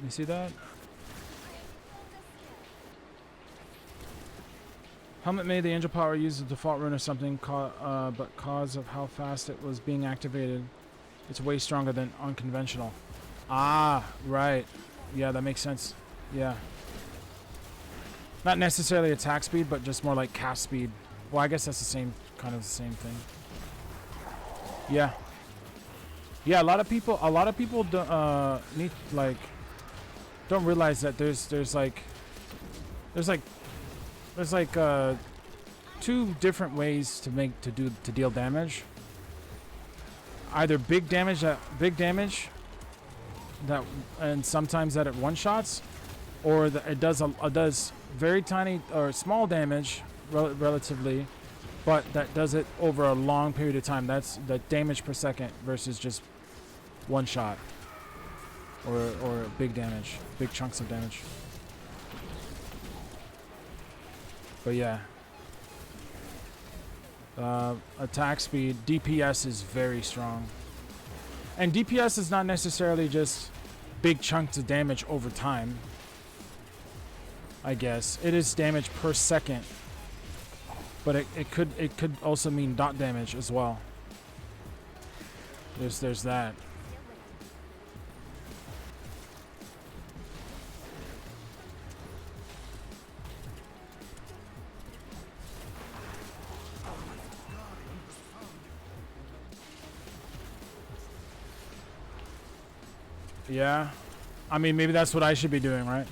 You see that? Helmet made the angel power use the default rune or something, but cause of how fast it was being activated, it's way stronger than unconventional. Ah, right. Yeah, that makes sense. Yeah. Not necessarily attack speed, but just more like cast speed. Well, I guess that's the same, kind of the same thing. Yeah. Yeah, a lot of people don't need like don't realize that there's like two different ways to deal damage. Either big damage that, and sometimes that it one shots, or it does it does very tiny or small damage relatively, but that does it over a long period of time. That's the damage per second versus just one shot or big damage, big chunks of damage. But yeah, attack speed, DPS is very strong, and DPS is not necessarily just big chunks of damage over time. I guess it is damage per second, but it could also mean dot damage as well. There's that. Yeah, I mean, maybe that's what I should be doing, right?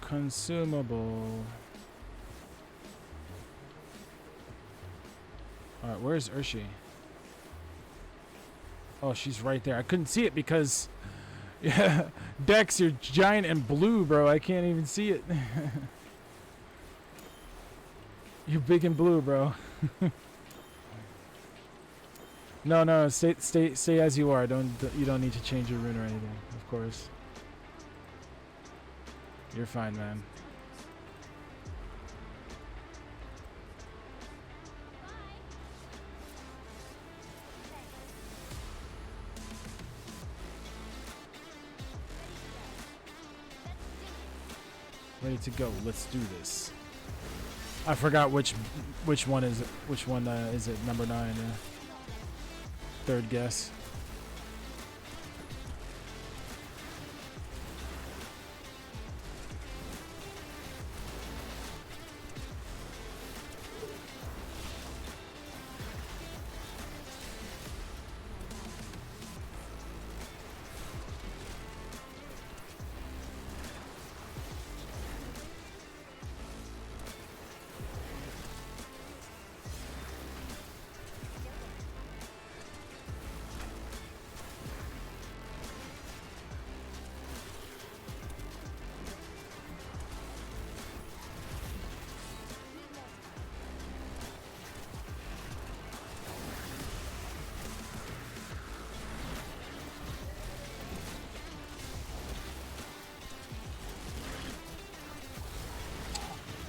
Consumable. Alright, where's Urshi? Oh, she's right there. I couldn't see it because... Yeah, Dex, you're giant and blue, bro. I can't even see it. You're big and blue, bro. No, stay as you are. You don't need to change your rune or anything, of course. You're fine, man. Ready to go. Let's do this. I forgot which one is it. Which one is it? Number 9. Yeah. Third guess.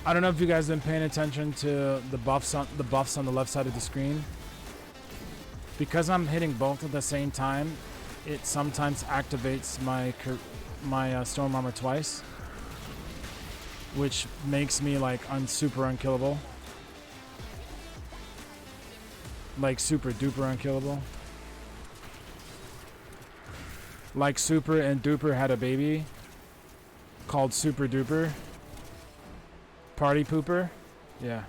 I don't know if you guys have been paying attention to the buffs on the left side of the screen. Because I'm hitting both at the same time, it sometimes activates my storm armor twice, which makes me like super unkillable, like super duper unkillable. Like Super and Duper had a baby called Super Duper. Party pooper? Yeah.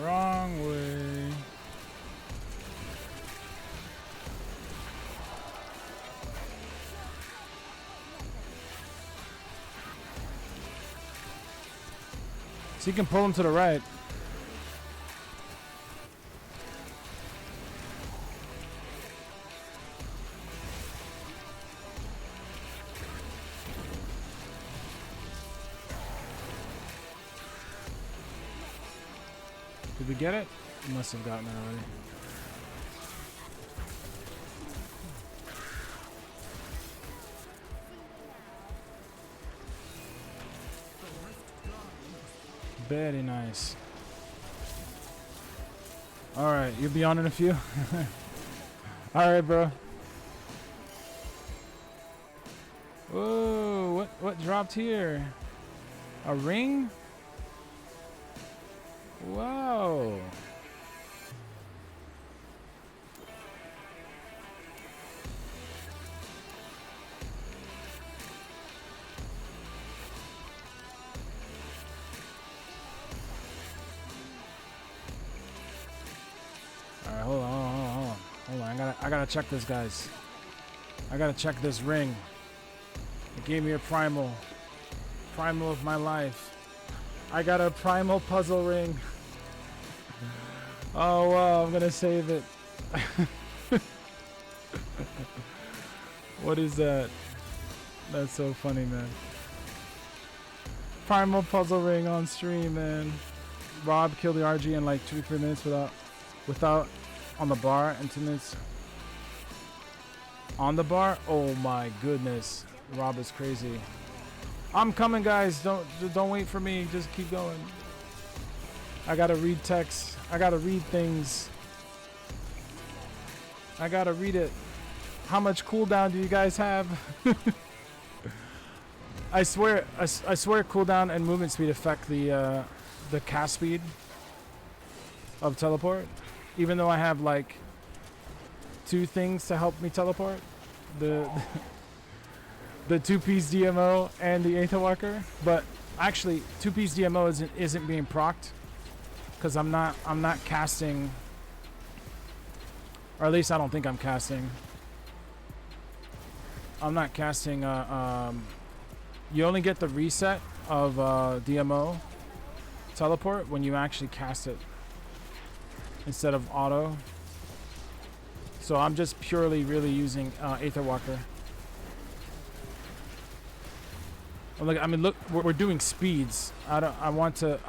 Wrong way. So you can pull him to the right. Did we get it? We must have gotten it already. Very nice. Alright, you'll be on in a few? All right, bro. Whoa, what dropped here? A ring? Whoa. All right, hold on. I gotta check this, guys. I gotta check this ring. It gave me a primal of my life. I got a primal puzzle ring. Oh wow, I'm gonna save it. What is that? That's so funny, man. Primal puzzle ring on stream, man. Rob killed the RG in like 2-3 minutes without on the bar, and 2 minutes on the bar. Oh my goodness, Rob is crazy. I'm coming, guys. Don't wait for me. Just keep going. I gotta read text. I gotta read things. I gotta read it. How much cooldown do you guys have? I swear cooldown and movement speed affect the cast speed of teleport. Even though I have like 2 things to help me teleport. The 2-piece DMO and the Aether Walker. But actually 2-piece DMO isn't being procced. Because I'm not casting, or at least I don't think I'm casting. I'm not casting. You only get the reset of DMO teleport when you actually cast it instead of auto. So I'm just purely really using Aether Walker. I mean, look, we're doing speeds. I don't want to.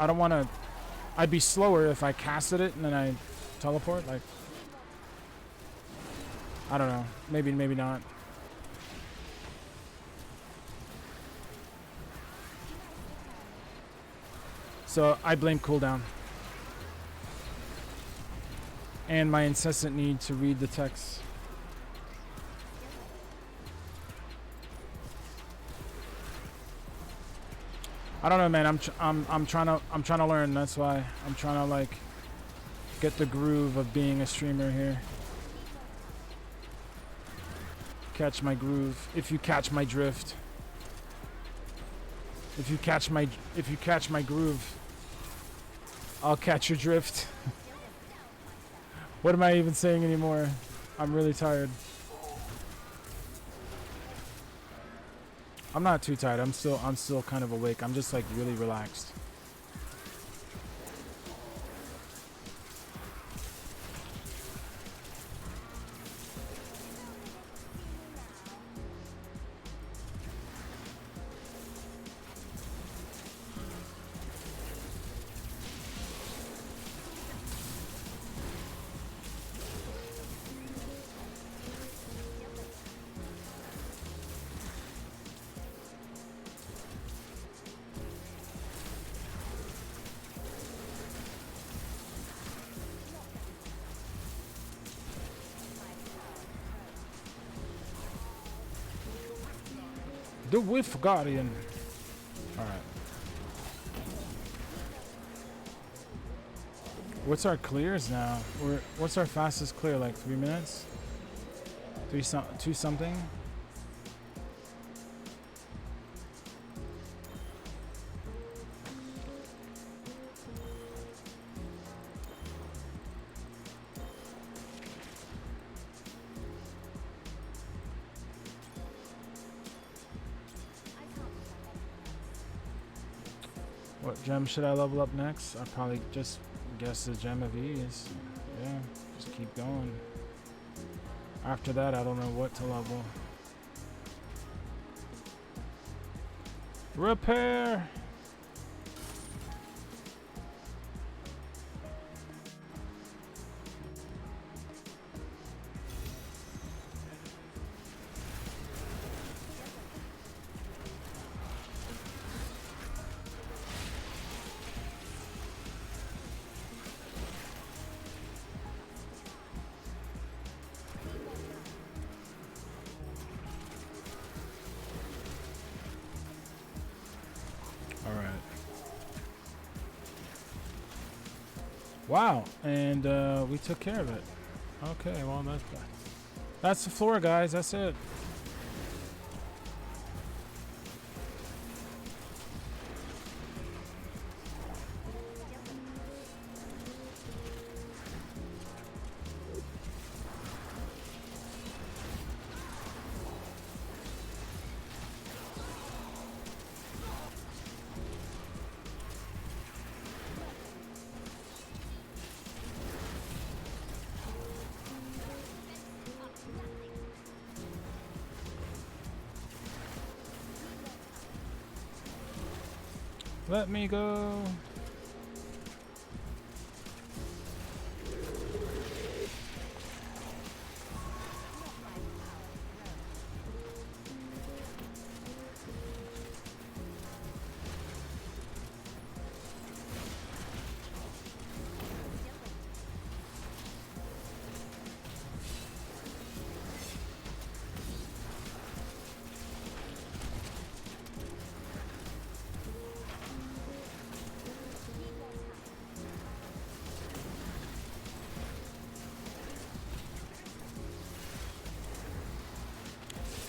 I'd be slower if I casted it and then I teleport. Like, I don't know. Maybe not. So I blame cooldown. And my incessant need to read the text. I don't know, man. I'm trying to learn. That's why I'm trying to like get the groove of being a streamer here. Catch my groove. If you catch my drift. If you catch my groove, I'll catch your drift. What am I even saying anymore? I'm really tired. I'm not too tired. I'm still kind of awake. I'm just like really relaxed. The Whiff Guardian. Alright. What's our clears now? What's our fastest clear? Like 3 minutes? 2 something? What gem should I level up next? I'll probably just guess the Gem of Ease. Yeah, just keep going. After that, I don't know what to level. Repair! All right. Wow, and we took care of it. Okay, well that's the floor, guys. That's it. Let me go.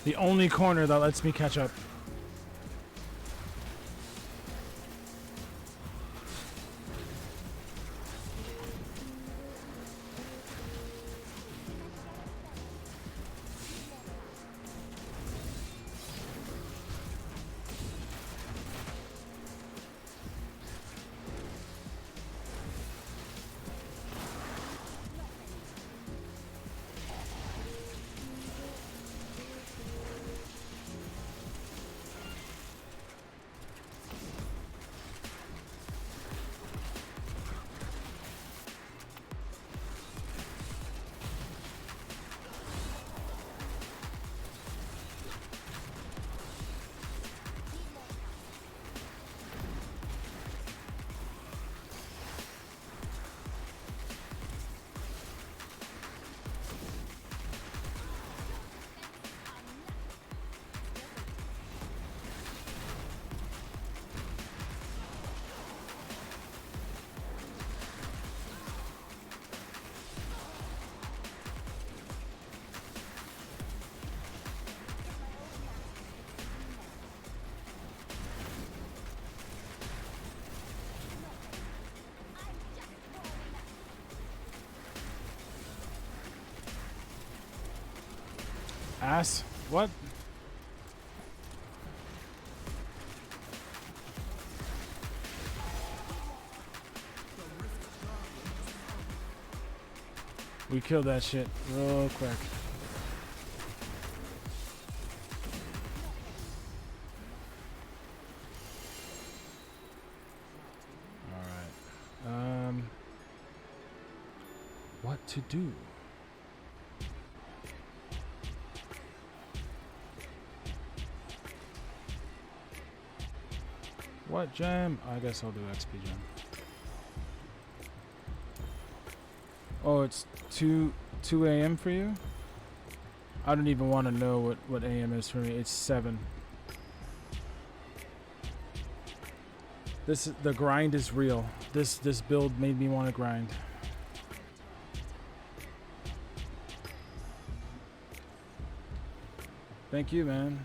The only corner that lets me catch up. Ass? What? We killed that shit real quick. Alright. What to do? What gem? I guess I'll do XP gem. Oh, it's 2 a.m. for you? I don't even want to know what a.m. is for me. It's 7. The grind is real. This build made me want to grind. Thank you, man.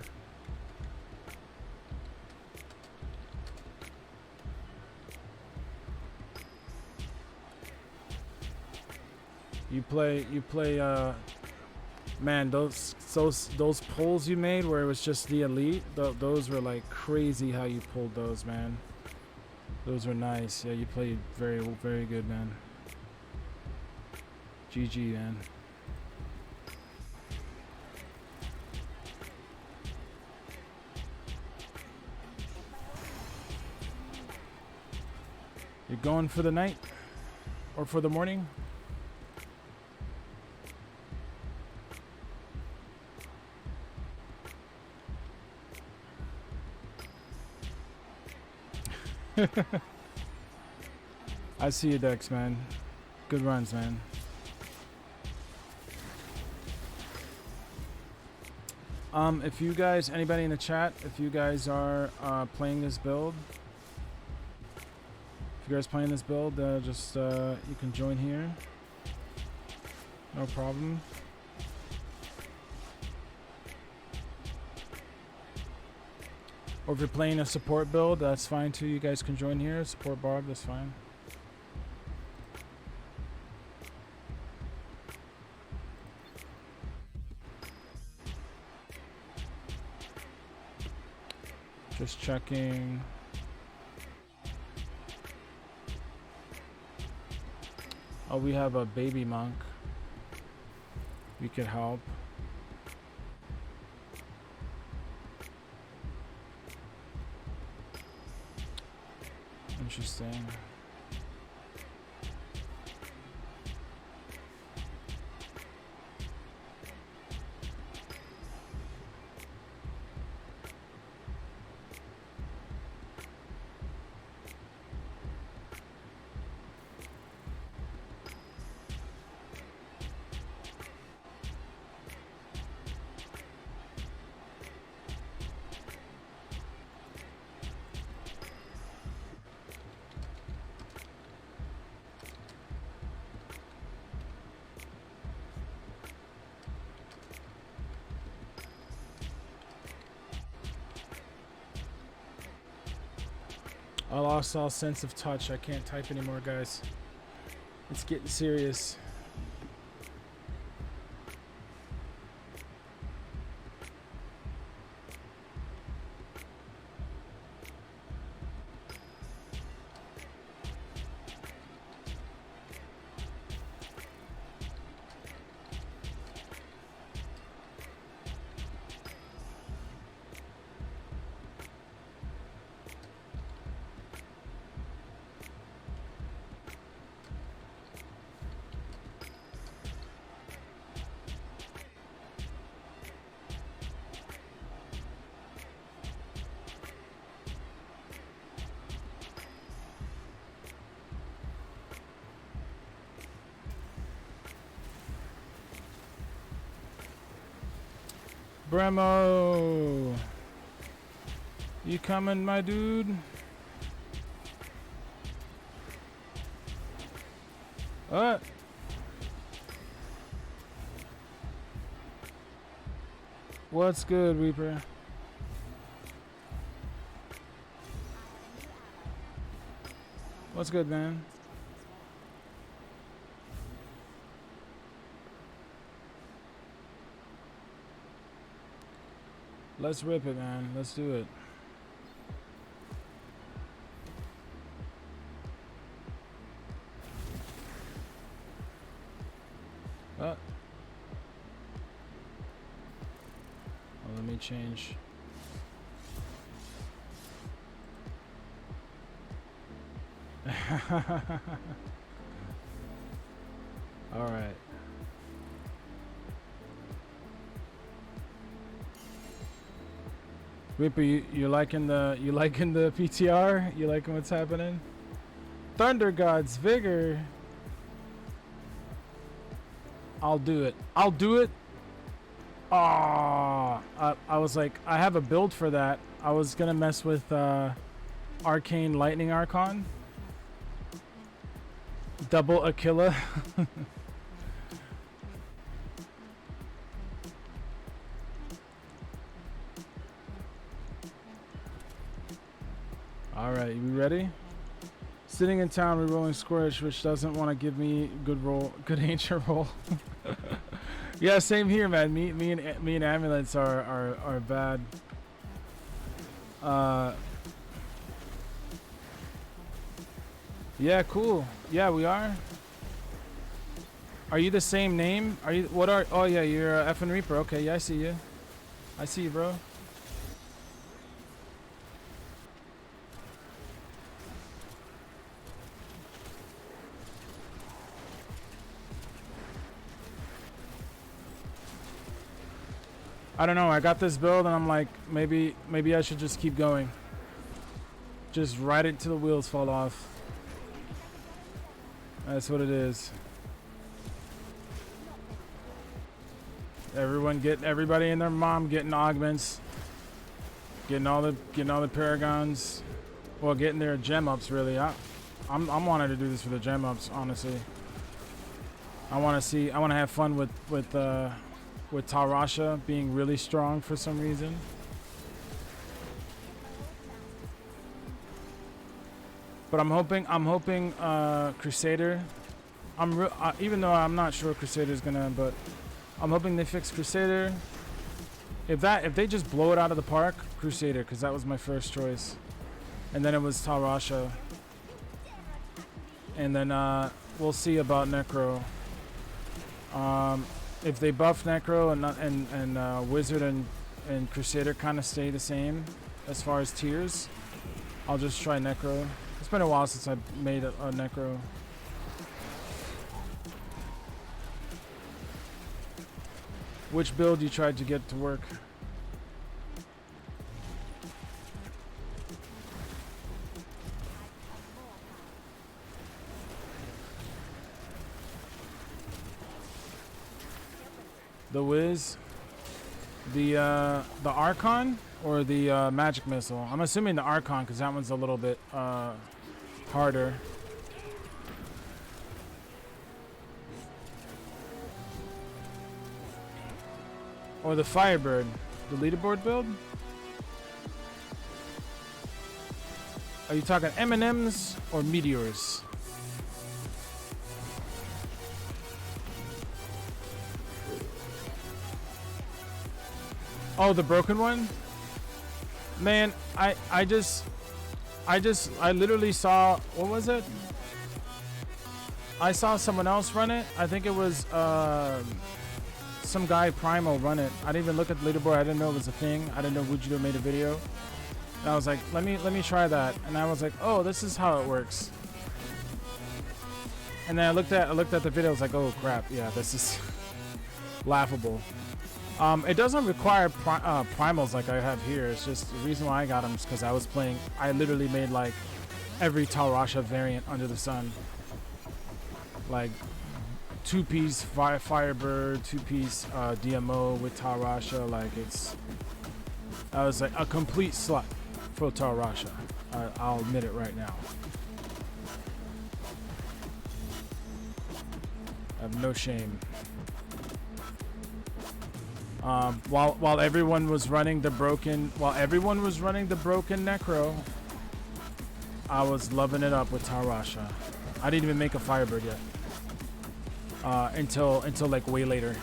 You play man, those pulls you made where it was just the elite, those were like crazy how you pulled those, man. Those were nice. Yeah, you played very good, man. GG, man. You going for the night or for the morning? I see you, Dex, man. Good runs, man. If you guys, anybody in the chat, if you guys are playing this build, you guys playing this build, just you can join here. No problem. Or if you're playing a support build, that's fine too. You guys can join here. Support Barb, that's fine. Just checking. Oh, we have a baby monk. We could help. Interesting. I lost all sense of touch. I can't type anymore, guys. It's getting serious. Bremo! You coming, my dude? What? What's good, Reaper? What's good, man? Let's rip it, man. Let's do it. Oh, let me change. All right. Reaper, you liking the PTR? You liking what's happening? Thunder God's Vigor. I'll do it. I'll do it. Ah, I was like, I have a build for that. I was gonna mess with Arcane Lightning Archon. Double Aquila. Alright, you ready? Sitting in town rerolling Squirch, which doesn't want to give me good ancient roll. Yeah, same here, man. Me and Amulets are bad. Yeah, cool. Yeah, we are. Are you the same name? Are you? What are? Oh yeah, you're effing Reaper. Okay, yeah, I see you. I see you, bro. I don't know. I got this build, and I'm like, maybe I should just keep going. Just ride it till the wheels fall off. That's what it is. Everybody and their mom getting augments, getting all the paragons. Well, getting their gem ups really. I'm wanting to do this for the gem ups, honestly. I want to have fun with Tarasha being really strong for some reason. But I'm hoping Crusader. Even though I'm not sure Crusader's gonna, but I'm hoping they fix Crusader. If they just blow it out of the park, Crusader, because that was my first choice, and then it was Tarasha, and then we'll see about Necro. If they buff Necro and Wizard and Crusader kind of stay the same as far as tiers, I'll just try Necro. It's been a while since I made a Necro. Which build you tried to get to work? The Wiz, the Archon, or the Magic Missile? I'm assuming the Archon because that one's a little bit harder. Or the Firebird, the leaderboard build? Are you talking M&Ms or Meteors? Oh, the broken one? Man, I literally saw, what was it? I saw someone else run it. I think it was some guy Primal run it. I didn't even look at the leaderboard. I didn't know it was a thing. I didn't know Wujito made a video. And I was like, let me try that. And I was like, oh, this is how it works. And then I looked at the video. I was like, oh crap, yeah, this is laughable. It doesn't require primals like I have here. It's just the reason why I got them is because I was playing. I literally made like every Tarasha variant under the sun. Like 2-piece Firebird, 2-piece DMO with Tarasha. Like I was like a complete slut for Tarasha. I'll admit it right now. I have no shame. While everyone was running the broken, Necro, I was loving it up with Tarasha. I didn't even make a Firebird yet. Until like way later.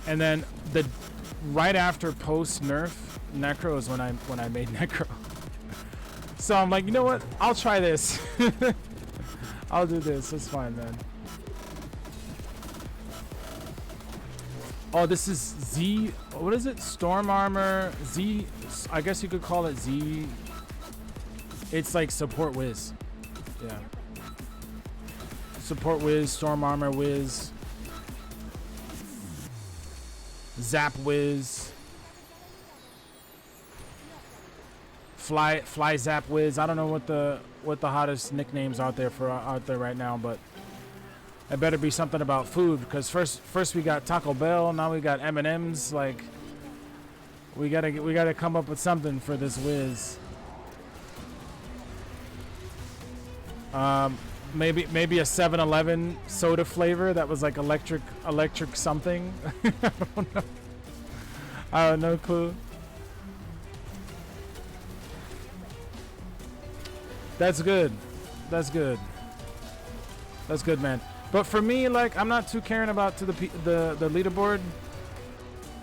And then right after post nerf Necro is when I made Necro. So I'm like, you know what? I'll try this. I'll do this. It's fine, man. Oh, this is Z. What is it? Storm Armor Z. I guess you could call it Z. It's like support Wiz. Yeah. Support Wiz, Storm Armor Wiz, Zap Wiz, Fly Zap Wiz. I don't know what the hottest nicknames out there right now, but it better be something about food because first we got Taco Bell, now we got M&Ms. Like we gotta come up with something for this Wiz. Maybe a 7-Eleven soda flavor that was like electric something. I don't know. I have no clue. That's good. That's good, man. But for me, like, I'm not too caring about the leaderboard.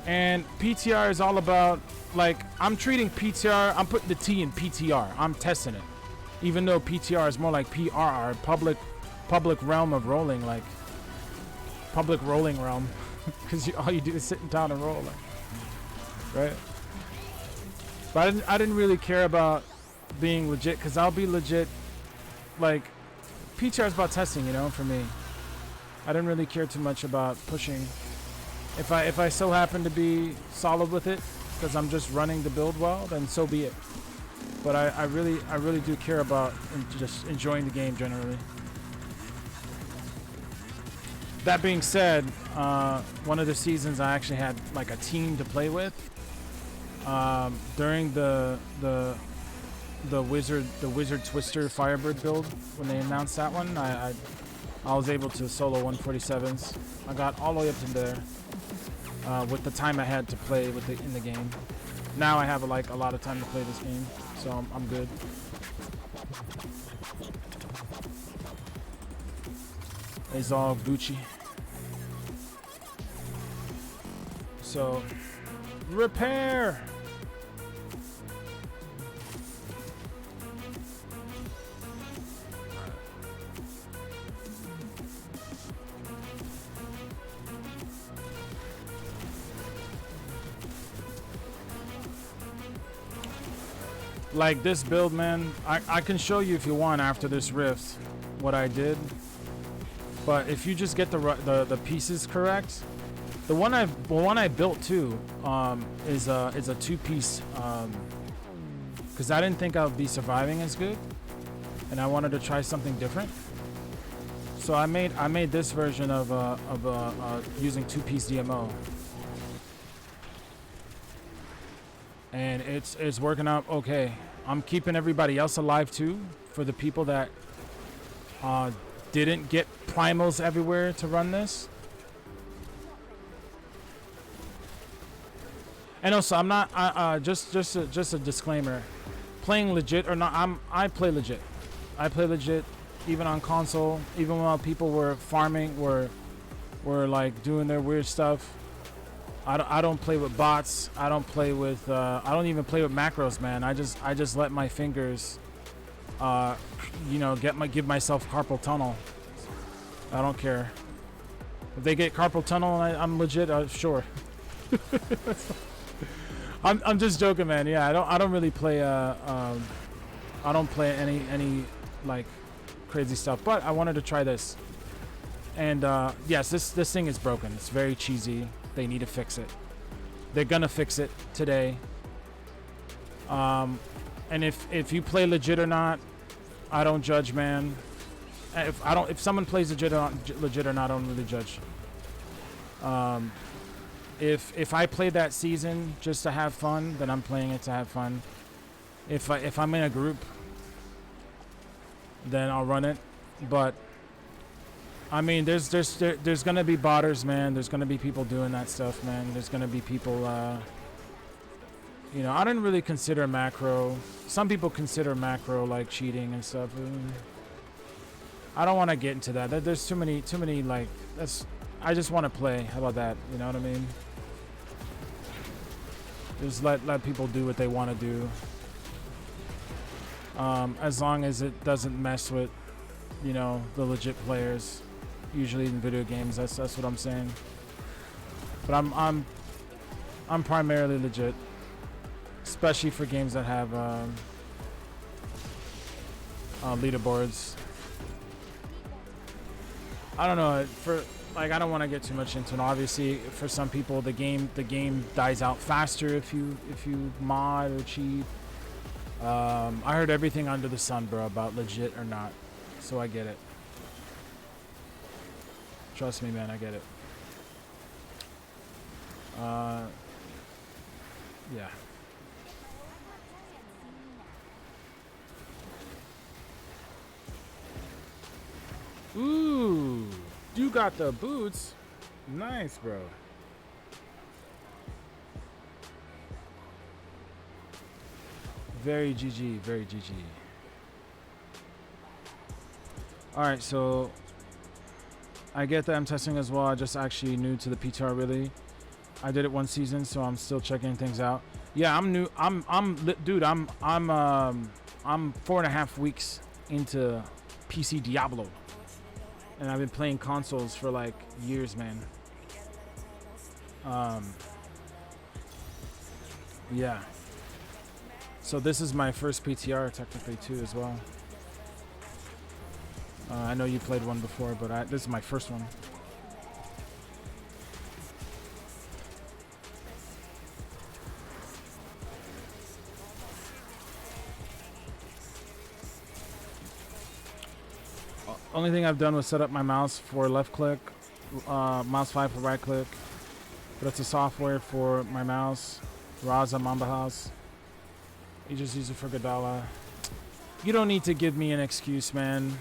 And PTR is all about, like, I'm treating PTR, I'm putting the T in PTR. I'm testing it. Even though PTR is more like PRR, public realm of rolling, like public rolling realm, because all you do is sit in town and roll, like, right? But I didn't really care about being legit, because I'll be legit. Like PTR is about testing, you know. For me, I didn't really care too much about pushing. If I so happen to be solid with it, because I'm just running the build well, then so be it. But I really do care about just enjoying the game generally. That being said, one of the seasons I actually had like a team to play with. During the the wizard twister firebird build when they announced that one. I was able to solo 147s. I got all the way up to there with the time I had to play with in the game. Now I have like a lot of time to play this game, so I'm good. It's all Gucci. So repair. Like this build, man, I can show you if you want after this rift what I did. But if you just get the pieces correct, the one I built too is a two-piece because I didn't think I would be surviving as good, and I wanted to try something different. So I made this version of using two-piece DMO. And it's working out okay. I'm keeping everybody else alive too, for the people that didn't get primals everywhere to run this. And also, I'm not just a disclaimer. Playing legit or not, I play legit. I play legit, even on console, even while people were farming, were like doing their weird stuff. I don't play with bots. I don't play with. I don't even play with macros, man. I just let my fingers, give myself carpal tunnel. I don't care. If they get carpal tunnel, I'm legit. Sure. I'm just joking, man. Yeah, I don't really play. I don't play any like crazy stuff. But I wanted to try this. And yes, this thing is broken. It's very cheesy. They need to fix it. They're gonna fix it today. And if you play legit or not, I don't judge, man. If someone plays legit or not, I don't really judge. If I play that season just to have fun, then I'm playing it to have fun. If I'm in a group, then I'll run it. But I mean, there's gonna be botters, man. There's gonna be people doing that stuff, man. There's gonna be people. I didn't really consider macro. Some people consider macro like cheating and stuff. I don't want to get into that. There's too many like. I just want to play. How about that? You know what I mean? Just let people do what they want to do. As long as it doesn't mess with, the legit players. Usually in video games, that's what I'm saying. But I'm primarily legit, especially for games that have leaderboards. I don't know. I don't want to get too much into it. Obviously, for some people, the game dies out faster if you mod or cheat. I heard everything under the sun, bro, about legit or not, so I get it. Trust me, man, I get it. Yeah. Ooh, you got the boots. Nice, bro. Very GG, very GG. All right, so I get that I'm testing as well. I just actually new to the PTR really. I did it one season, so I'm still checking things out. Yeah, I'm new. I'm 4.5 weeks into PC Diablo, and I've been playing consoles for like years, man. Yeah. So this is my first PTR technically too as well. I know you played one before, but this is my first one. Only thing I've done was set up my mouse for left click, mouse 5 for right click, but it's a software for my mouse, RoS on Mamba House. You just use it for Godala. You don't need to give me an excuse, man.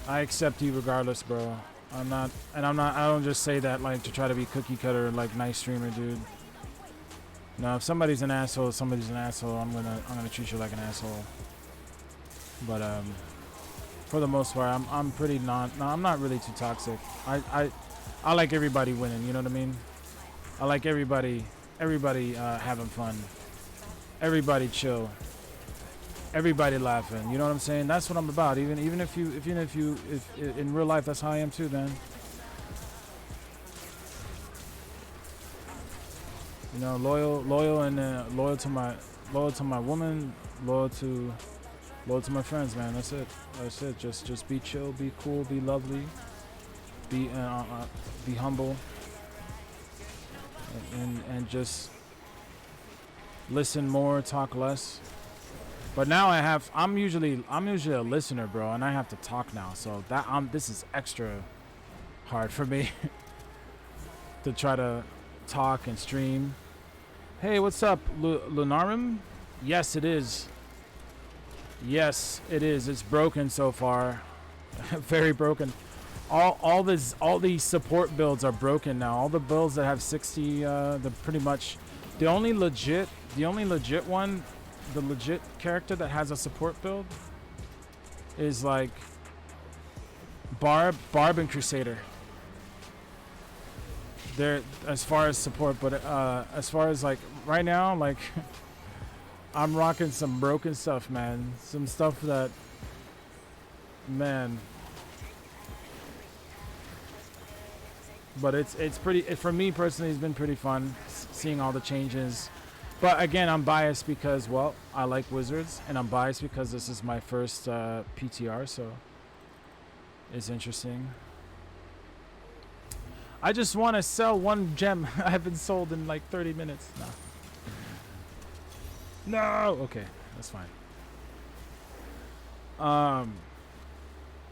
I accept you regardless, bro. I don't just say that like to try to be cookie cutter, like nice streamer, dude. No, if somebody's an asshole, somebody's an asshole. I'm gonna treat you like an asshole. But for the most part, I'm pretty I'm not really too toxic. I like everybody winning. You know what I mean? I like everybody having fun. Everybody chill. Everybody laughing. You know what I'm saying? That's what I'm about. Even if in real life, that's how I am too, man. You know, loyal and loyal to my woman, loyal to my friends, man. That's it. Just be chill, be cool, be lovely, be humble, and just listen more, talk less. But now I'm usually a listener, bro, and I have to talk now. So this is extra hard for me to try to talk and stream. Hey, what's up, Lunarum? Yes, it is. Yes, it is. It's broken so far. Very broken. All these support builds are broken now. All the builds that have 60, they're pretty much the only legit one. The legit character that has a support build is like Barb and Crusader. They're as far as support, but as far as like right now, like I'm rocking some broken stuff, man. Some stuff that, man. But it's pretty. For me personally, it's been pretty fun seeing all the changes. But again, I'm biased because, well, I like Wizards, and I'm biased because this is my first PTR, so it's interesting. I just want to sell one gem. I haven't sold in like 30 minutes. No. Okay, that's fine.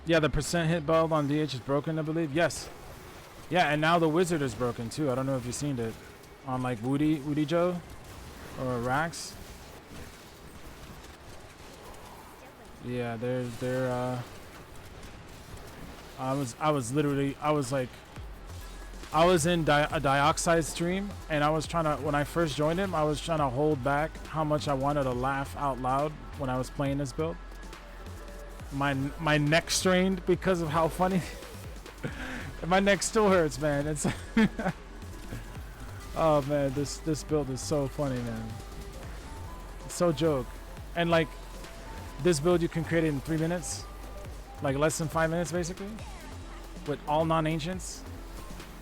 Yeah, the percent hit build on DH is broken, I believe. Yes. Yeah, and now the Wizard is broken too. I don't know if you've seen it on like Woody Joe. Or Rax. Yeah, they're I was in a Dioxide stream, and I was trying to, when I first joined him, I was trying to hold back how much I wanted to laugh out loud when I was playing this build. My neck strained because of how funny. My neck still hurts, man. It's oh man, this build is so funny, man. It's so joke. And like this build you can create it in 3 minutes. Like less than 5 minutes basically. With all non-ancients.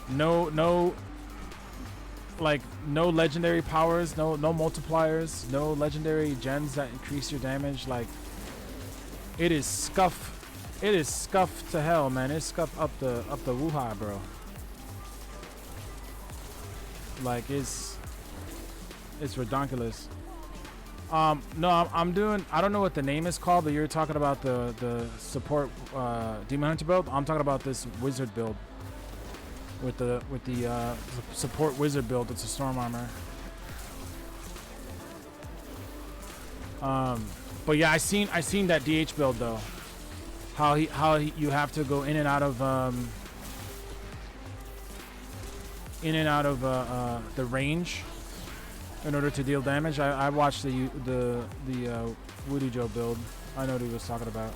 No legendary powers, no multipliers, no legendary gems that increase your damage. Like it is scuffed to hell, man. It's scuffed up the woo-ha, bro. Like it's redonkulous. No, I'm doing, I don't know what the name is called, but you're talking about the support Demon Hunter build. I'm talking about this Wizard build with the support Wizard build. It's a Storm Armor. But yeah, I seen that DH build though. How you have to go in and out of the range in order to deal damage. I watched the Woody Joe build. I know what he was talking about.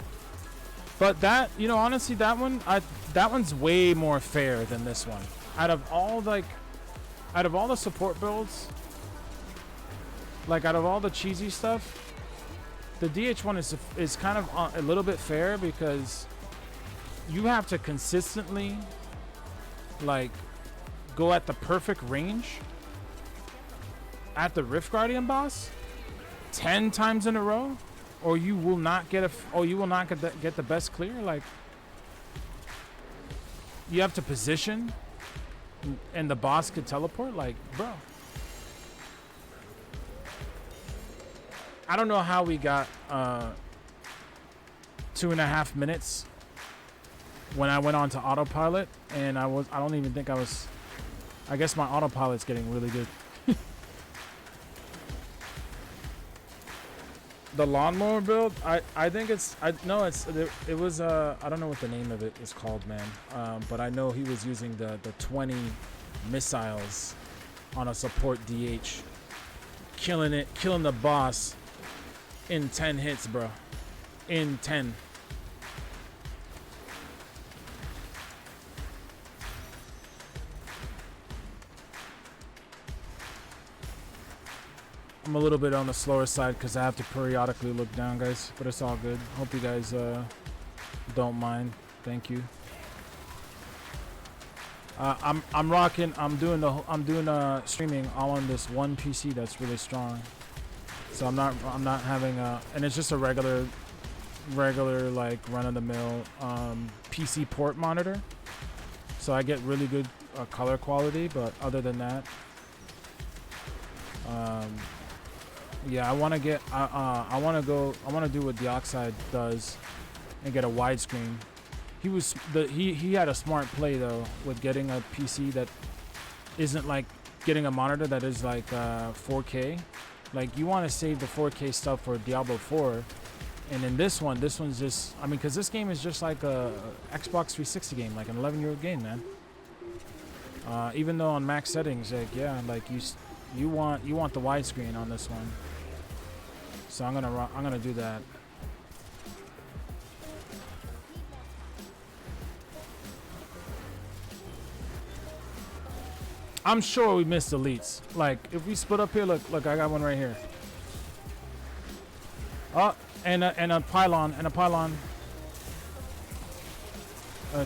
But that, you know, honestly, that one's way more fair than this one. Out of all the support builds, like out of all the cheesy stuff, the DH one is kind of a little bit fair because you have to consistently like go at the perfect range at the Rift Guardian boss 10 times in a row, or you will not get get the best clear. Like you have to position and the boss could teleport. Like, bro, I don't know how we got 2.5 minutes when I went on to autopilot, and I don't even think I was. I guess my autopilot's getting really good. The lawnmower build, I think it's it was I don't know what the name of it is called, man. But I know he was using the 20 missiles on a support DH, killing the boss in 10 hits, bro. In 10. I'm a little bit on the slower side because I have to periodically look down, guys, but it's all good. Hope you guys don't mind. Thank you. I'm rocking. I'm doing streaming all on this one PC that's really strong. So I'm not having and it's just a regular like run of the mill PC port monitor. So I get really good color quality, but other than that, yeah, I want to get I want to do what Dioxide does and get a widescreen. He had a smart play though with getting a PC that isn't like getting a monitor that is like 4K. Like you want to save the 4K stuff for Diablo 4, and in this one's just, I mean, because this game is just like a Xbox 360 game, like an 11-year-old game, man. Even though on max settings, like yeah, like you want the widescreen on this one. So I'm gonna do that. I'm sure we missed elites. Like if we split up here, look, I got one right here. Oh, and a pylon.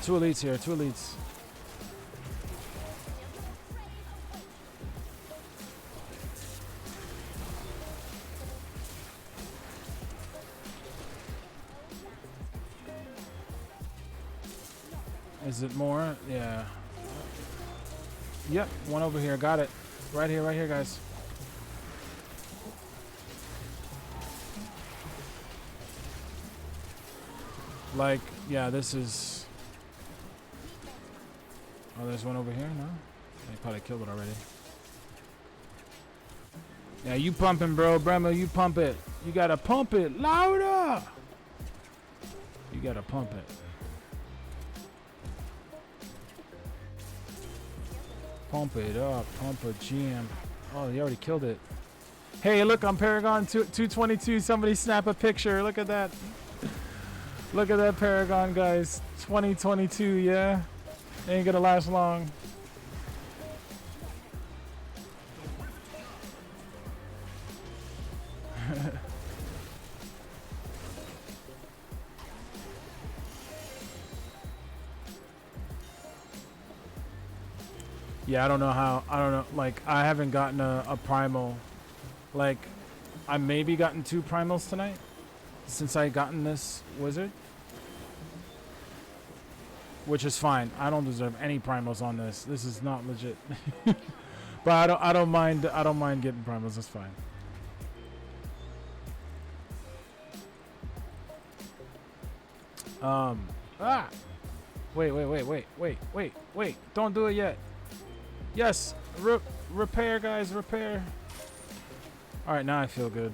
Two elites here. Two elites. Is it more? Yeah. Yep, one over here. Got it. Right here, guys. Like, yeah, this is... Oh, there's one over here? No? They probably killed it already. Yeah, you pumping, bro. Bremo, you pump it. You gotta pump it louder. You gotta pump it. Pump it up. Pump a GM. Oh, he already killed it. Hey, look, I'm Paragon 222. Somebody snap a picture. Look at that. Look at that Paragon, guys. 2022, yeah? Ain't gonna last long. Yeah, I don't know, like, I haven't gotten a primal. Like, I maybe gotten 2 primals tonight since I gotten this wizard. Which is fine. I don't deserve any primals on this. This is not legit. But I don't mind getting primals, that's fine. Wait. Don't do it yet. Yes, repair, guys, repair. All right, now I feel good.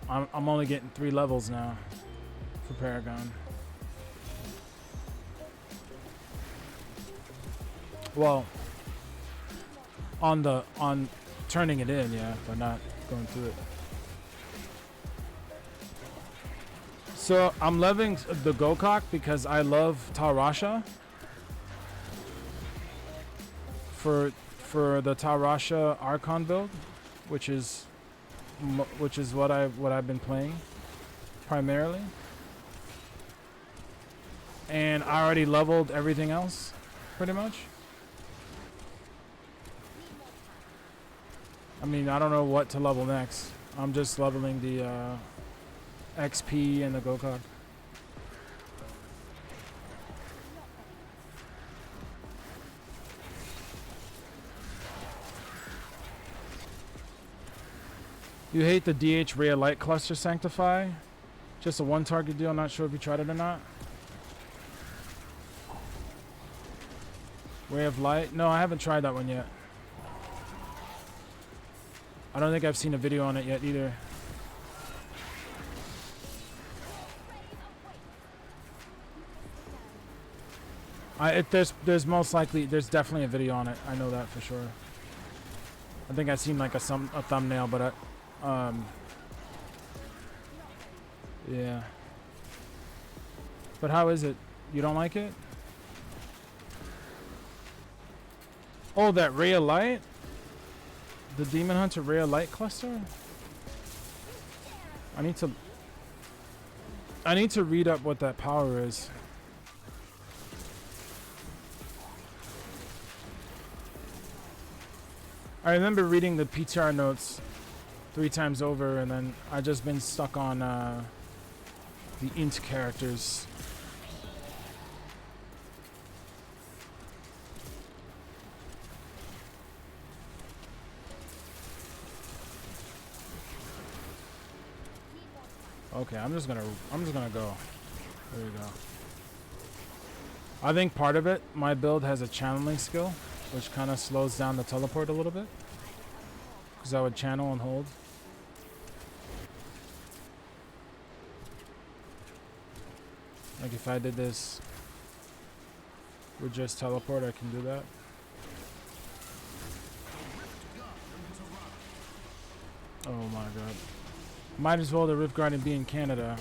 I'm only getting 3 levels now for Paragon. Well, on turning it in, yeah, but not going through it. So I'm leveling the Gokok because I love Tarasha. For the Tarasha Archon build, which is what I've been playing primarily, and I already leveled everything else pretty much. I mean, I don't know what to level next. I'm just leveling the XP and the Gokok. You hate the DH Ray of Light cluster Sanctify? Just a 1-target deal. Not sure if you tried it or not. Ray of Light? No, I haven't tried that one yet. I don't think I've seen a video on it yet either. There's most likely, there's definitely a video on it. I know that for sure. I think I've seen like a thumbnail, but yeah. But how is it? You don't like it? Oh, that ray of light? The Demon Hunter ray of light cluster? I need to read up what that power is. I remember reading the PTR notes 3 times over, and then I just been stuck on the int characters. Okay, I'm just gonna go. There we go. I think part of it, my build has a channeling skill, which kind of slows down the teleport a little bit, because I would channel and hold. Like if I did this with just teleport, I can do that. Oh my god. Might as well the Rift Garden be in Canada.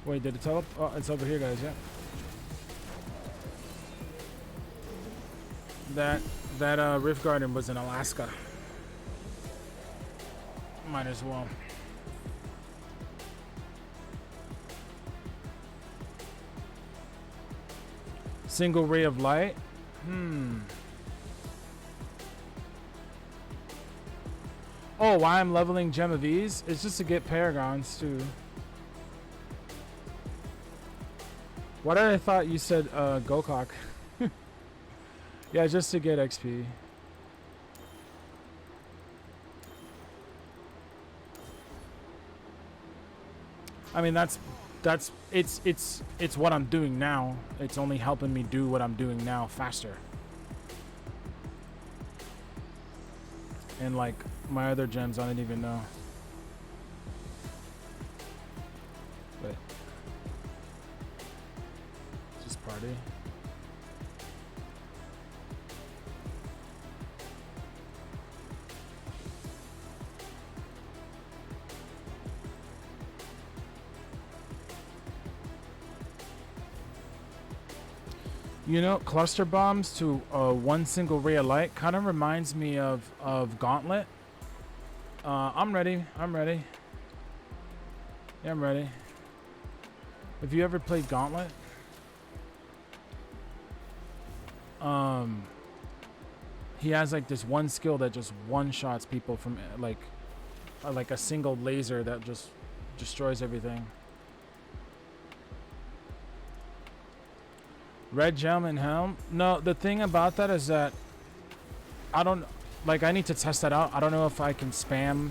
Wait, did it teleport? Oh, it's over here, guys, yeah. That Rift Garden was in Alaska. Might as well. Single ray of light? Oh, why I'm leveling Gem of Ease? It's just to get Paragons, too. Why did I thought you said Gokok? Yeah, just to get XP. I mean, it's what I'm doing now. It's only helping me do what I'm doing now faster. And like my other gems, I didn't even know. Wait. Just party. You know, cluster bombs to one single ray of light kind of reminds me of Gauntlet. I'm ready. I'm ready. Yeah, I'm ready. Have you ever played Gauntlet? He has like this one skill that just one-shots people from like a single laser that just destroys everything. Red gem and helm? No, the thing about that is that I don't like. I need to test that out. I don't know if I can spam,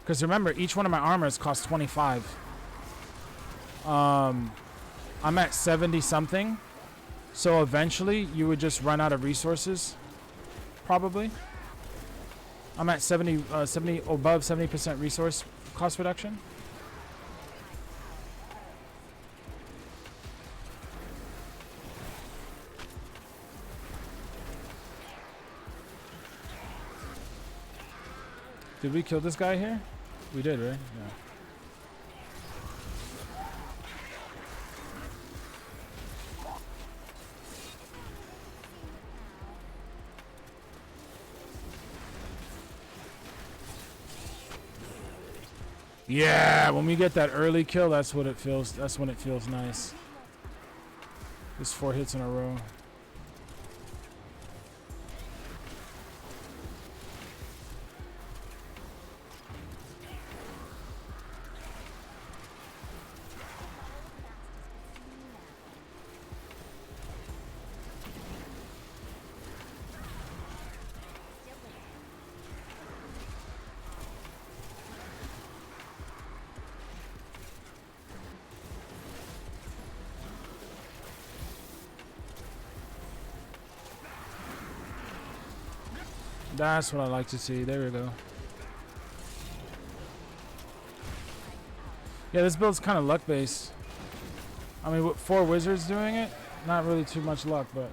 because remember, each one of my armors costs 25. I'm at 70 something, so eventually you would just run out of resources. Probably. I'm at 70 above 70% resource cost reduction. Did we kill this guy here? We did, right? Yeah. Yeah, when we get that early kill, that's what it feels. That's when it feels nice. Just 4 hits in a row. That's what I like to see. There we go. Yeah, this build's kind of luck based. I mean, with 4 wizards doing it, not really too much luck, but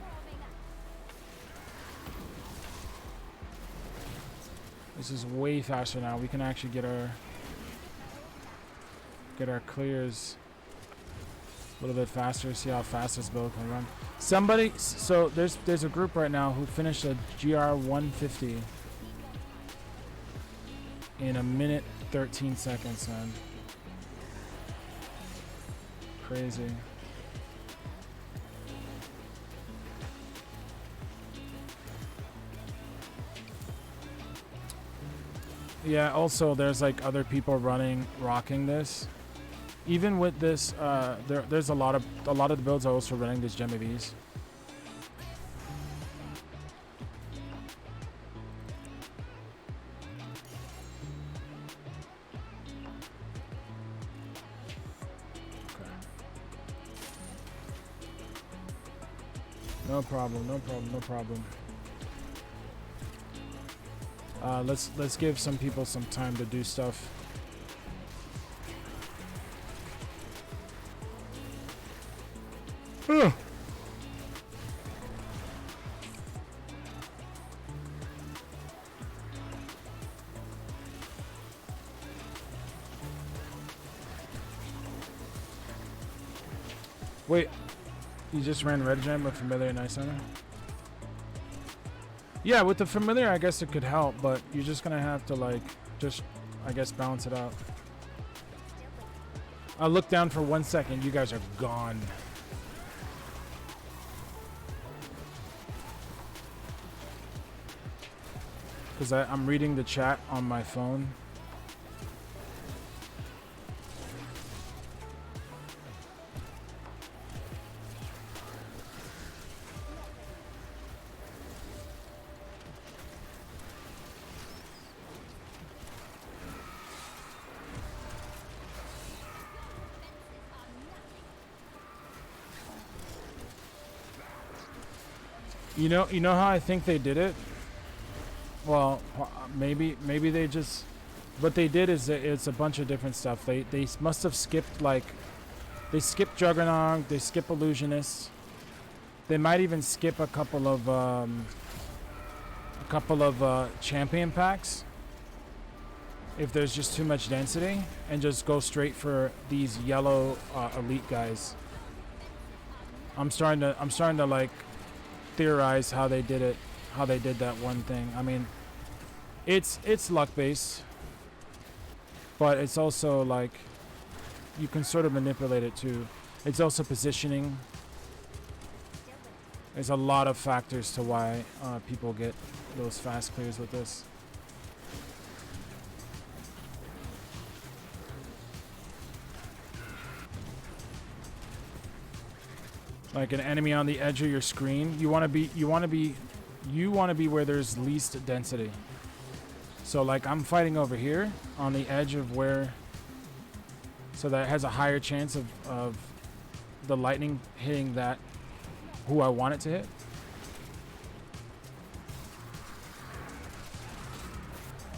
this is way faster now. We can actually get our clears a little bit faster. See how fast this build can run. Somebody, so there's a group right now who finished a GR 150 in 1 minute 13 seconds, man. Crazy. Yeah, also there's like other people rocking this. Even with this, there's a lot of the builds are also running this Gem of Ease. No problem, no problem, no problem. Let's give some people some time to do stuff. Wait, you just ran red gem with familiar and ice center? Yeah, with the familiar, I guess it could help, but you're just gonna have to like, just, I guess, balance it out. I'll look down for 1 second. You guys are gone. Because I'm reading the chat on my phone. You know how I think they did it? Well, maybe they just, what they did is it's a bunch of different stuff. They must have skipped, like, they skipped Juggernog, they skip Illusionist. They might even skip a couple of champion packs if there's just too much density, and just go straight for these yellow elite guys. I'm starting to like theorize how they did it, how they did that one thing. I mean, it's luck based, but it's also like you can sort of manipulate it too. It's also positioning. There's a lot of factors to why people get those fast clears with this. Like an enemy on the edge of your screen, you want to be where there's least density. So like I'm fighting over here on the edge of where, so that has a higher chance of the lightning hitting that who I want it to hit.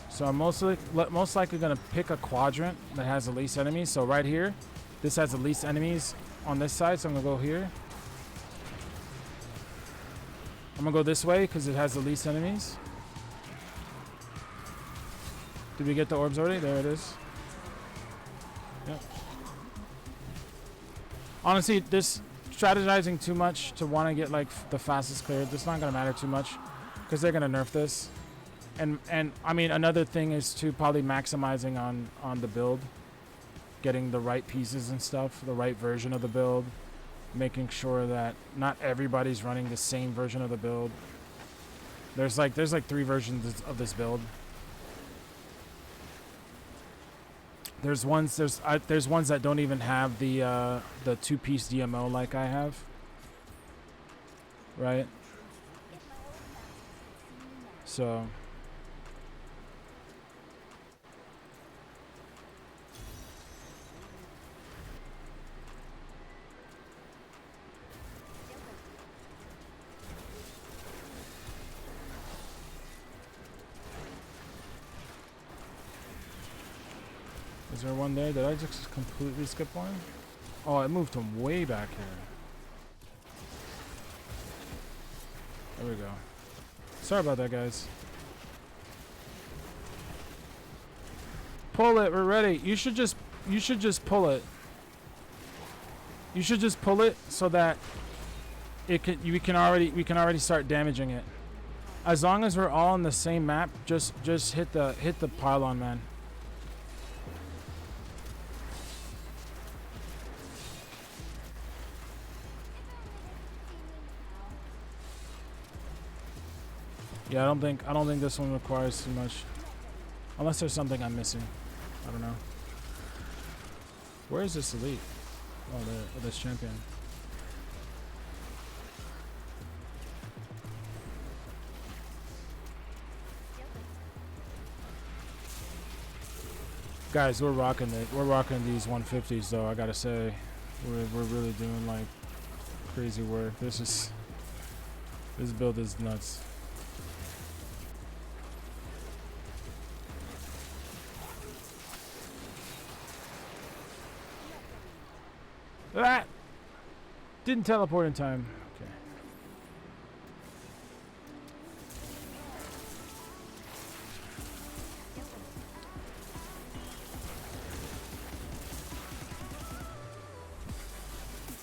So I'm most likely gonna pick a quadrant that has the least enemies. So right here, this has the least enemies on this side, so I'm gonna go here. I'm gonna go this way because it has the least enemies. Did we get the orbs already? There it is. Yep. Honestly, this strategizing too much to want to get like the fastest clear, this not gonna matter too much because they're gonna nerf this. And I mean, another thing is to probably maximizing on the build, getting the right pieces and stuff, the right version of the build. Making sure that not everybody's running the same version of the build. There's like 3 versions of this build. There's ones that don't even have the 2-piece DMO like I have. Right? So Is there one there? Did I just completely skip one? Oh, it moved from way back here. There we go. Sorry about that, guys. Pull it. We're ready. You should just pull it. You should just pull it so that we can already start damaging it. As long as we're all on the same map, just hit the pylon, man. Yeah, I don't think this one requires too much. Unless there's something I'm missing. I don't know. Where is this elite? Oh, this champion. Guys, we're rocking it. We're rocking these 150s though, I gotta say. We're really doing like crazy work. This build is nuts. Ah! Didn't teleport in time. Okay.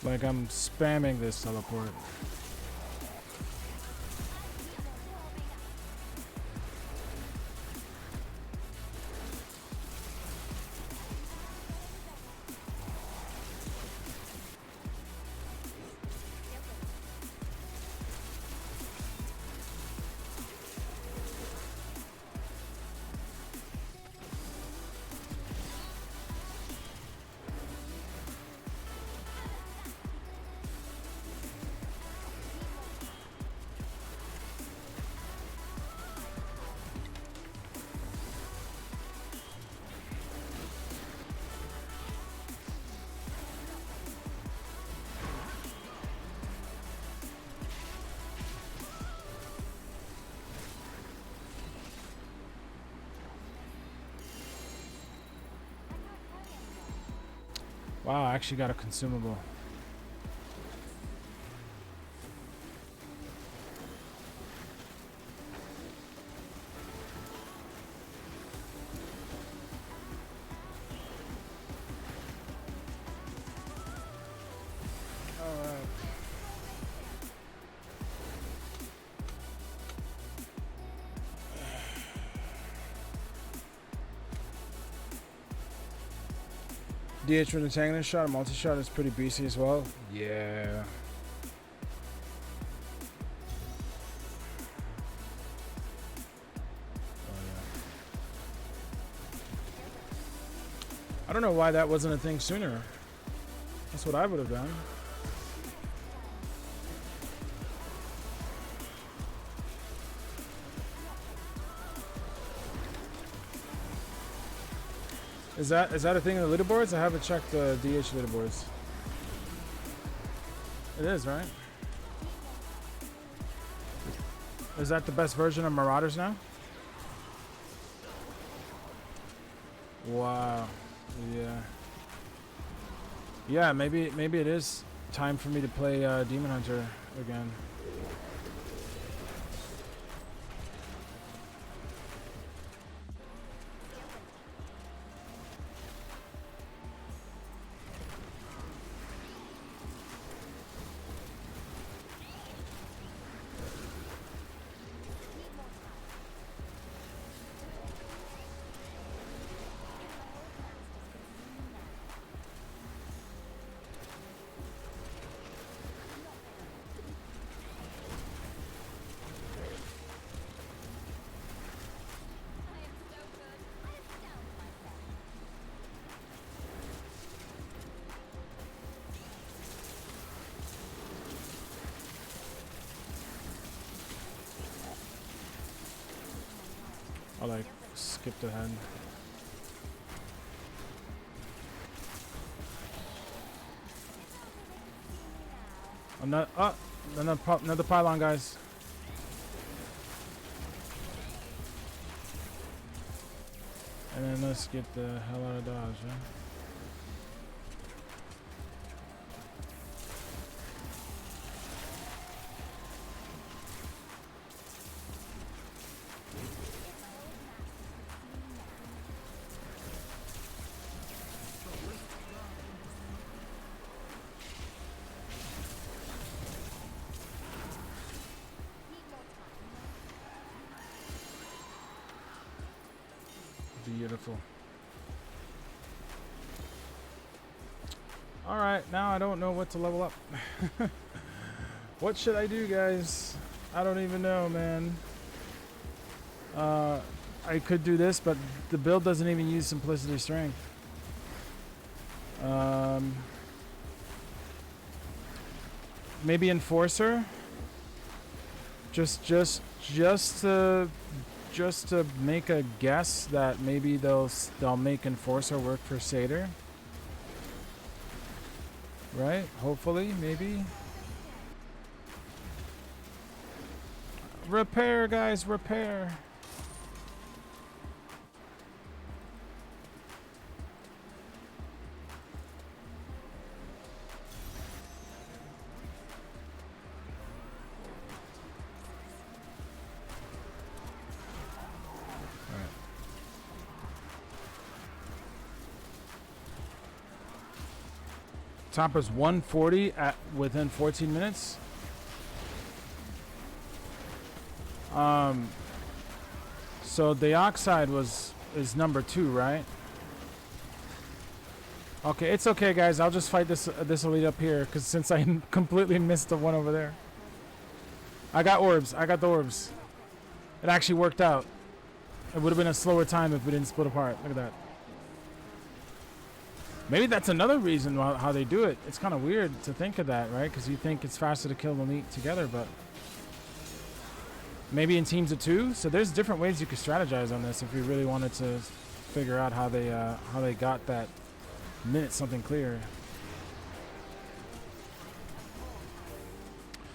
Like I'm spamming this teleport. Wow, I actually got a consumable. DH with antagonist shot, a multi-shot is pretty beastly as well. Yeah. Oh, yeah. I don't know why that wasn't a thing sooner. That's what I would have done. Is that a thing in the leaderboards? I haven't checked the DH leaderboards. It is, right? Is that the best version of Marauders now? Wow. Yeah. Yeah, maybe it is time for me to play Demon Hunter again. I like skipped ahead. Another pylon, guys. And then let's get the hell out of Dodge, huh? Beautiful. Alright, now I don't know what to level up. What should I do, guys? I don't even know, man. I could do this, but the build doesn't even use Simplicity Strength. Maybe Enforcer? Just to make a guess that maybe they'll make Enforcer work for Seder. Right? Hopefully, maybe. Repair, guys, repair. Top is 140 at within 14 minutes. So Dioxide is number 2, right? Okay, it's okay, guys. I'll just fight this elite up here, because since I completely missed the one over there. I got orbs. I got the orbs. It actually worked out. It would have been a slower time if we didn't split apart. Look at that. Maybe that's another reason how they do it. It's kind of weird to think of that, right? Because you think it's faster to kill the elite together, but maybe in teams of 2. So there's different ways you could strategize on this if you really wanted to figure out how they got that minute something clear.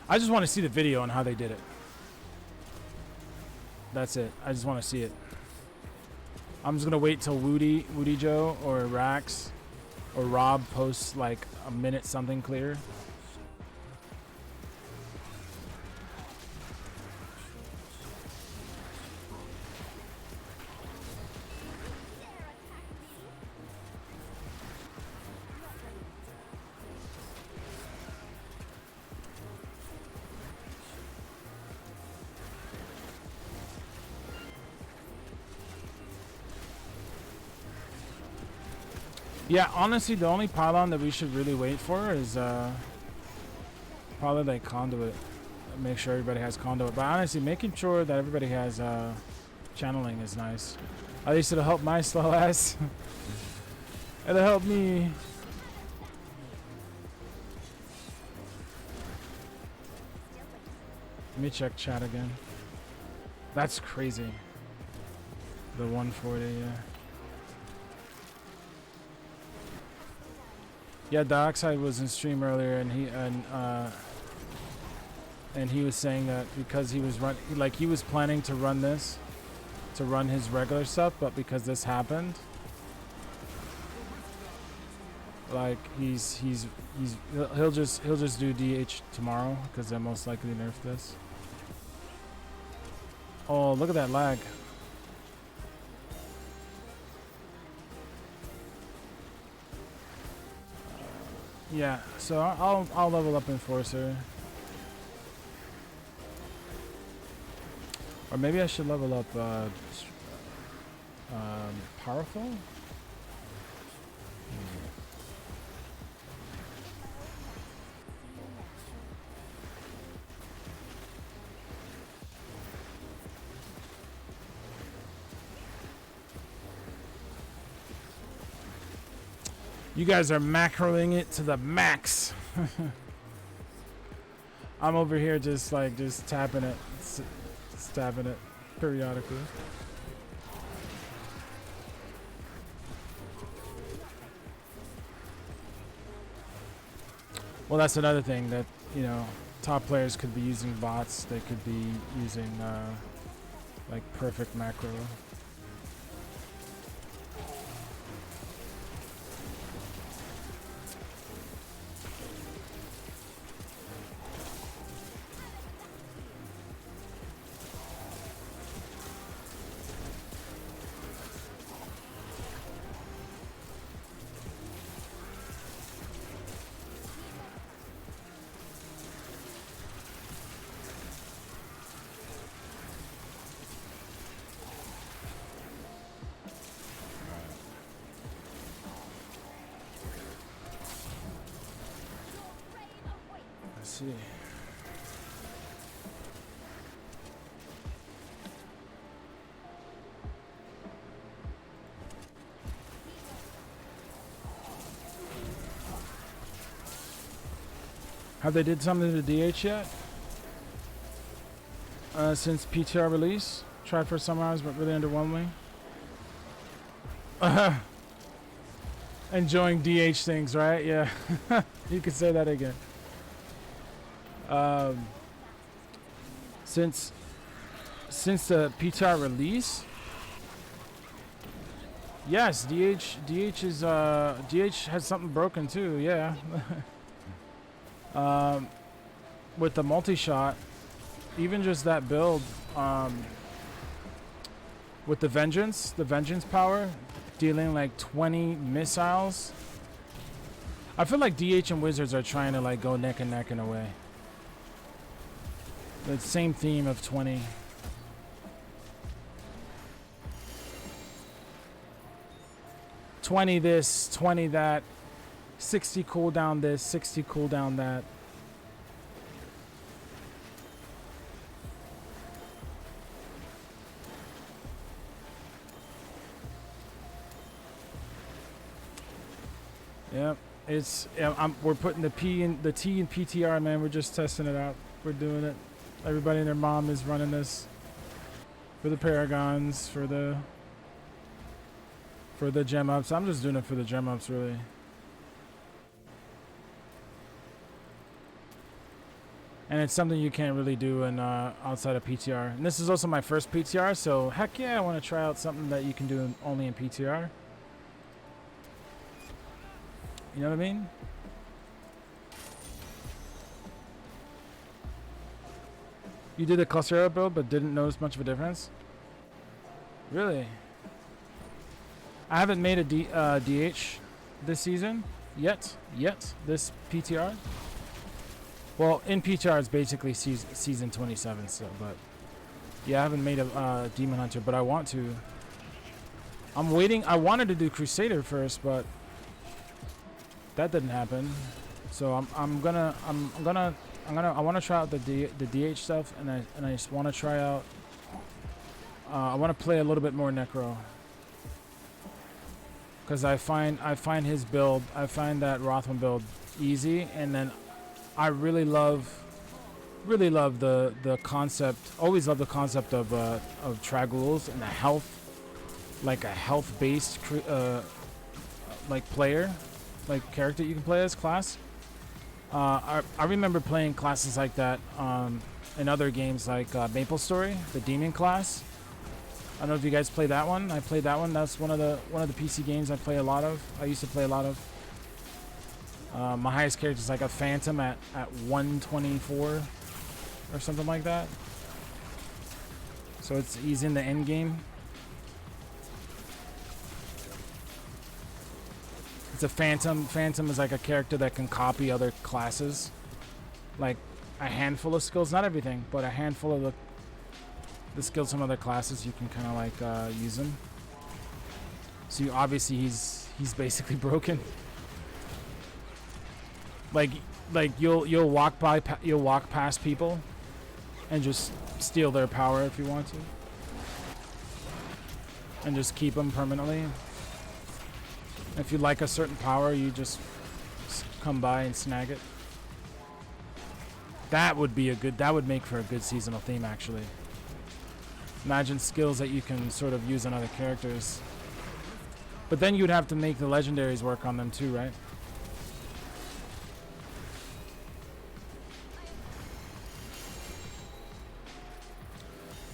I just want to see the video on how they did it. That's it. I just want to see it. I'm just gonna wait till Woody Joe or Rax or Rob posts like a minute something clear. Yeah, honestly, the only pylon that we should really wait for is probably like conduit. Make sure everybody has conduit. But honestly, making sure that everybody has channeling is nice. At least it'll help my slow ass. It'll help me. Let me check chat again. That's crazy. The 140, yeah. Yeah, Dioxide was in stream earlier, and he was saying that because he was he was planning to run this, to run his regular stuff, but because this happened, like he'll just do DH tomorrow because they'll most likely nerf this. Oh, look at that lag. Yeah, so I'll level up Enforcer. Or maybe I should level up Powerful? You guys are macroing it to the max. I'm over here just tapping it, stabbing it periodically. Well, that's another thing that, you know, top players could be using bots. They could be using like perfect macro. see. Have they did something to DH yet? Since PTR release? Tried for some hours, but really underwhelming. Enjoying DH things, right? Yeah. You could say that again. Since the PTR release, yes, DH has something broken too. Yeah. With the multi-shot, even just that build, with the vengeance power, dealing like 20 missiles. I feel like DH and Wizards are trying to like go neck and neck in a way. The same theme of 20. "20 this, 20 that, 60 cooldown this, 60 cooldown that." Yep, we're putting the T in PTR, man. We're just testing it out. We're doing it. Everybody and their mom is running this for the Paragons, for the gem ups. I'm just doing it for the gem ups, really. And it's something you can't really do in outside of PTR. And this is also my first PTR, so heck yeah, I want to try out something that you can do only in PTR. You know what I mean? You did a cluster build, but didn't notice much of a difference? Really? I haven't made a DH this season yet. This PTR. Well, in PTR it's basically season 27. So, but yeah, I haven't made a Demon Hunter, but I want to. I'm waiting. I wanted to do Crusader first, but that didn't happen. So I want to try out the DH stuff, and I just want to try out. I want to play a little bit more Necro, because I find his build, I find that Rothman build easy, and then I really love the concept. Always love the concept of Traguls and the health, like a health based like player, like character you can play as class. I remember playing classes like that in other games, like Maple Story, the demon class. I don't know if you guys play that one. I played that one. That's one of the PC games I play a lot of. I used to play a lot of. My highest character is like a Phantom at 124 or something like that. So he's in the end game. It's a Phantom. Phantom is like a character that can copy other classes. Like a handful of skills, not everything, but a handful of the skills from other classes, you can kind of like use them. So obviously he's basically broken. Like you'll walk past people and just steal their power if you want to, and just keep them permanently. If you like a certain power, you just come by and snag it. That would make for a good seasonal theme, actually. Imagine skills that you can sort of use on other characters. But then you'd have to make the legendaries work on them too, right?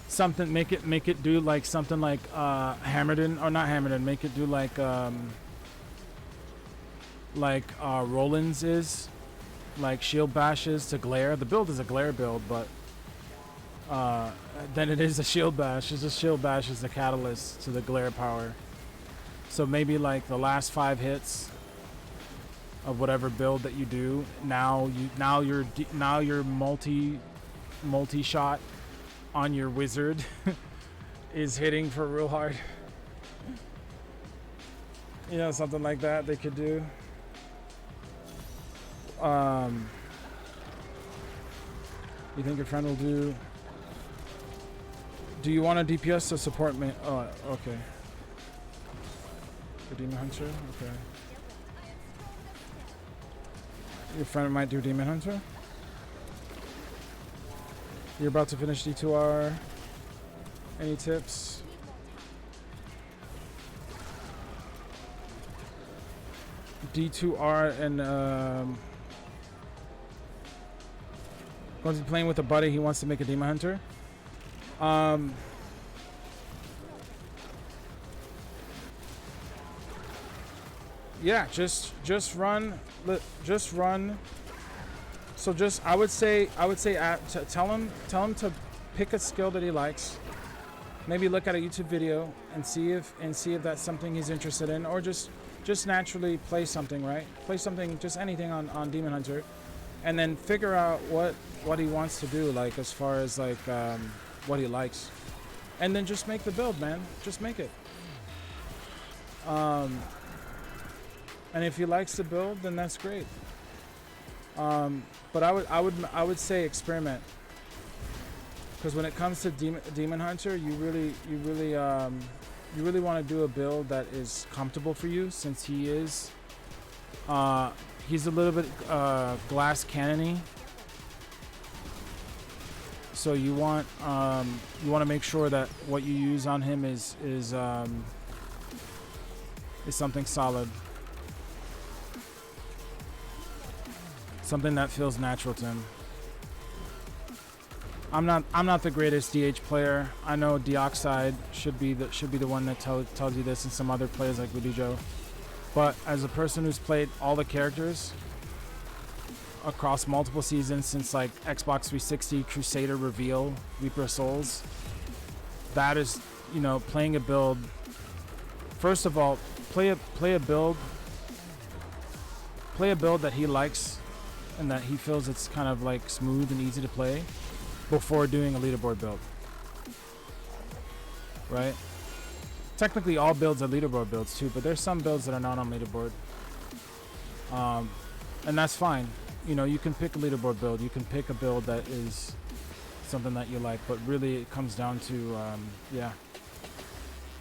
Something, make it do like something like Hammerden, or not Hammerden, make it do like Roland's is, like shield bashes to glare. The build is a glare build, but then it is a shield bash. It's just shield bash is the catalyst to the glare power. So maybe like the last 5 hits of whatever build that you do, now your multi shot on your wizard is hitting for real hard. You know, something like that they could do. You think your friend will do? Do you want a DPS to support me? Oh, okay. The Demon Hunter? Okay. Your friend might do Demon Hunter? You're about to finish D2R. Any tips? D2R and going to be playing with a buddy. He wants to make a Demon Hunter. Yeah, just run, just run. So just I would say tell him to pick a skill that he likes. Maybe look at a YouTube video and see if that's something he's interested in, or just naturally play something, right? Play something, just anything on Demon Hunter, and then figure out what he wants to do, like as far as like what he likes, and then just make the build, man. Just make it. And if he likes the build, then that's great. But I would say experiment, because when it comes to Demon Hunter, you really want to do a build that is comfortable for you, since he's a little bit glass cannony. So you want to make sure that what you use on him is something solid, something that feels natural to him. I'm not the greatest DH player. I know Deoxide should be the one that tells you this, and some other players like Ludijo. But as a person who's played all the characters across multiple seasons since like Xbox 360, Crusader Reveal, Reaper of Souls, that is, playing a build. First of all, play a build that he likes and that he feels it's kind of like smooth and easy to play before doing a leaderboard build, right? Technically all builds are leaderboard builds too, but there's some builds that are not on leaderboard, and that's fine. You can pick a leaderboard build, you can pick a build that is something that you like, but really it comes down to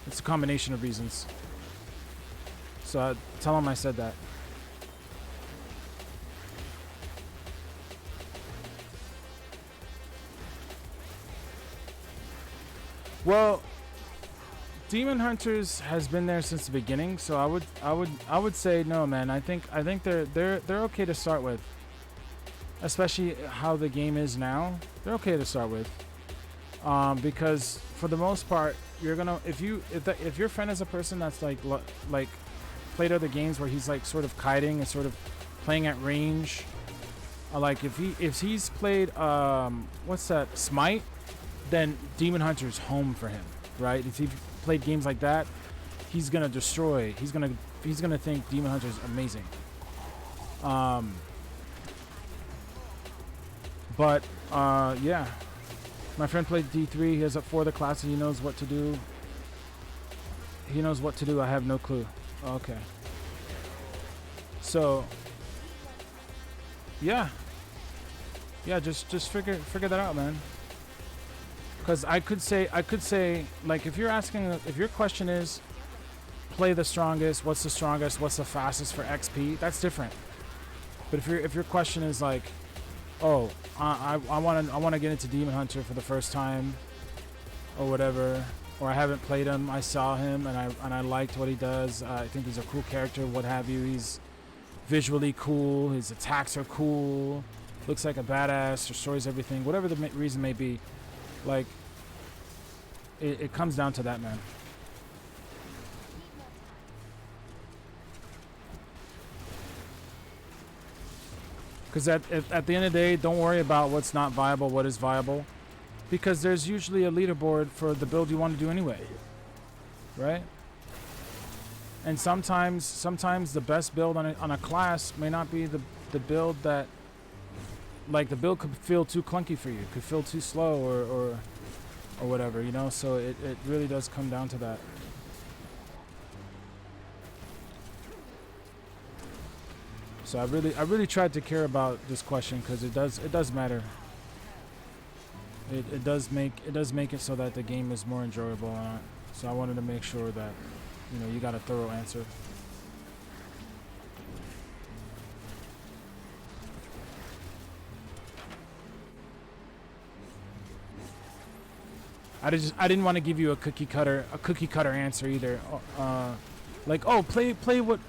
it's a combination of reasons. So tell him I said that. Well, Demon Hunters has been there since the beginning, so I would say no, man. I think they're okay to start with, especially how the game is now. They're okay to start with, because for the most part, you're gonna if your friend is a person that's like played other games where he's like sort of kiting and sort of playing at range, like if he's played what's that, Smite, then Demon Hunter's home for him, right? If he played games like that, he's gonna destroy. He's gonna think Demon Hunter's amazing. But yeah, my friend played D3. He has up 4 of the classes. He knows what to do. I have no clue. Okay. So yeah, just figure that out, man. Because I could say, like, if your question is, play the strongest, what's the fastest for XP, that's different. But if your question is like, oh, I want to get into Demon Hunter for the first time, or whatever, or I haven't played him, I saw him and I liked what he does, I think he's a cool character, what have you, he's visually cool, his attacks are cool, looks like a badass, destroys everything, whatever the reason may be. Like, it comes down to that, man. Because at the end of the day, don't worry about what's not viable, what is viable. Because there's usually a leaderboard for the build you want to do anyway. Right? And sometimes the best build on a class may not be the build that, like, the build could feel too clunky for you, could feel too slow or whatever, so it really does come down to that. So I really tried to care about this question, because it does matter. it does make it so that the game is more enjoyable. So I wanted to make sure that you got a thorough answer. I didn't want to give you a cookie cutter answer either. Like, oh, play what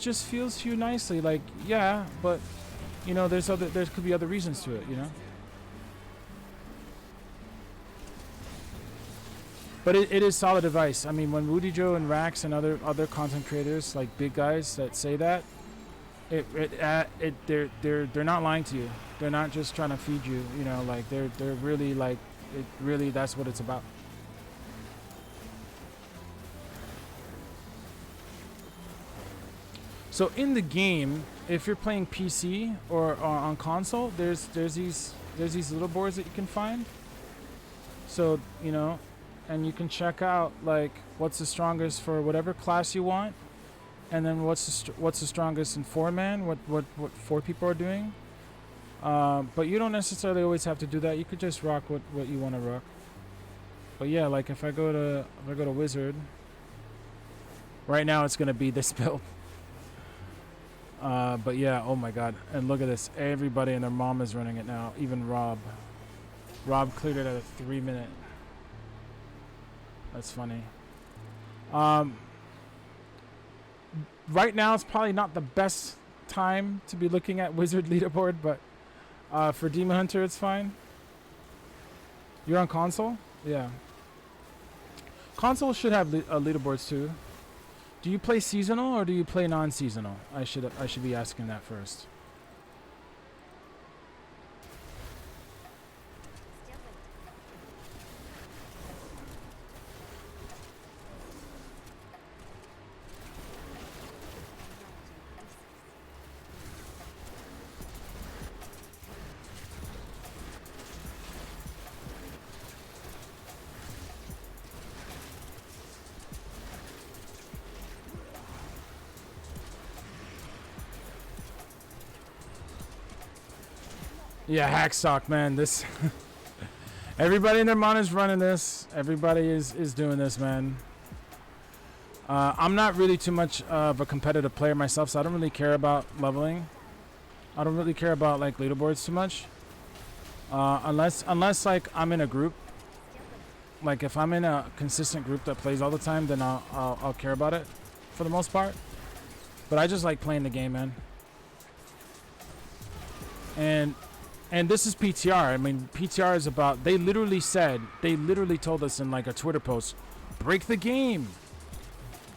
just feels to you nicely. Like, yeah, but there could be other reasons to it. But it is solid advice. I mean, when Woody Joe and Rax and other content creators, like big guys that say that, they're not lying to you. They're not just trying to feed you. Like they're really like it. Really, that's what it's about. So in the game, if you're playing PC or on console, there's these little boards that you can find. So and you can check out like what's the strongest for whatever class you want, and then what's the strongest in 4-man, what 4 people are doing. But you don't necessarily always have to do that. You could just rock what you want to rock. But yeah, like if I go to Wizard, right now it's gonna be this build. But yeah, oh my god, and look at this. Everybody and their mom is running it now. Even Rob cleared it at a 3-minute. That's funny. Right now it's probably not the best time to be looking at Wizard leaderboard, but for Demon Hunter it's fine. You're on console? Yeah. Console should have leaderboards too. Do you play seasonal or do you play non-seasonal? I should be asking that first. Yeah, Hackstock, man. This everybody and their mom is running this. Everybody is doing this, man. I'm not really too much of a competitive player myself, so I don't really care about leveling. I don't really care about like leaderboards too much. Unless like I'm in a group. Like if I'm in a consistent group that plays all the time, then I'll care about it for the most part. But I just like playing the game, man. And this is PTR. I mean, PTR is about, they literally told us in like a Twitter post, break the game.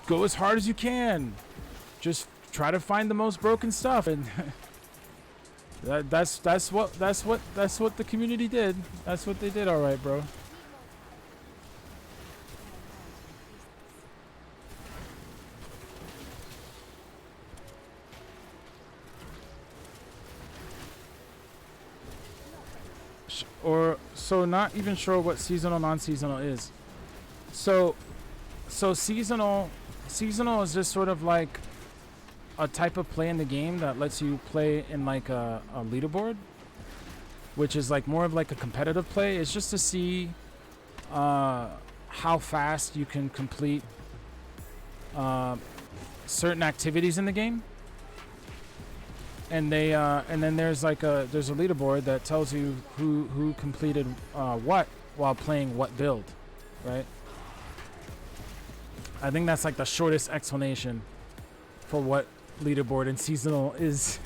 Go as hard as you can. Just try to find the most broken stuff. And that's what the community did. That's what they did. All right, bro. Or so not even sure what seasonal non-seasonal is. So seasonal is just sort of like a type of play in the game that lets you play in like a leaderboard, which is like more of like a competitive play. It's just to see how fast you can complete certain activities in the game. And they and then there's a leaderboard that tells you who completed what while playing what build, right? I think that's like the shortest explanation for what leaderboard and seasonal is.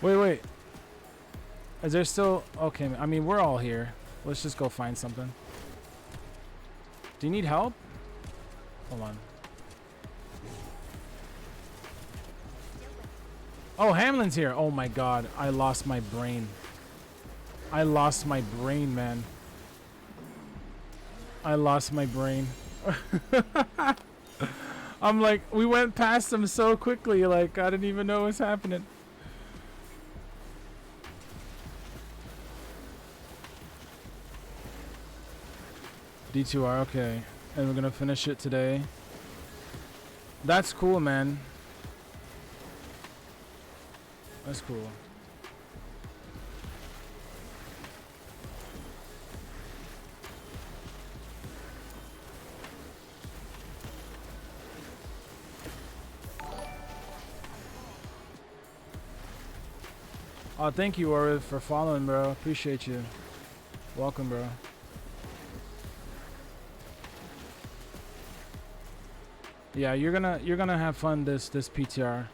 Wait. Is there still? Okay, I mean we're all here. Let's just go find something. Do you need help? Hold on. Oh, Hamlin's here. Oh my god, I lost my brain. Man. I lost my brain. I'm like, we went past him so quickly, like I didn't even know what's happening. D2R, okay. And we're gonna finish it today. That's cool, man. That's cool. Oh, thank you, Oriv, for following, bro. Appreciate you. Welcome, bro. Yeah, you're gonna have fun this PTR.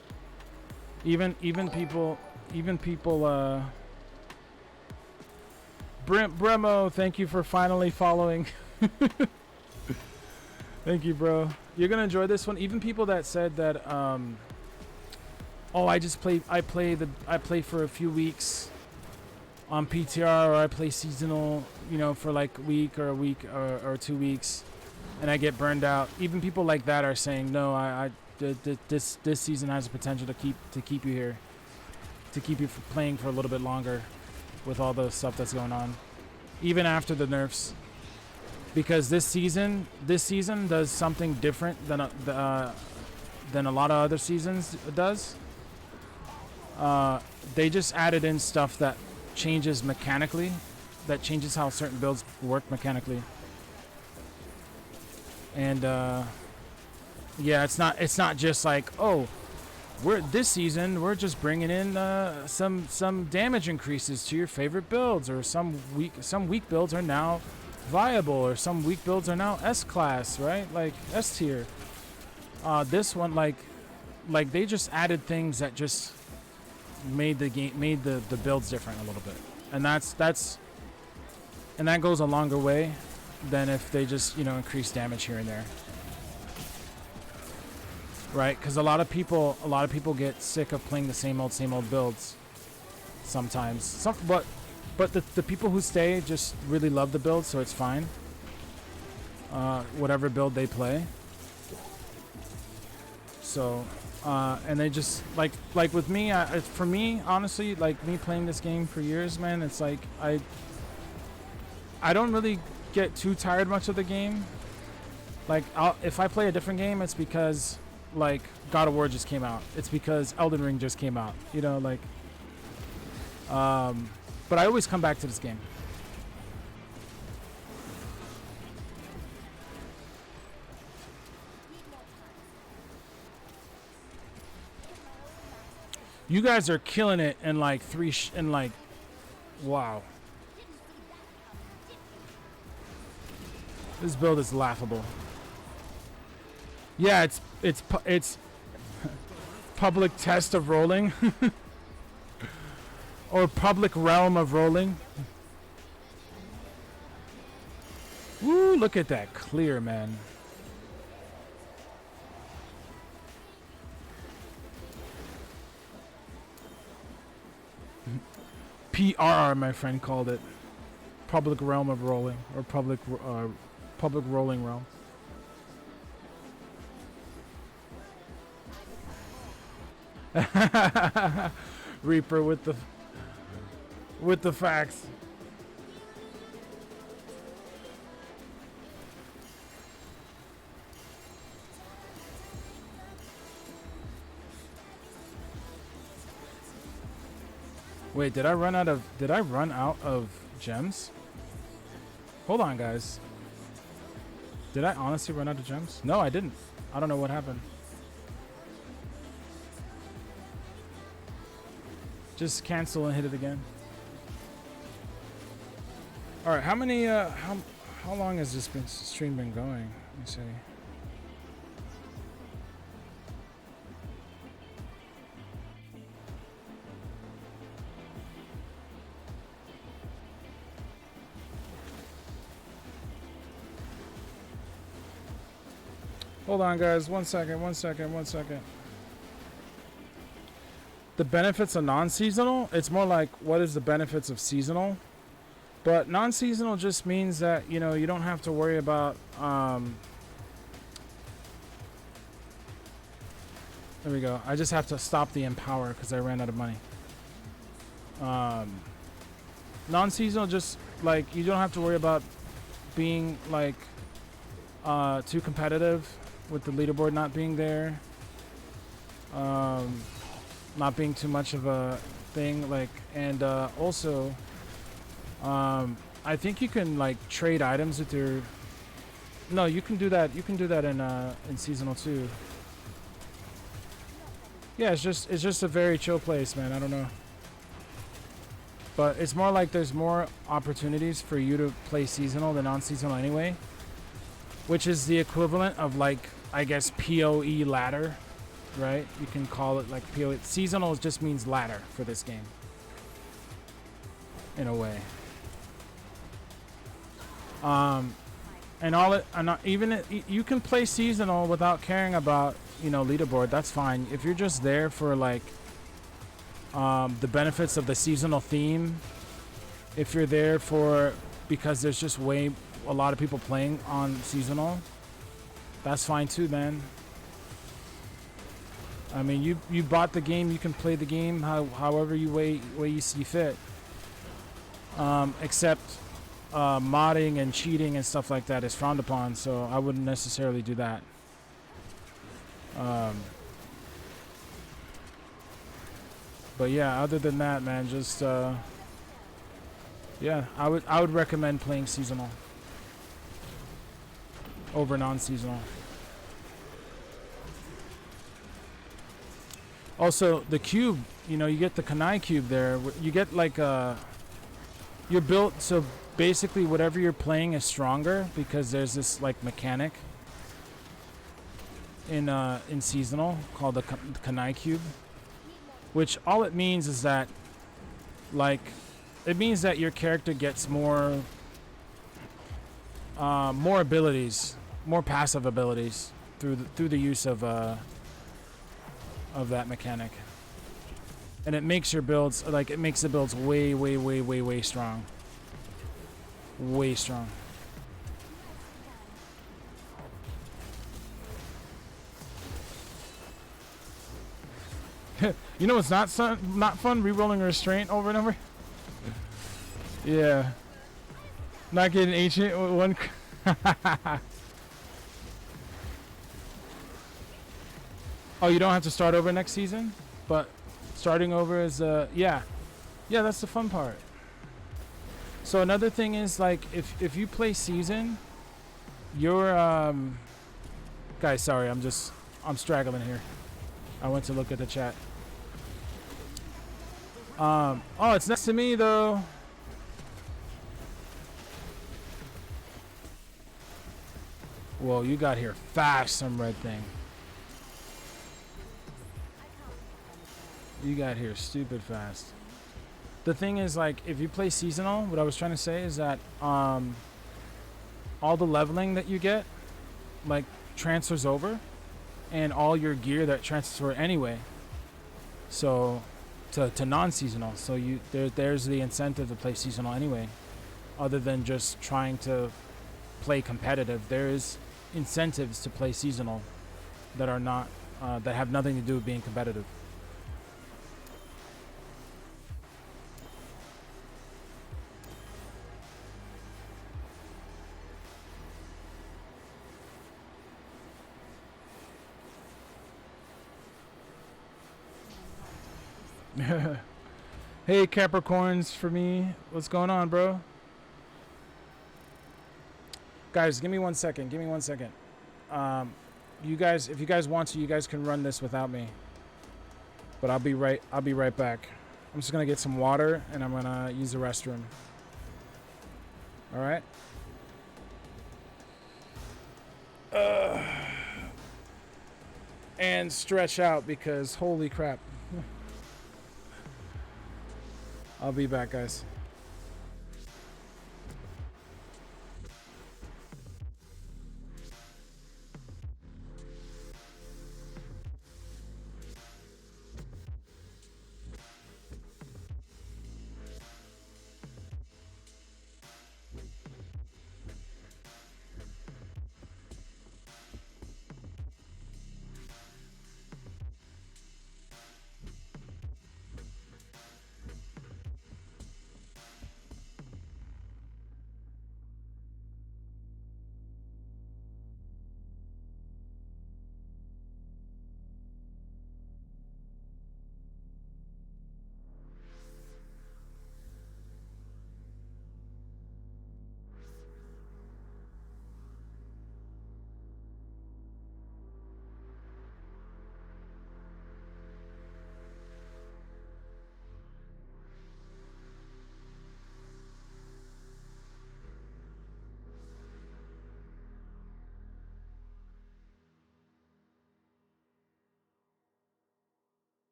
Even people Bremo, thank you for finally following. Thank you, bro. You're gonna enjoy this one. Even people that said that oh, I play for a few weeks on PTR, or I play seasonal, you know, for like a week or 2 weeks, and I get burned out. Even people like that are saying, no, this season has the potential to keep you here, to keep you playing for a little bit longer, with all the stuff that's going on, even after the nerfs. Because this season does something different than a lot of other seasons does. They just added in stuff that changes mechanically, that changes how certain builds work mechanically. And yeah, it's not just like, oh, this season we're just bringing in some damage increases to your favorite builds, or some weak builds are now viable, or some weak builds are now S class, right? Like S tier. This one, like they just added things that just made the builds different a little bit, and that goes a longer way than if they just, you know, increase damage here and there, right? Because a lot of people get sick of playing the same old builds sometimes. But the people who stay just really love the build, so it's fine. Whatever build they play. So, and they just like with me. For me, honestly, like me playing this game for years, man, it's like I don't really get too tired much of the game. Like, if I play a different game, it's because like God of War just came out. It's because Elden Ring just came out. You know, like. But I always come back to this game. You guys are killing it in like wow. This build is laughable. Yeah, it's public test of rolling. Or public realm of rolling. Woo, look at that clear, man. PRR, my friend called it. Public realm of rolling, or public rolling realm. Reaper with the facts. Wait, did I run out of gems? Hold on, guys. Did I honestly run out of gems? No, I didn't. I don't know what happened. Just cancel and hit it again. All right, how many how long has this stream been going? Let me see. Hold on, guys. One second. The benefits of non-seasonal, it's more like what is the benefits of seasonal. But non-seasonal just means that, you know, you don't have to worry about there we go. I just have to stop the empower because I ran out of money. Non-seasonal, just like you don't have to worry about being like too competitive with the leaderboard not being there. Not being too much of a thing, like, and also I think you can like trade items with your. No, you can do that. You can do that in seasonal too. Yeah, it's just a very chill place, man. I don't know. But it's more like there's more opportunities for you to play seasonal than non-seasonal anyway, which is the equivalent of like, I guess, PoE ladder, right? You can call it like PoE. Seasonal just means ladder for this game, in a way. And all it, and even it, you can play seasonal without caring about, you know, leaderboard. That's fine if you're just there for like the benefits of the seasonal theme. If you're there for because there's just a lot of people playing on seasonal, that's fine too, man. I mean, you bought the game, you can play the game however way you see fit. Except modding and cheating and stuff like that is frowned upon, so I wouldn't necessarily do that. But yeah, other than that, man, just yeah, I would recommend playing seasonal over non-seasonal. Also, the cube, you know, you get the Kanai cube there. You get like you're built so basically whatever you're playing is stronger because there's this like mechanic in seasonal called the Kanai cube, which all it means is that like it means that your character gets more abilities, more passive abilities through the use of that mechanic, and it makes your builds like it makes the builds way strong. Way strong. You know it's not fun re-rolling restraint over and over. Yeah. Not getting ancient with one. Oh, you don't have to start over next season, but starting over is yeah, that's the fun part. So another thing is like if you play season, you're guys, sorry, I'm straggling here. I went to look at the chat. Oh, it's next to me though. Whoa, you got here fast, some red thing. You got here stupid fast. The thing is, like, if you play seasonal, what I was trying to say is that all the leveling that you get, like, transfers over, and all your gear that transfers over anyway. So, to non-seasonal. So there's the incentive to play seasonal anyway, other than just trying to play competitive. There is incentives to play seasonal that are not that have nothing to do with being competitive. Hey Capricorns for me. What's going on, bro? Guys, give me 1 second. Give me 1 second. You guys, if you guys want to, you guys can run this without me. But I'll be right back. I'm just gonna get some water and I'm gonna use the restroom. All right. And stretch out because holy crap. I'll be back, guys.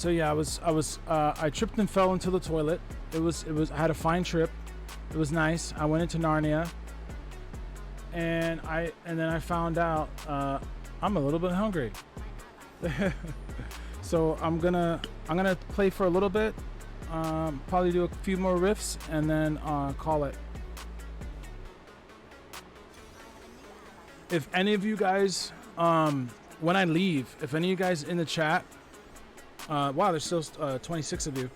So yeah, I tripped and fell into the toilet. I had a fine trip. It was nice. I went into Narnia, and then I found out I'm a little bit hungry. So I'm gonna play for a little bit, probably do a few more riffs, and then call it. If any of you guys, when I leave, if any of you guys in the chat, wow, there's still 26 of you.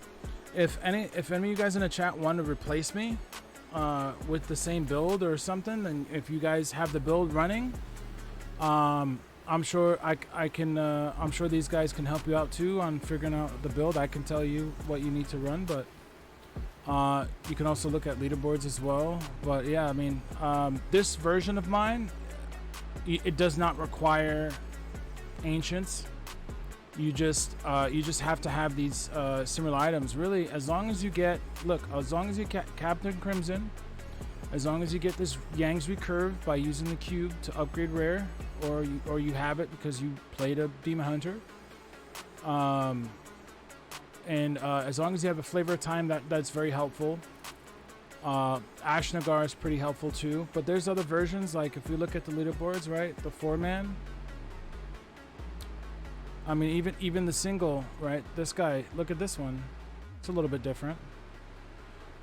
If any of you guys in the chat want to replace me with the same build or something, and if you guys have the build running, I'm sure I can. I'm sure these guys can help you out too on figuring out the build. I can tell you what you need to run, but you can also look at leaderboards as well. But yeah, I mean, this version of mine, it does not require ancients. You just have to have these similar items. Really, as long as you get Captain Crimson, as long as you get this Yang's Recurve by using the cube to upgrade rare, or you have it because you played a Demon Hunter, and as long as you have a Flavor of Time, that's very helpful. Ashnagar is pretty helpful too, but there's other versions. Like if we look at the leaderboards, right, the 4-man. I mean, even the single, right? This guy, look at this one. It's a little bit different.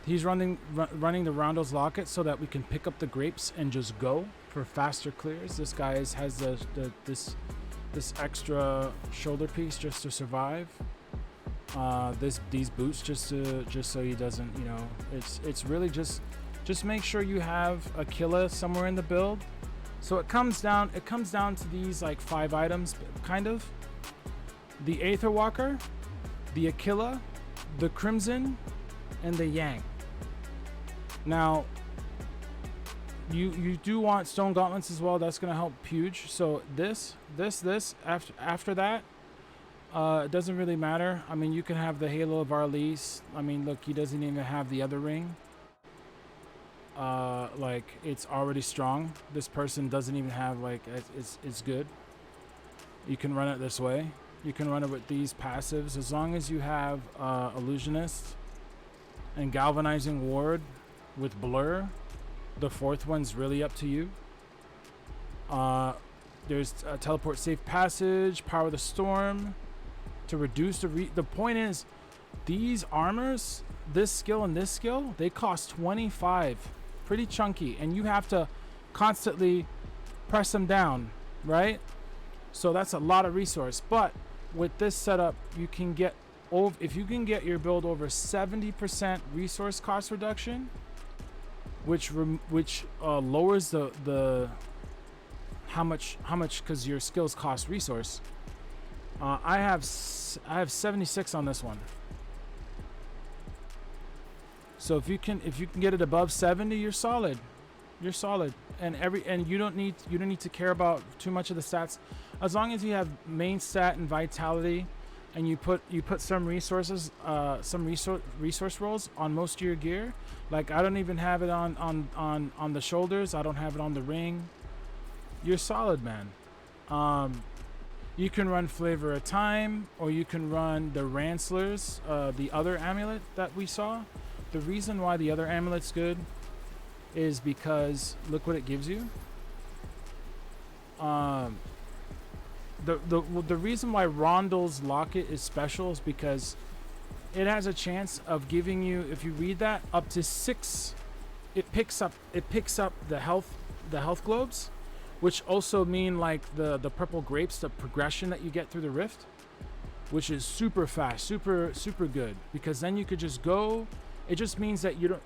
He's running the Rondo's Locket so that we can pick up the grapes and just go for faster clears. This guy has this extra shoulder piece just to survive. These boots just so he doesn't, you know. It's really just make sure you have a killer somewhere in the build. So it comes down to these like 5 items, kind of. The Aether Walker, the Aquila, the Crimson, and the Yang. Now, you do want Stone Gauntlets as well. That's gonna help Puge. So this after that, it doesn't really matter. I mean, you can have the Halo of Arlise. I mean, look, he doesn't even have the other ring. Like it's already strong. This person doesn't even have like it's good. You can run it this way. You can run it with these passives as long as you have Illusionist and Galvanizing Ward with Blur. The 4th one's really up to you. There's a Teleport Safe Passage, Power the Storm to reduce the point is these armors, this skill and this skill, they cost 25, pretty chunky, and you have to constantly press them down, right? So that's a lot of resource, but with this setup, you can get over, if you can get your build over 70% resource cost reduction, which lowers the how much because your skills cost resource. I have 76 on this one. So if you can get it above 70, you're solid. You're solid. And you don't need to care about too much of the stats, as long as you have main stat and vitality, and you put some resources, some resource rolls on most of your gear. Like I don't even have it on the shoulders. I don't have it on the ring. You're solid, man. You can run Flavor of Time, or you can run the Ranslers, the other amulet that we saw. The reason why the other amulet's good is because look what it gives you. The reason why Rondo's Locket is special is because it has a chance of giving you, if you read that, up to 6. It picks up the health globes, which also mean like the purple grapes, the progression that you get through the rift, which is super fast, super good, because then you could just go. It just means that you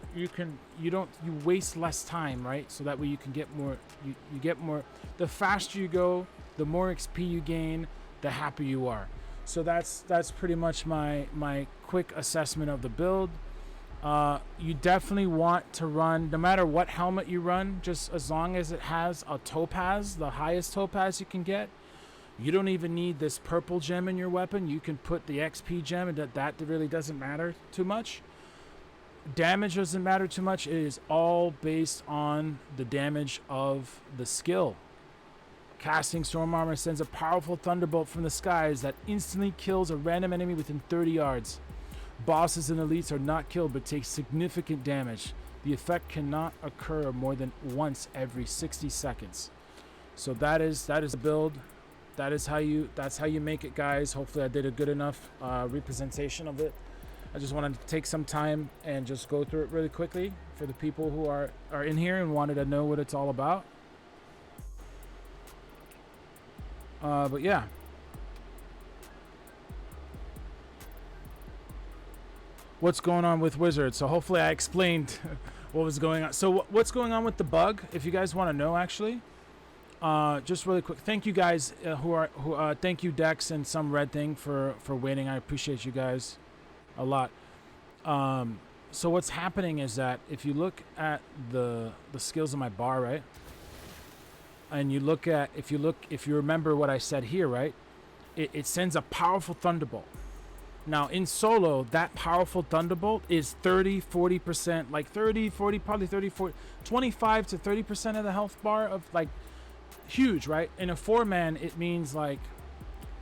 waste less time, right? So that way you can get more. You get more. The faster you go, the more XP you gain, the happier you are. So that's pretty much my quick assessment of the build. You definitely want to run, no matter what helmet you run, just as long as it has a topaz, the highest topaz you can get. You don't even need this purple gem in your weapon. You can put the XP gem, and that really doesn't matter too much. Damage doesn't matter too much. It is all based on the damage of the skill. Casting Storm Armor sends a powerful thunderbolt from the skies that instantly kills a random enemy within 30 yards. Bosses and elites are not killed but take significant damage. The effect cannot occur more than once every 60 seconds. So that is the build. That's how you make it, guys. Hopefully I did a good enough representation of it. I just wanted to take some time and just go through it really quickly for the people who are in here and wanted to know what it's all about. But yeah. What's going on with Wizards? So hopefully I explained what was going on. So what's going on with the bug? If you guys want to know, actually, just really quick. Thank you guys thank you Dex and some red thing for waiting. I appreciate you guys a lot. So what's happening is that if you look at the skills of my bar, right? And you look at if you remember what I said here, right? It sends a powerful thunderbolt. Now in solo, that powerful thunderbolt is 30-40%, like 30-40, probably 30-40, 25 to 30% of the health bar of, like, huge, right? In a 4-man, it means like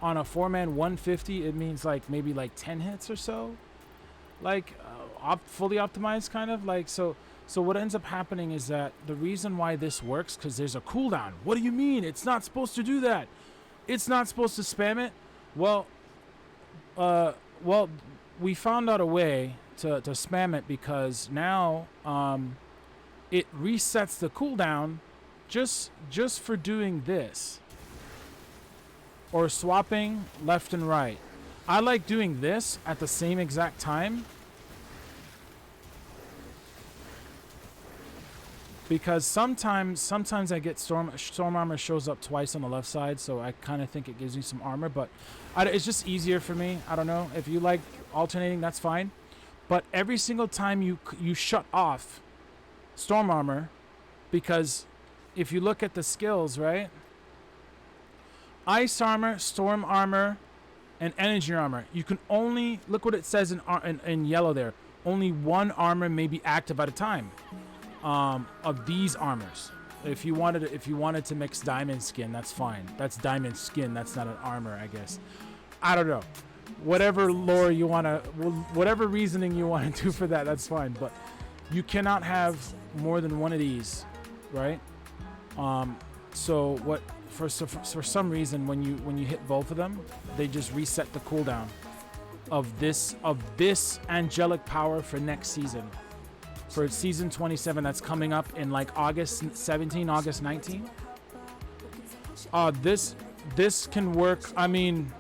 on a 4-man 150, it means like maybe like 10 hits or so, like fully optimized, kind of like. So what ends up happening is that the reason why this works, because there's a cooldown. What do you mean? It's not supposed to do that. It's not supposed to spam it. Well, we found out a way to spam it, because now it resets the cooldown just for doing this, or swapping left and right. I like doing this at the same exact time, because sometimes I get storm armor shows up twice on the left side, so I kind of think it gives me some armor, but it's just easier for me. I don't know if you like alternating, that's fine, but every single time you shut off storm armor, because if you look at the skills, right, ice armor, storm armor, and energy armor, you can only look what it says in yellow there. Only one armor may be active at a time. Of these armors, if you wanted to mix diamond skin, that's fine. That's diamond skin. That's not an armor, I guess. I don't know. Whatever lore you wanna, whatever reasoning you want to do for that, that's fine. But you cannot have more than one of these, right? So what? For some reason, when you hit both of them, they just reset the cooldown of this angelic power for next season. For season 27, that's coming up in like August 17, August 19. This can work. I mean,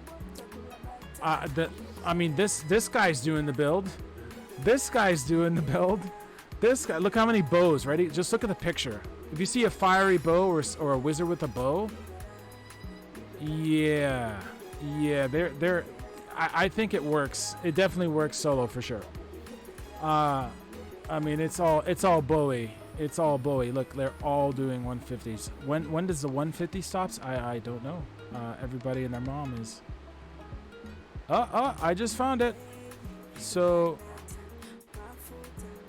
this guy's doing the build. This guy's doing the build. This guy, look how many bows. Ready? Just look at the picture. If you see a fiery bow or a wizard with a bow, yeah, they're. I think it works. It definitely works solo for sure. I mean, it's all Bowie. It's all Bowie. Look, they're all doing 150s. When does the 150 stops? I don't know. Everybody and their mom is. I just found it. So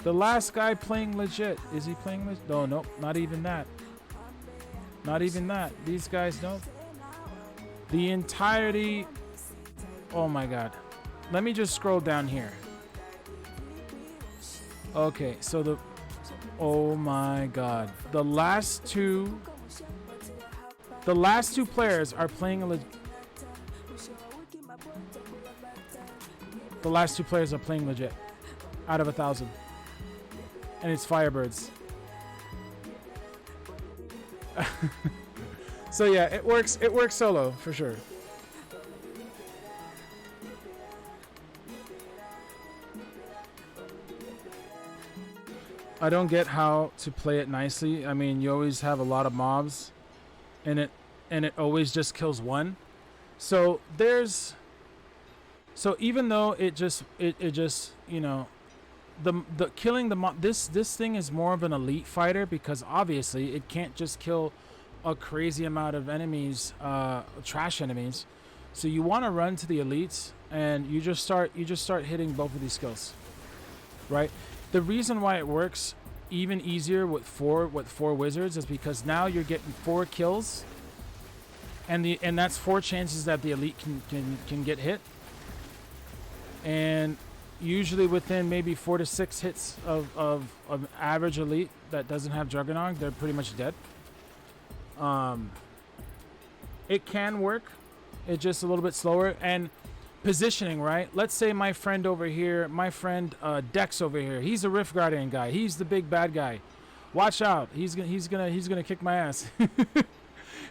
the last guy playing legit, is he playing legit? No, nope, not even that. Not even that. These guys don't. The entirety. Oh my God. Let me just scroll down here. Okay, so oh my God, the last two players are playing the last two players are playing legit out of 1,000, and it's Firebirds. So yeah, it works solo for sure. I don't get how to play it nicely. I mean, you always have a lot of mobs, and it always just kills one. So even though it just you know, the killing the mob, this thing is more of an elite fighter, because obviously it can't just kill a crazy amount of enemies, trash enemies. So you want to run to the elites, and you just start hitting both of these skills, right? The reason why it works even easier with four wizards is because now you're getting 4 kills and that's 4 chances that the elite can get hit, and usually within maybe 4 to 6 hits of average elite that doesn't have Juggernog, they're pretty much dead. It can work. It's just a little bit slower. And positioning, right? Let's say my friend over here, my friend Dex over here, he's a Rift Guardian guy. He's the big bad guy. Watch out. He's gonna kick my ass.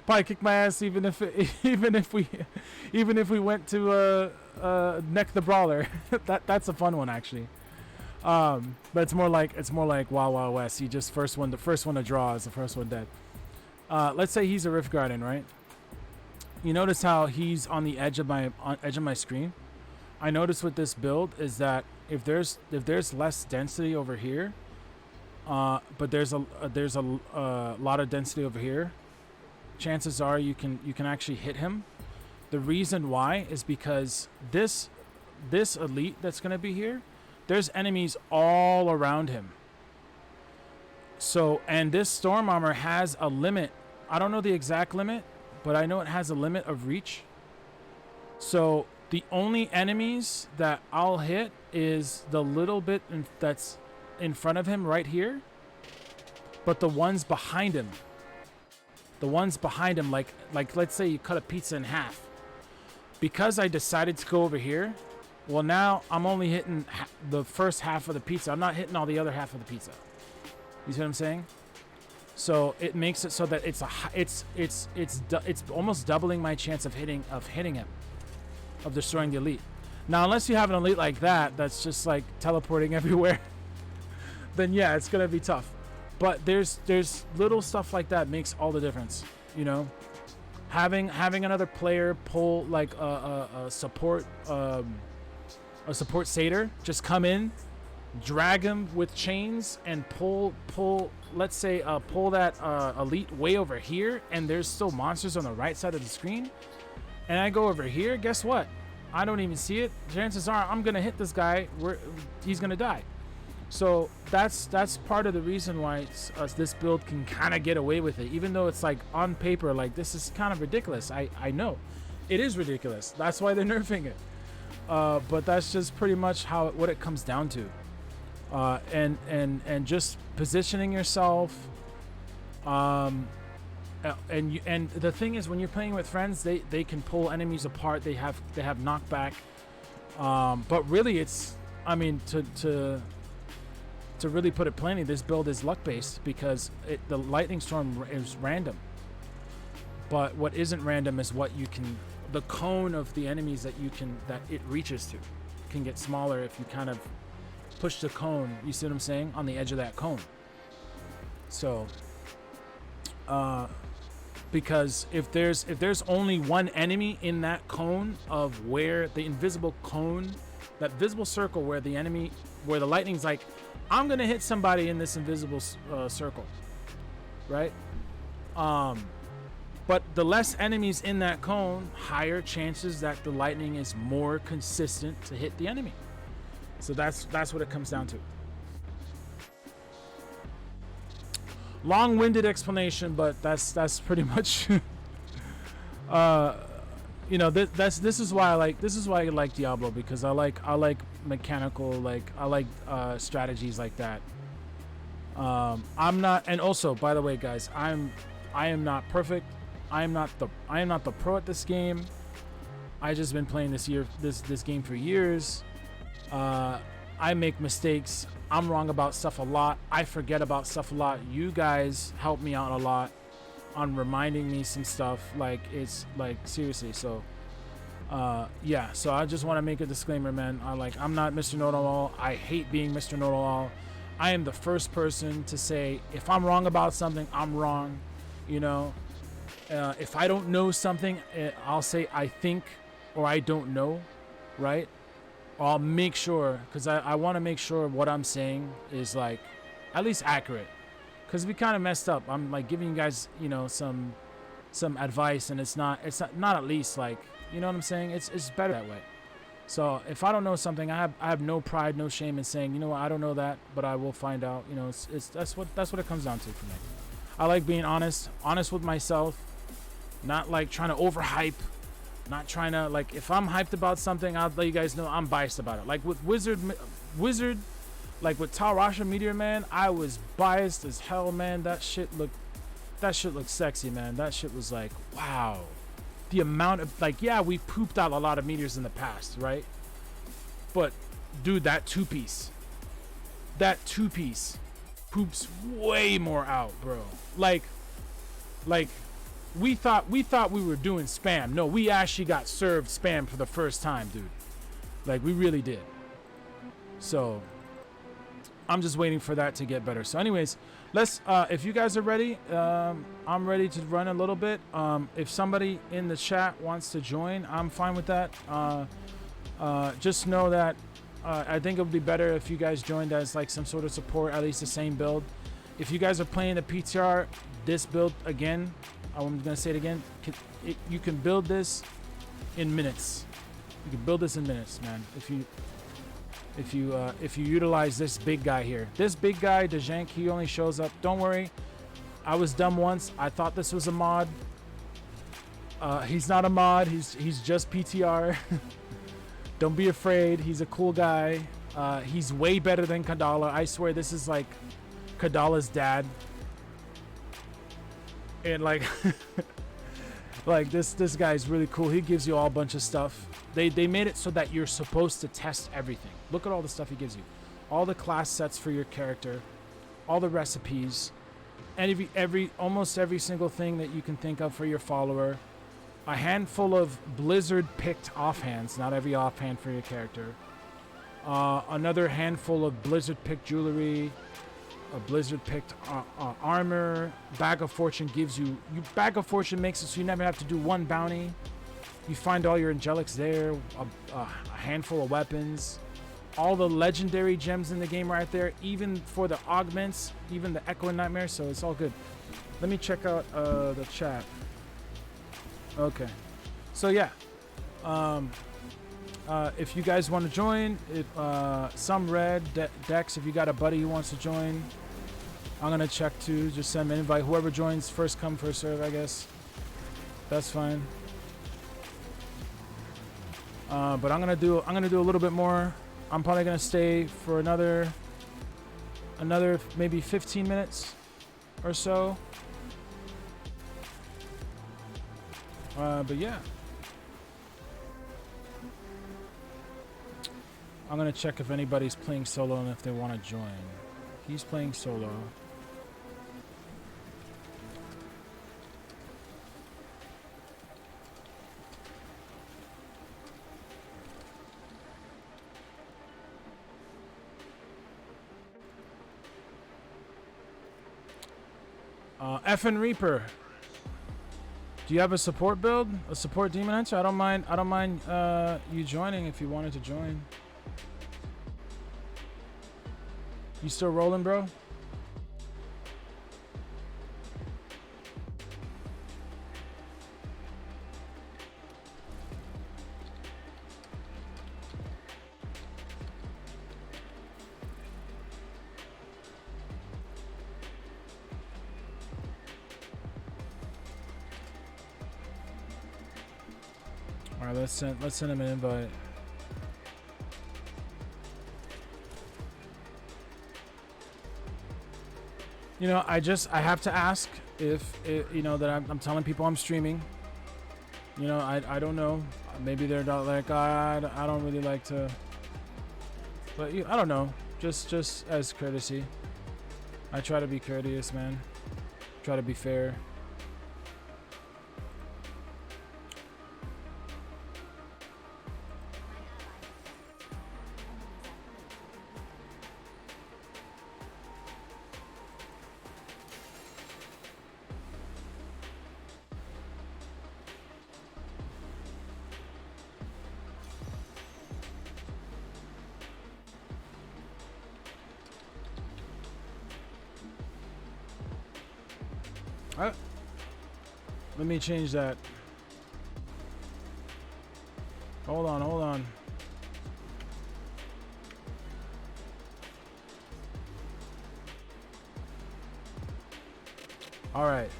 Probably kick my ass even if we went to Neck the Brawler. That's a fun one actually. But it's more like Wild Wild West. He just the first one to draw is the first one dead. Let's say he's a Rift Guardian, right? You notice how he's on the edge of my screen. I notice with this build is that if there's less density over here, but there's a lot of density over here, chances are you can actually hit him. The reason why is because this elite that's gonna be here, there's enemies all around him. So, and this Storm Armor has a limit. I don't know the exact limit, but I know it has a limit of reach. So the only enemies that I'll hit is the little bit that's in front of him right here, but the ones behind him, like let's say you cut a pizza in half. Because I decided to go over here, well, now I'm only hitting the first half of the pizza. I'm not hitting all the other half of the pizza. You see what I'm saying? So it makes it so that it's almost doubling my chance of hitting him, of destroying the elite. Now, unless you have an elite like that, that's just like teleporting everywhere, then yeah, it's gonna be tough. But there's little stuff like that makes all the difference. You know, having another player pull like a support satyr, just come in, drag him with chains and pull let's say pull that elite way over here, and there's still monsters on the right side of the screen, and I go over here, guess what? I don't even see it. Chances are I'm gonna hit this guy where he's gonna die. So that's part of the reason why this build can kind of get away with it, even though it's like on paper like this is kind of ridiculous. I know it is ridiculous. That's why they're nerfing it. But that's just pretty much what it comes down to. And just positioning yourself. And the thing is, when you're playing with friends, they can pull enemies apart. They have knockback. But really, it's, I mean, to really put it plainly, this build is luck based because the lightning storm is random. But what isn't random is the cone of the enemies that it reaches to can get smaller if you kind of push the cone, you see what I'm saying, on the edge of that cone. So because if there's only one enemy in that cone of where the invisible cone, that visible circle where the lightning's like, I'm gonna hit somebody in this invisible circle, right? But the less enemies in that cone, higher chances that the lightning is more consistent to hit the enemy. So that's what it comes down to. Long-winded explanation, but that's pretty much you know, this is why I like Diablo, because I like mechanical, like I like strategies like that. I'm not, and also, by the way, guys, I am not perfect. I am not the pro at this game. I just been playing this game for years. I make mistakes. I'm wrong about stuff a lot. I forget about stuff a lot. You guys help me out a lot on reminding me some stuff. Like, it's like, seriously. So yeah, so I just want to make a disclaimer, man. I'm not Mr. Know-it-all. I hate being Mr. Know-it-all. I am the first person to say if I'm wrong about something, I'm wrong. You know, if I don't know something, I'll say I think or I don't know, right? I'll make sure, because I want to make sure what I'm saying is like at least accurate, because we kind of messed up. I'm like giving you guys, you know, some advice, and it's not at least, like, you know what I'm saying? It's better that way. So if I don't know something, I have no pride, no shame in saying, you know what, I don't know that, but I will find out. You know, that's what it comes down to for me. I like being honest with myself, Not like trying to overhype. Not trying to, like, if I'm hyped about something, I'll let you guys know I'm biased about it. Like with Wizard, like with Tal Rasha Meteor Man, I was biased as hell, man. That shit looked sexy, man. That shit was like, wow. The amount of, like, yeah, we pooped out a lot of meteors in the past, right? But dude, that two-piece poops way more out, bro. Like we thought we were doing spam. No, we actually got served spam for the first time, dude. Like, we really did. So I'm just waiting for that to get better. So anyways, let's if you guys are ready, I'm ready to run a little bit. If somebody in the chat wants to join, I'm fine with that. Just know that I think it would be better if you guys joined as like some sort of support, at least the same build. If you guys are playing the PTR, this build again, I'm gonna say it again, you can build this in minutes. You can build this in minutes, man. If you utilize this big guy here. This big guy, Dejank, he only shows up. Don't worry, I was dumb once. I thought this was a mod. He's not a mod. He's just PTR. Don't be afraid. He's a cool guy. He's way better than Kadala. I swear this is like Kadala's dad. And like, like this guy's really cool. He gives you all a bunch of stuff. They made it so that you're supposed to test everything. Look at all the stuff he gives you. All the class sets for your character, all the recipes, and almost every single thing that you can think of for your follower. A handful of Blizzard picked offhands, not every offhand for your character. Another handful of Blizzard picked jewelry, a Blizzard picked armor. Bag of Fortune gives you Bag of Fortune makes it so you never have to do one bounty. You find all your angelics there, a handful of weapons, all the legendary gems in the game right there, even for the augments, even the Echo and Nightmare, so it's all good. Let me check out the chat. Okay, so yeah, if you guys want to join, some red Dex, if you got a buddy who wants to join, I'm gonna check too. Just send me an invite. Whoever joins, first come, first serve, I guess. That's fine. But I'm gonna do a little bit more. I'm probably gonna stay for another maybe 15 minutes or so. But yeah, I'm gonna check if anybody's playing solo and if they want to join. He's playing solo. Effin' Reaper. Do you have a support build? A support Demon Hunter? I don't mind you joining if you wanted to join. You still rolling, bro? All right, let's send him an invite. You know, I have to ask if you know that I'm telling people I'm streaming. You know, I don't know. Maybe they're not like, I don't really like to. But I don't know. Just as courtesy. I try to be courteous, man. Try to be fair. Let me change that. Hold on. All right.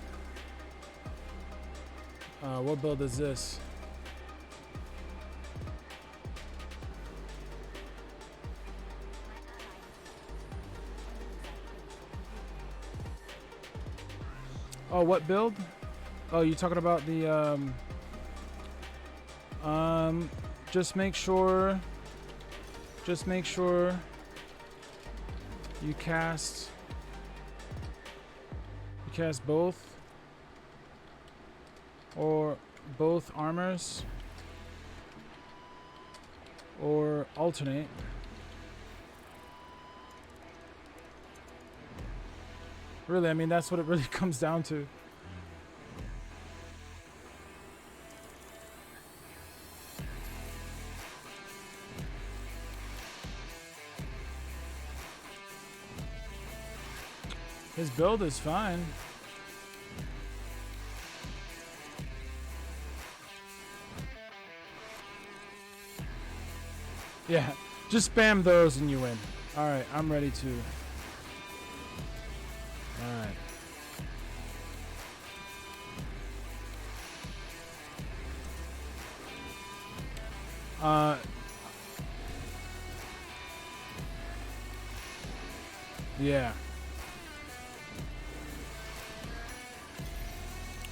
What build is this? Oh, what build? Oh, you talking about the just make sure you cast both or both armors or alternate. Really, I mean, that's what it really comes down to. His build is fine. Yeah, just spam those and you win. Alright, I'm ready to. Alright. Yeah.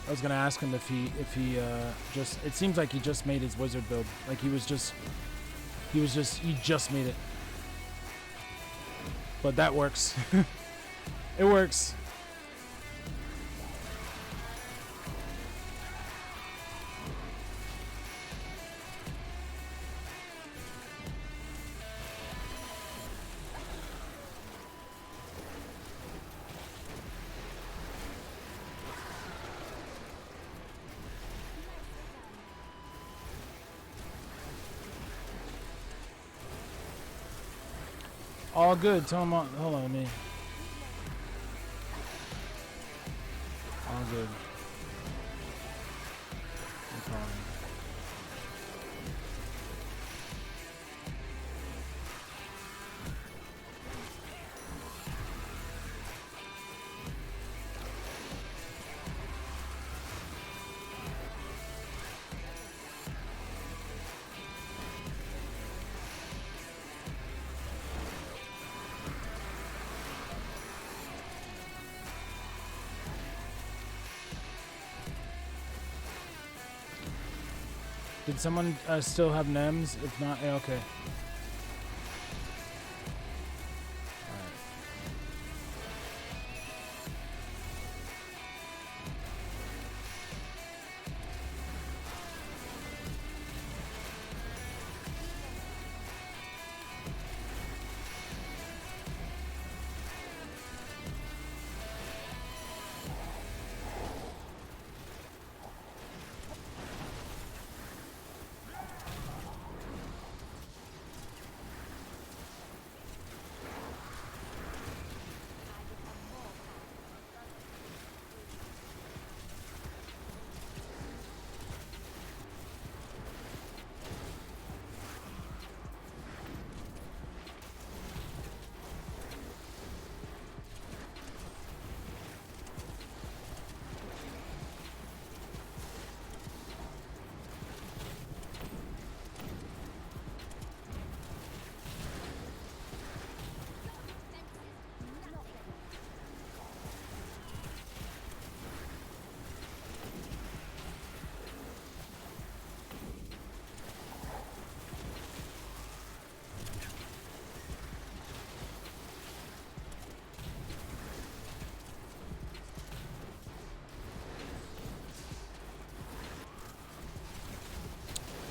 I was gonna ask him if he just. It seems like he just made his wizard build. Like he just made it. But that works. It works. All good. Tell him. Hold on, me. All good. No problem. Did someone still have NEMs? If not, yeah, okay.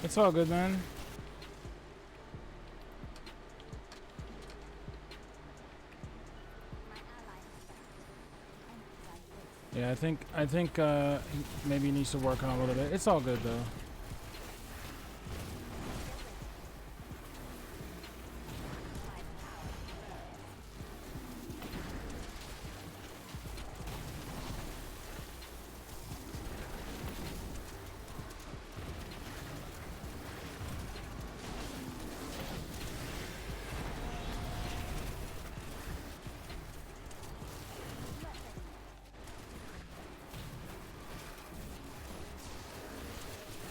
It's all good, man. Yeah, I think maybe he needs to work on a little bit. It's all good though.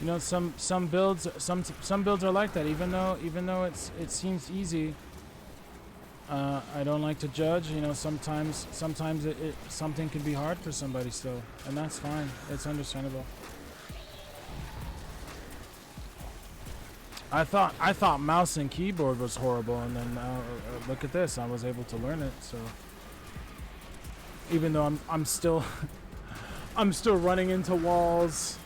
You know, some builds are like that. Even though it seems easy, I don't like to judge. You know, sometimes something can be hard for somebody still, and that's fine. It's understandable. I thought mouse and keyboard was horrible, and then look at this. I was able to learn it. So even though I'm still I'm still running into walls.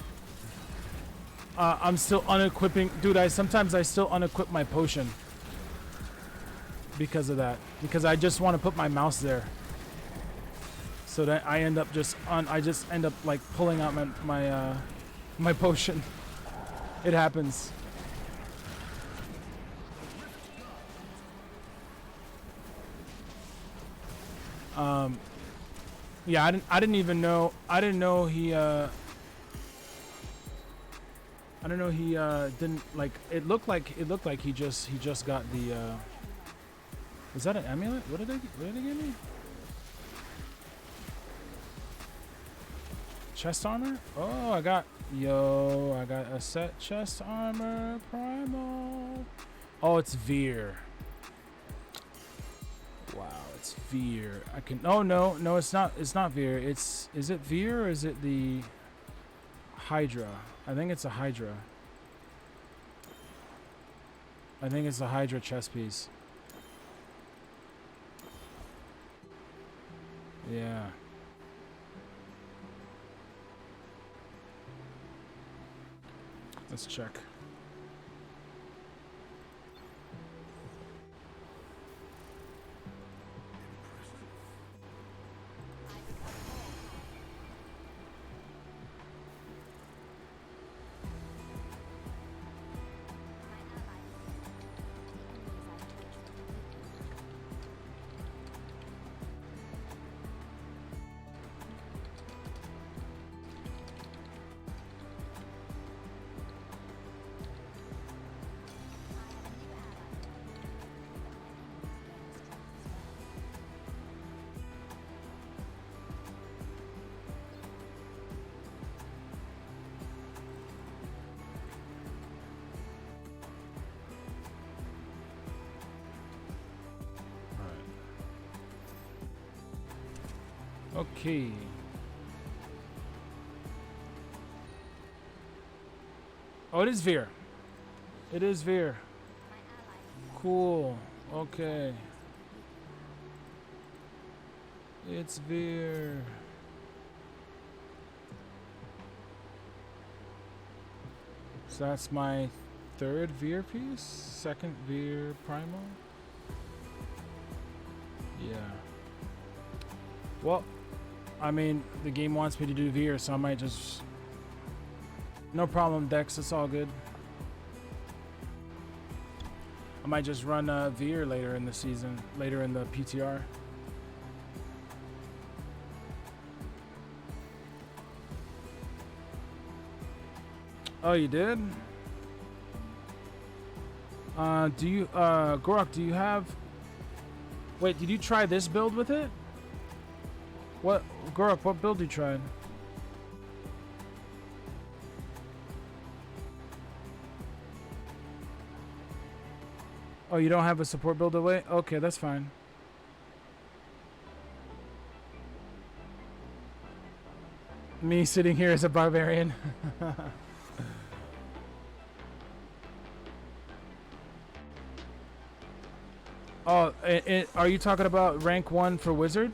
I'm still unequipping, dude. Sometimes I still unequip my potion because of that. Because I just want to put my mouse there, so that I end up like pulling out my potion. It happens. Yeah, I didn't even know. I didn't know he. I don't know. He didn't like. It looked like he just got the. Is that an amulet? What did they give me? Chest armor? Oh, I got a set chest armor primal. Oh, it's Veer. Wow, it's Veer. I can. Oh no, it's not. It's not Veer. Is it Veer or is it the Hydra? I think it's a Hydra. I think it's a Hydra chest piece. Yeah. Let's check. Okay. Oh, it is Veer. It is Veer. Cool. Okay. It's Veer. So that's my third Veer piece. Second Veer primal. Yeah. Well, I mean, the game wants me to do Veer, so I might just... No problem, Dex. It's all good. I might just run Veer later in the season, later in the PTR. Oh, you did? Do you, Gorok, do you have... Wait, did you try this build with it? What, Gorok, what build you tried? Oh, you don't have a support build away? Okay, that's fine. Me sitting here as a barbarian. Oh, are you talking about rank 1 for wizard?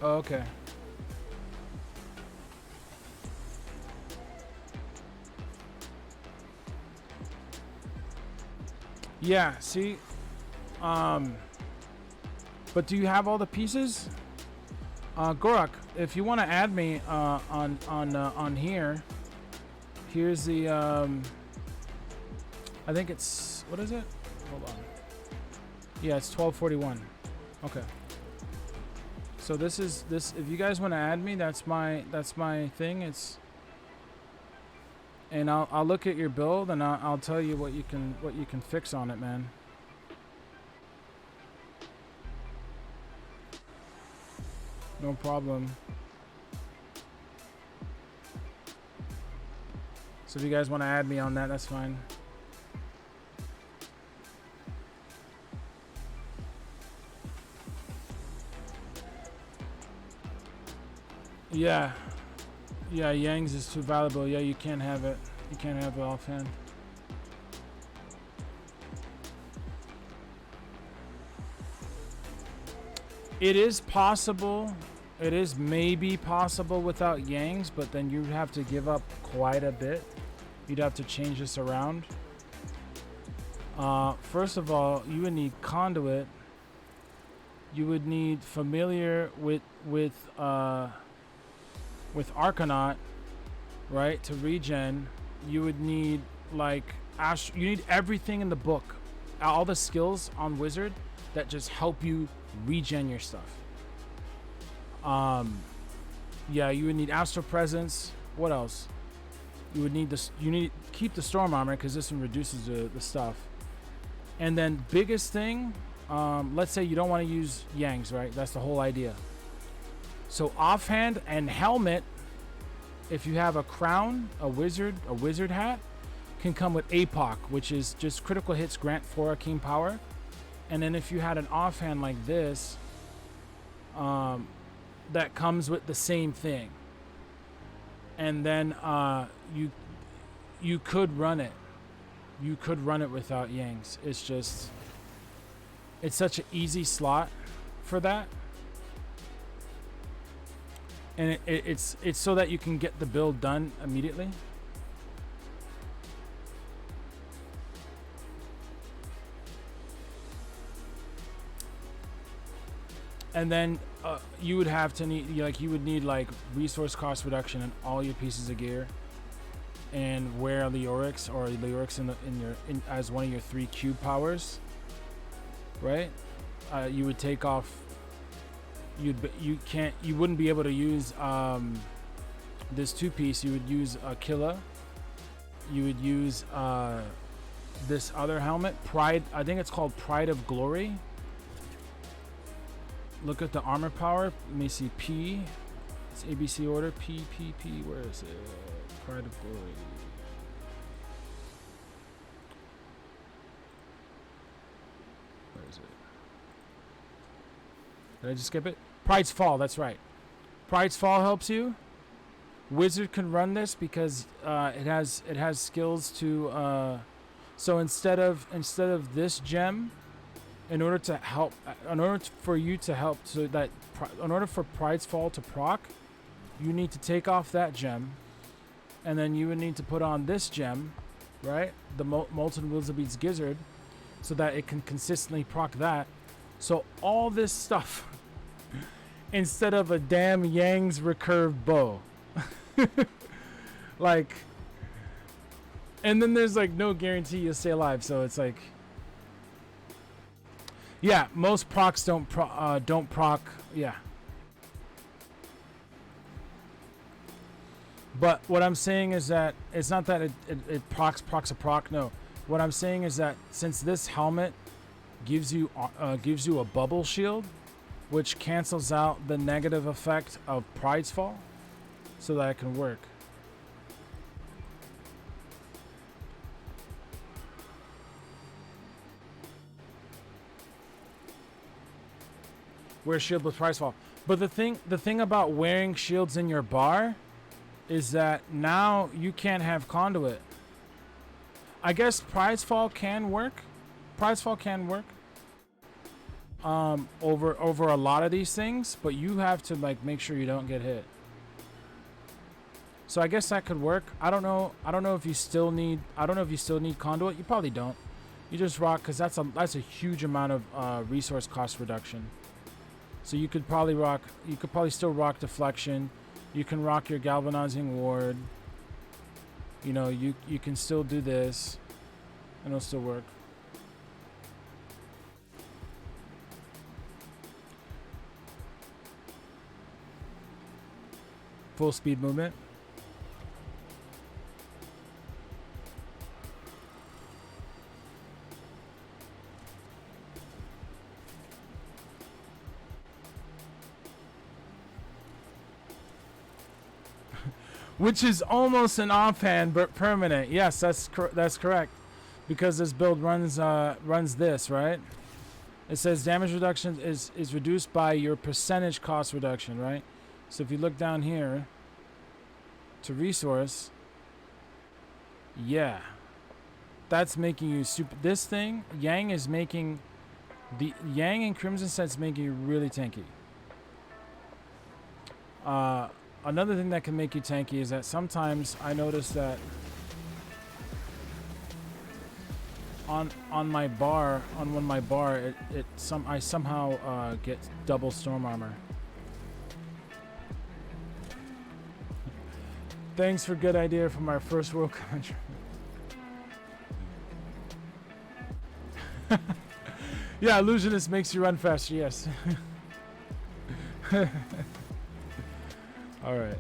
Oh, okay. Yeah, see? But do you have all the pieces? Gorok, if you want to add me on here, here's the I think it's, what is it? Hold on. Yeah, it's 1241. Okay. So this is if you guys want to add me, that's my thing. It's, and I'll look at your build and I'll tell you what you can fix on it, man. No problem. So if you guys want to add me on that, that's fine. Yeah. Yeah, Yang's is too valuable. Yeah, you can't have it. You can't have it offhand. It is possible. It is maybe possible without Yang's, but then you'd have to give up quite a bit. You'd have to change this around. First of all, you would need conduit. You would need familiar with Arcanaut, right? To regen, you would need like you need everything in the book, all the skills on Wizard that just help you regen your stuff. Yeah, you would need Astral Presence. What else? You would need this. You need keep the Storm Armor because this one reduces the stuff. And then biggest thing, let's say you don't want to use Yang's, right? That's the whole idea. So offhand and helmet, if you have a crown, a wizard hat, can come with APOC, which is just critical hits grant 4 arcane power. And then if you had an offhand like this, that comes with the same thing. And then you could run it. You could run it without Yang's. It's just, it's such an easy slot for that. And it's so that you can get the build done immediately. And then you would have to need you would need like resource cost reduction in all your pieces of gear, and wear Leorix or Leorix in as one of your 3 cube powers, right? You would take off. You wouldn't be able to use this 2-piece. You would use Aquila. You would use this other helmet, Pride. I think it's called Pride of Glory. Look at the armor power. Let me see. P. It's ABC order. P. Where is it? Pride of Glory. Where is it? Did I just skip it? Pride's Fall. That's right. Pride's Fall helps you. Wizard can run this because it has skills to. So instead of this gem, in order for Pride's Fall to proc, you need to take off that gem, and then you would need to put on this gem, right? The Molten Wildebeest's Gizzard, so that it can consistently proc that. So all this stuff, instead of a damn Yang's recurve bow, like, and then there's like no guarantee you'll stay alive. So it's like. Yeah, most procs don't proc. Yeah. But what I'm saying is that it's not that it procs a proc. No, what I'm saying is that since this helmet gives you a bubble shield, which cancels out the negative effect of Pride's Fall, so that it can work. Wear shield with Pride's Fall. But the thing about wearing shields in your bar is that now you can't have conduit. I guess Pride's Fall can work. Pride's Fall can work. Over a lot of these things, but you have to like make sure you don't get hit. So I guess that could work. I don't know if you still need conduit. You probably don't. You just rock because that's a huge amount of resource cost reduction. So you could probably still rock deflection. You can rock your galvanizing ward. You know, you can still do this and it'll still work. Full speed movement. which is almost an offhand but permanent. Yes, that's correct, because this build runs this, right? It says damage reduction is reduced by your percentage cost reduction, right? So if you look down here to resource, yeah, that's making you super. This thing, Yang is making the Yang and Crimson Set's making you really tanky. Another thing that can make you tanky is that sometimes I notice that on my bar, I somehow get double storm armor. Thanks for good idea from our first world country. Yeah, illusionist makes you run faster. Yes. All right.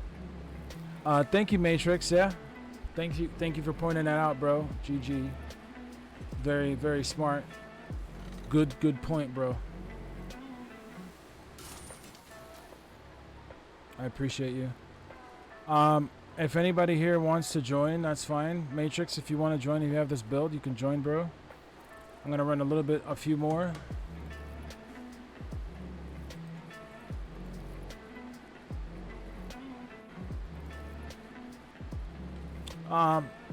Thank you, Matrix. Yeah. Thank you for pointing that out, bro. GG. Very, very smart. Good point, bro. I appreciate you. If anybody here wants to join, that's fine. Matrix, if you want to join, if you have this build, you can join, bro. I'm gonna run a few more.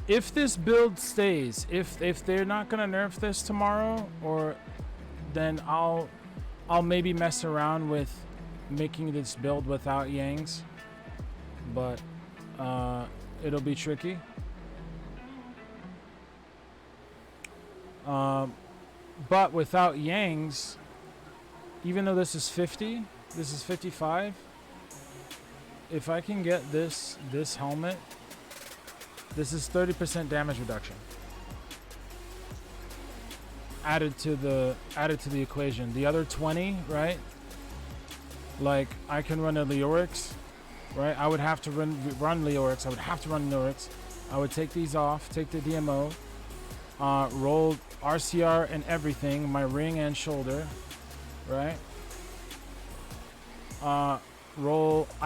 If this build stays, if they're not gonna nerf this tomorrow, or then I'll maybe mess around with making this build without Yangs, but it'll be tricky. But without Yangs, even though this is 50, this is 55. If I can get this helmet, this is 30% damage reduction added to the equation. The other 20, right? Like I can run a Leorix, right? I would have to run Leorix. I would take these off, take the DMO, roll RCR and everything, my ring and shoulder, right? I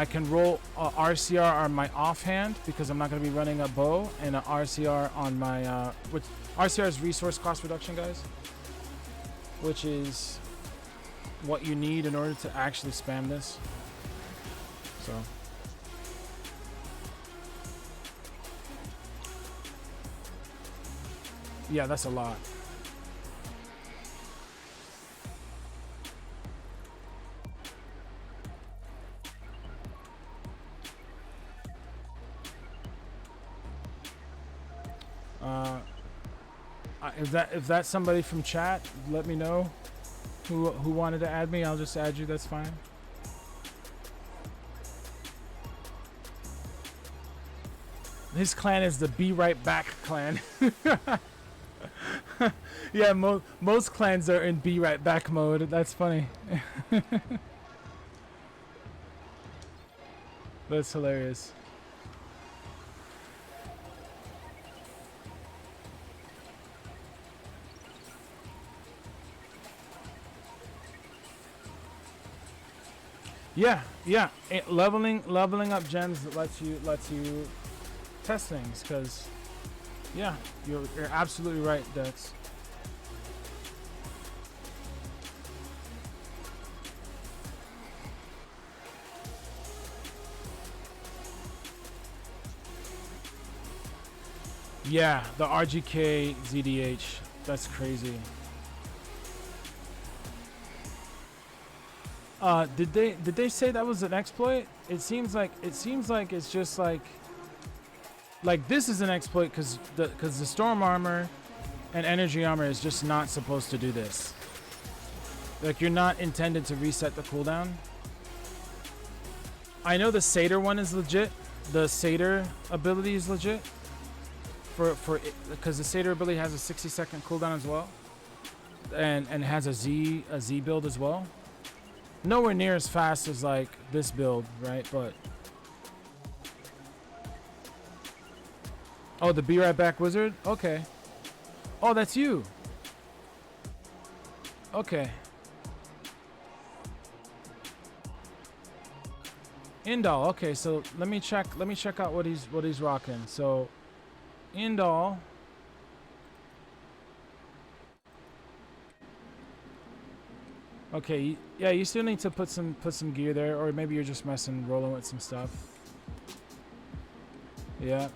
can roll RCR on my offhand because I'm not going to be running a bow, and a RCR on my which RCR is resource cost reduction, guys, which is what you need in order to actually spam this. So yeah, that's a lot. If that's somebody from chat, let me know who wanted to add me. I'll just add you. That's fine. His clan is the Be Right Back clan. Yeah, most clans are in Be Right Back mode. That's funny. That's hilarious. Yeah. Leveling up gems lets you test things, because yeah, you're absolutely right, Dex. Yeah, the RGK ZDH, that's crazy. Did they say that was an exploit? It seems like it's just like this is an exploit because the storm armor and energy armor is just not supposed to do this. Like, you're not intended to reset the cooldown. I know the Satyr one is legit. The Satyr ability is legit because the Satyr ability has a 60-second cooldown as well, and has a Z build as well. Nowhere near as fast as like this build, right? But oh, the Be Right Back wizard. Okay. Oh, that's you. Okay. Indal. Okay, so let me check out what he's rocking. So Indal. Okay, yeah, you still need to put some gear there, or maybe you're just rolling with some stuff. Yeah.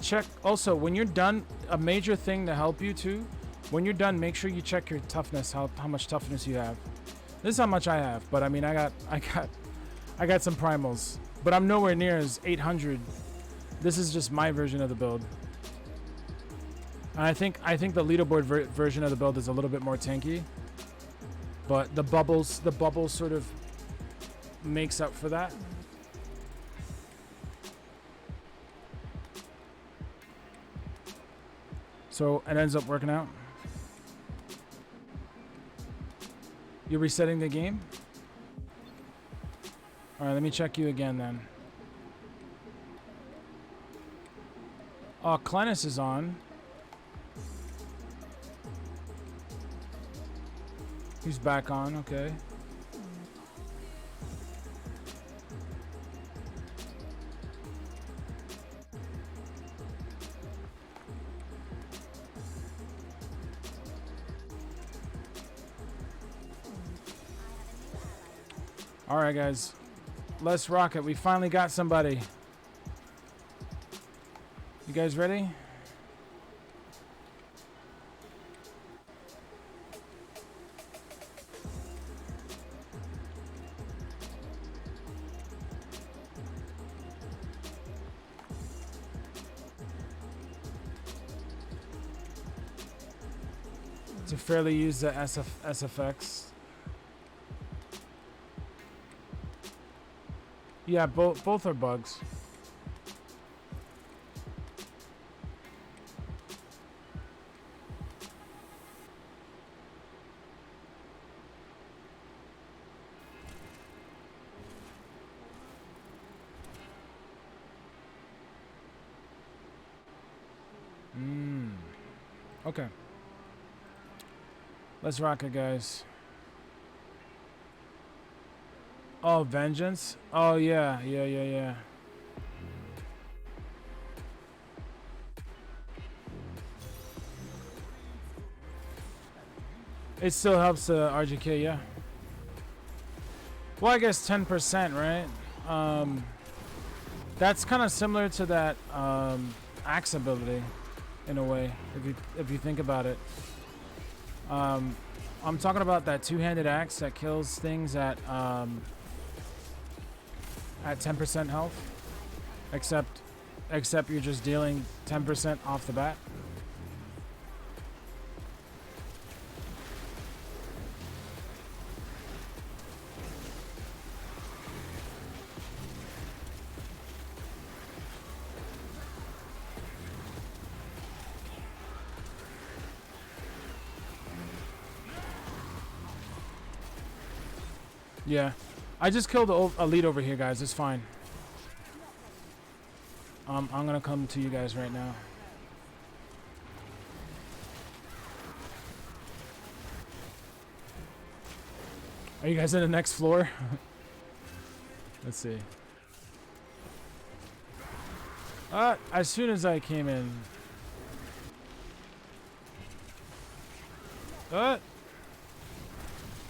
Check also when you're done. A major thing to help you too. When you're done, make sure you check your toughness. How much toughness you have. This is how much I have, but I mean I got some primals, but I'm nowhere near as 800. This is just my version of the build. And I think the leaderboard version of the build is a little bit more tanky, but the bubbles sort of makes up for that. So it ends up working out. You're resetting the game? All right, let me check you again then. Oh, Clennis is on. He's back on, okay. All right, guys. Let's rock it. We finally got somebody. You guys ready? To fairly use the SFX. Yeah, both are bugs. Okay. Let's rock it, guys. Oh, Vengeance? Oh, yeah. It still helps the RGK, yeah. Well, I guess 10%, right? That's kind of similar to that axe ability, in a way, if you think about it. I'm talking about that two-handed axe that kills things at 10% health, except you're just dealing 10% off the bat. Yeah, I just killed a lead over here, guys. It's fine. I'm gonna come to you guys right now. Are you guys in the next floor? Let's see. As soon as I came in.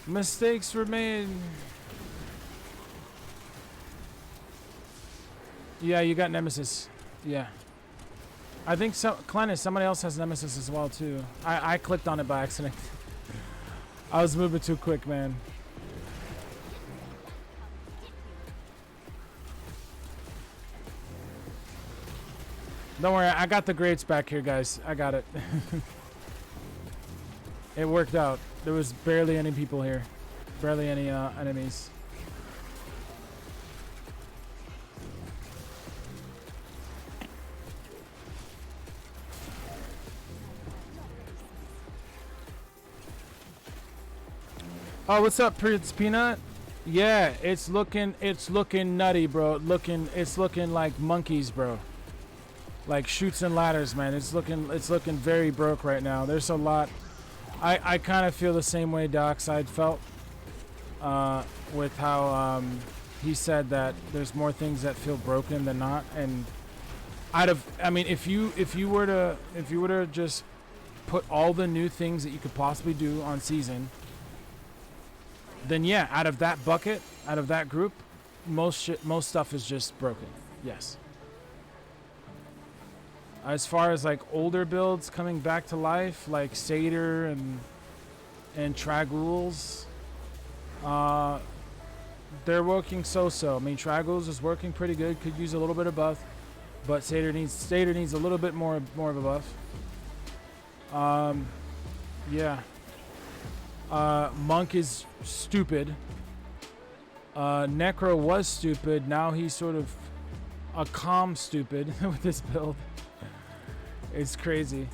Mistakes were made. Yeah, you got Nemesis. Yeah. I think so. Clennis, somebody else has Nemesis as well too. I clicked on it by accident. I was moving too quick, man. Don't worry, I got the grades back here, guys. I got it. It worked out. There was barely any people here. Barely any enemies. Oh, what's up, Prince Peanut? Yeah, it's looking nutty, bro. It's looking like monkeys, bro. Like Chutes and Ladders, man. It's looking very broke right now. There's a lot. I kind of feel the same way Dockside felt. with how he said that there's more things that feel broken than not, and I mean, if you were to just put all the new things that you could possibly do on season, then yeah, out of that bucket, out of that group, most stuff is just broken. Yes. As far as like older builds coming back to life, like Satyr and Tragules, they're working so-so. I mean, Tragules is working pretty good. Could use a little bit of buff, but Satyr needs a little bit more of a buff. Yeah. Monk is stupid. Necro was stupid. Now he's sort of a calm stupid with this build. It's crazy.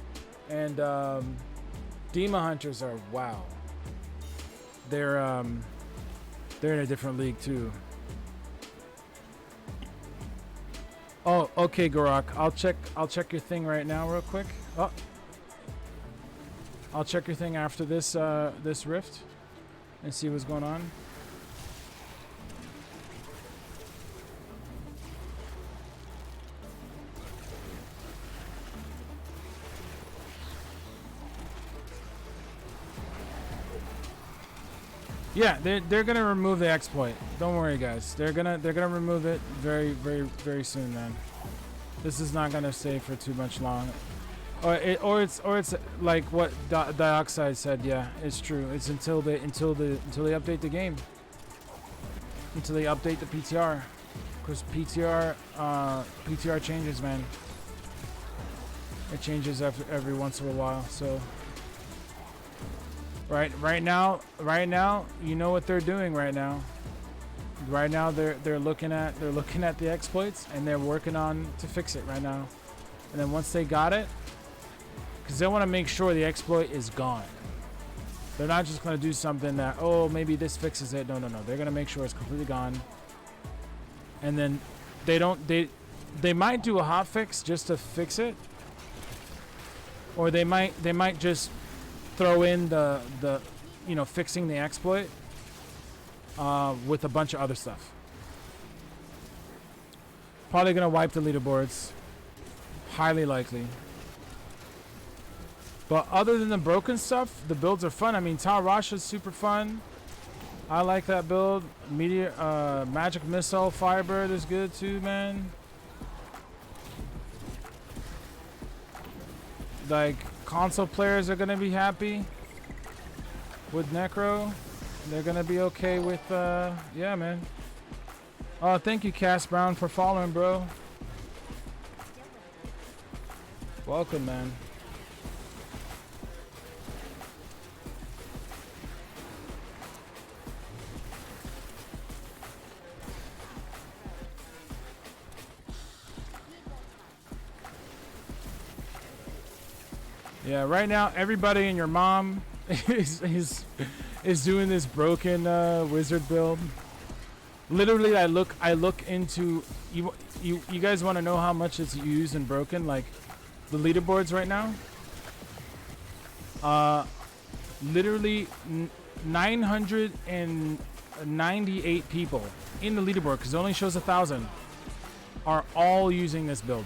And Demon Hunters are wow. They're in a different league too. Oh, okay, Gorok. I'll check your thing right now real quick. Oh. I'll check your thing after this this rift and see what's going on. Yeah, they're gonna remove the exploit. Don't worry, guys. They're gonna remove it very soon, man. This is not gonna stay for too much long. Or it's like what Dioxide said. Yeah, it's true. It's until they update the game. Until they update the PTR, because PTR changes, man. It changes every once in a while. So. Right now, you know what they're doing right now. Right now, they're looking at the exploits, and they're working on to fix it right now. And then once they got it, because they want to make sure the exploit is gone. They're not just gonna do something that, oh, maybe this fixes it. No. They're gonna make sure it's completely gone. And then they might do a hotfix just to fix it, or they might just throw in the fixing the exploit with a bunch of other stuff. Probably gonna wipe the leaderboards, highly likely. But other than the broken stuff, the builds are fun. I mean, Ta Rosh is super fun. I like that build. Magic Missile Firebird is good too, man. Like, console players are gonna be happy with Necro. They're gonna be okay with yeah, man. Oh, thank you, Cass Brown, for following, bro. Welcome, man. Yeah, right now everybody and your mom is doing this broken wizard build. Literally, I look into you guys want to know how much it's used and broken, like the leaderboards right now. Literally 998 people in the leaderboard, because it only shows 1,000, are all using this build.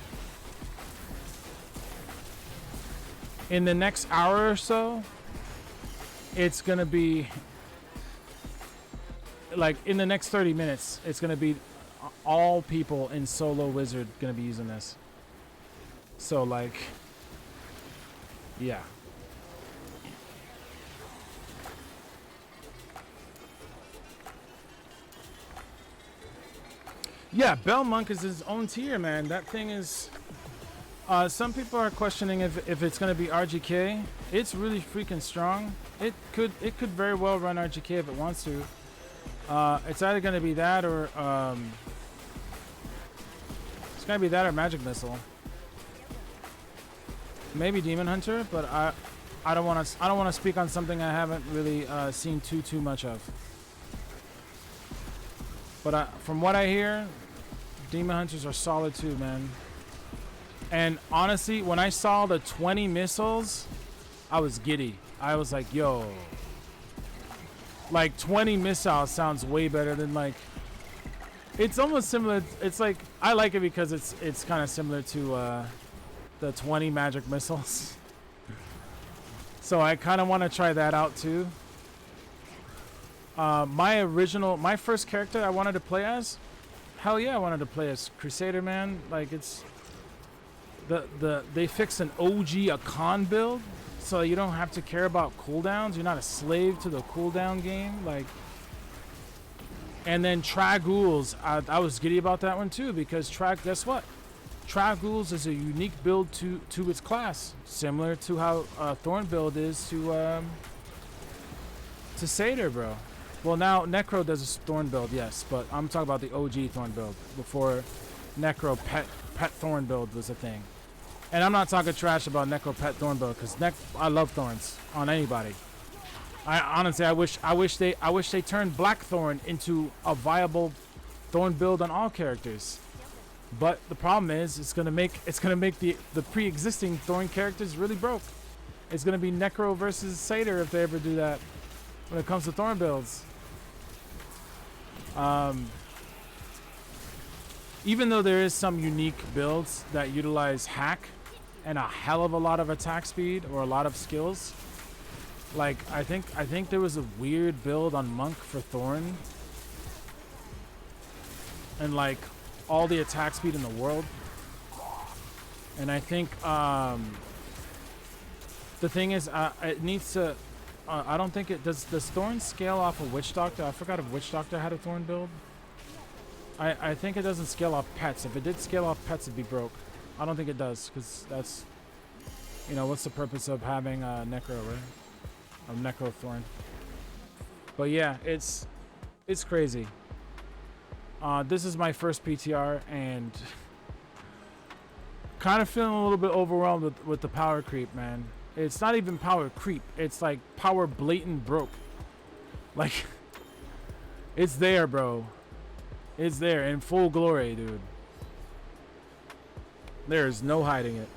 In the next hour or so, it's gonna be like in the next 30 minutes, it's gonna be all people in solo wizard gonna be using this. So like, yeah. Yeah, Bell Monk is his own tier, man. That thing is. Some people are questioning if it's going to be RGK. It's really freaking strong. It could very well run RGK if it wants to. It's either going to be that or it's going to be that or Magic Missile. Maybe Demon Hunter, but I don't want to speak on something I haven't really seen too much of. But from what I hear, Demon Hunters are solid too, man. And honestly, when I saw the 20 missiles, I was giddy. I was like, yo. Like 20 missiles sounds way better than like. It's almost similar. It's like I like it because it's kind of similar to the 20 magic missiles. So I kind of want to try that out too. My first character I wanted to play as, hell yeah, I wanted to play as Crusader, man. Like it's they fixed an OG Akan build, so you don't have to care about cooldowns. You're not a slave to the cooldown game, like. And then Trag'Oul's, I was giddy about that one too because guess what? Trag'Oul's is a unique build to its class, similar to how Thorn build is to Satyr, bro. Well, now Necro does a Thorn build, yes, but I'm talking about the OG Thorn build before Necro pet Thorn build was a thing. And I'm not talking trash about Necro pet Thorn build because I love Thorns on anybody. I honestly, I wish they turned Blackthorn into a viable Thorn build on all characters. But the problem is, it's gonna make the pre-existing Thorn characters really broke. It's gonna be Necro versus Satyr if they ever do that when it comes to Thorn builds. Even though there is some unique builds that utilize hack and a hell of a lot of attack speed or a lot of skills. Like I think there was a weird build on Monk for Thorn, and like all the attack speed in the world. And I think the thing is, it needs to. I don't think it does. Does Thorn scale off of Witch Doctor? I forgot if Witch Doctor had a Thorn build. I think it doesn't scale off pets. If it did scale off pets, it'd be broke. I don't think it does because that's, you know, what's the purpose of having Necro, right? Of Necro Thorn. But yeah, it's crazy. This is my first PTR and kind of feeling a little bit overwhelmed with the power creep, man. It's not even power creep. It's like power blatant broke. Like, it's there, bro. It's there in full glory, dude. There's no hiding it.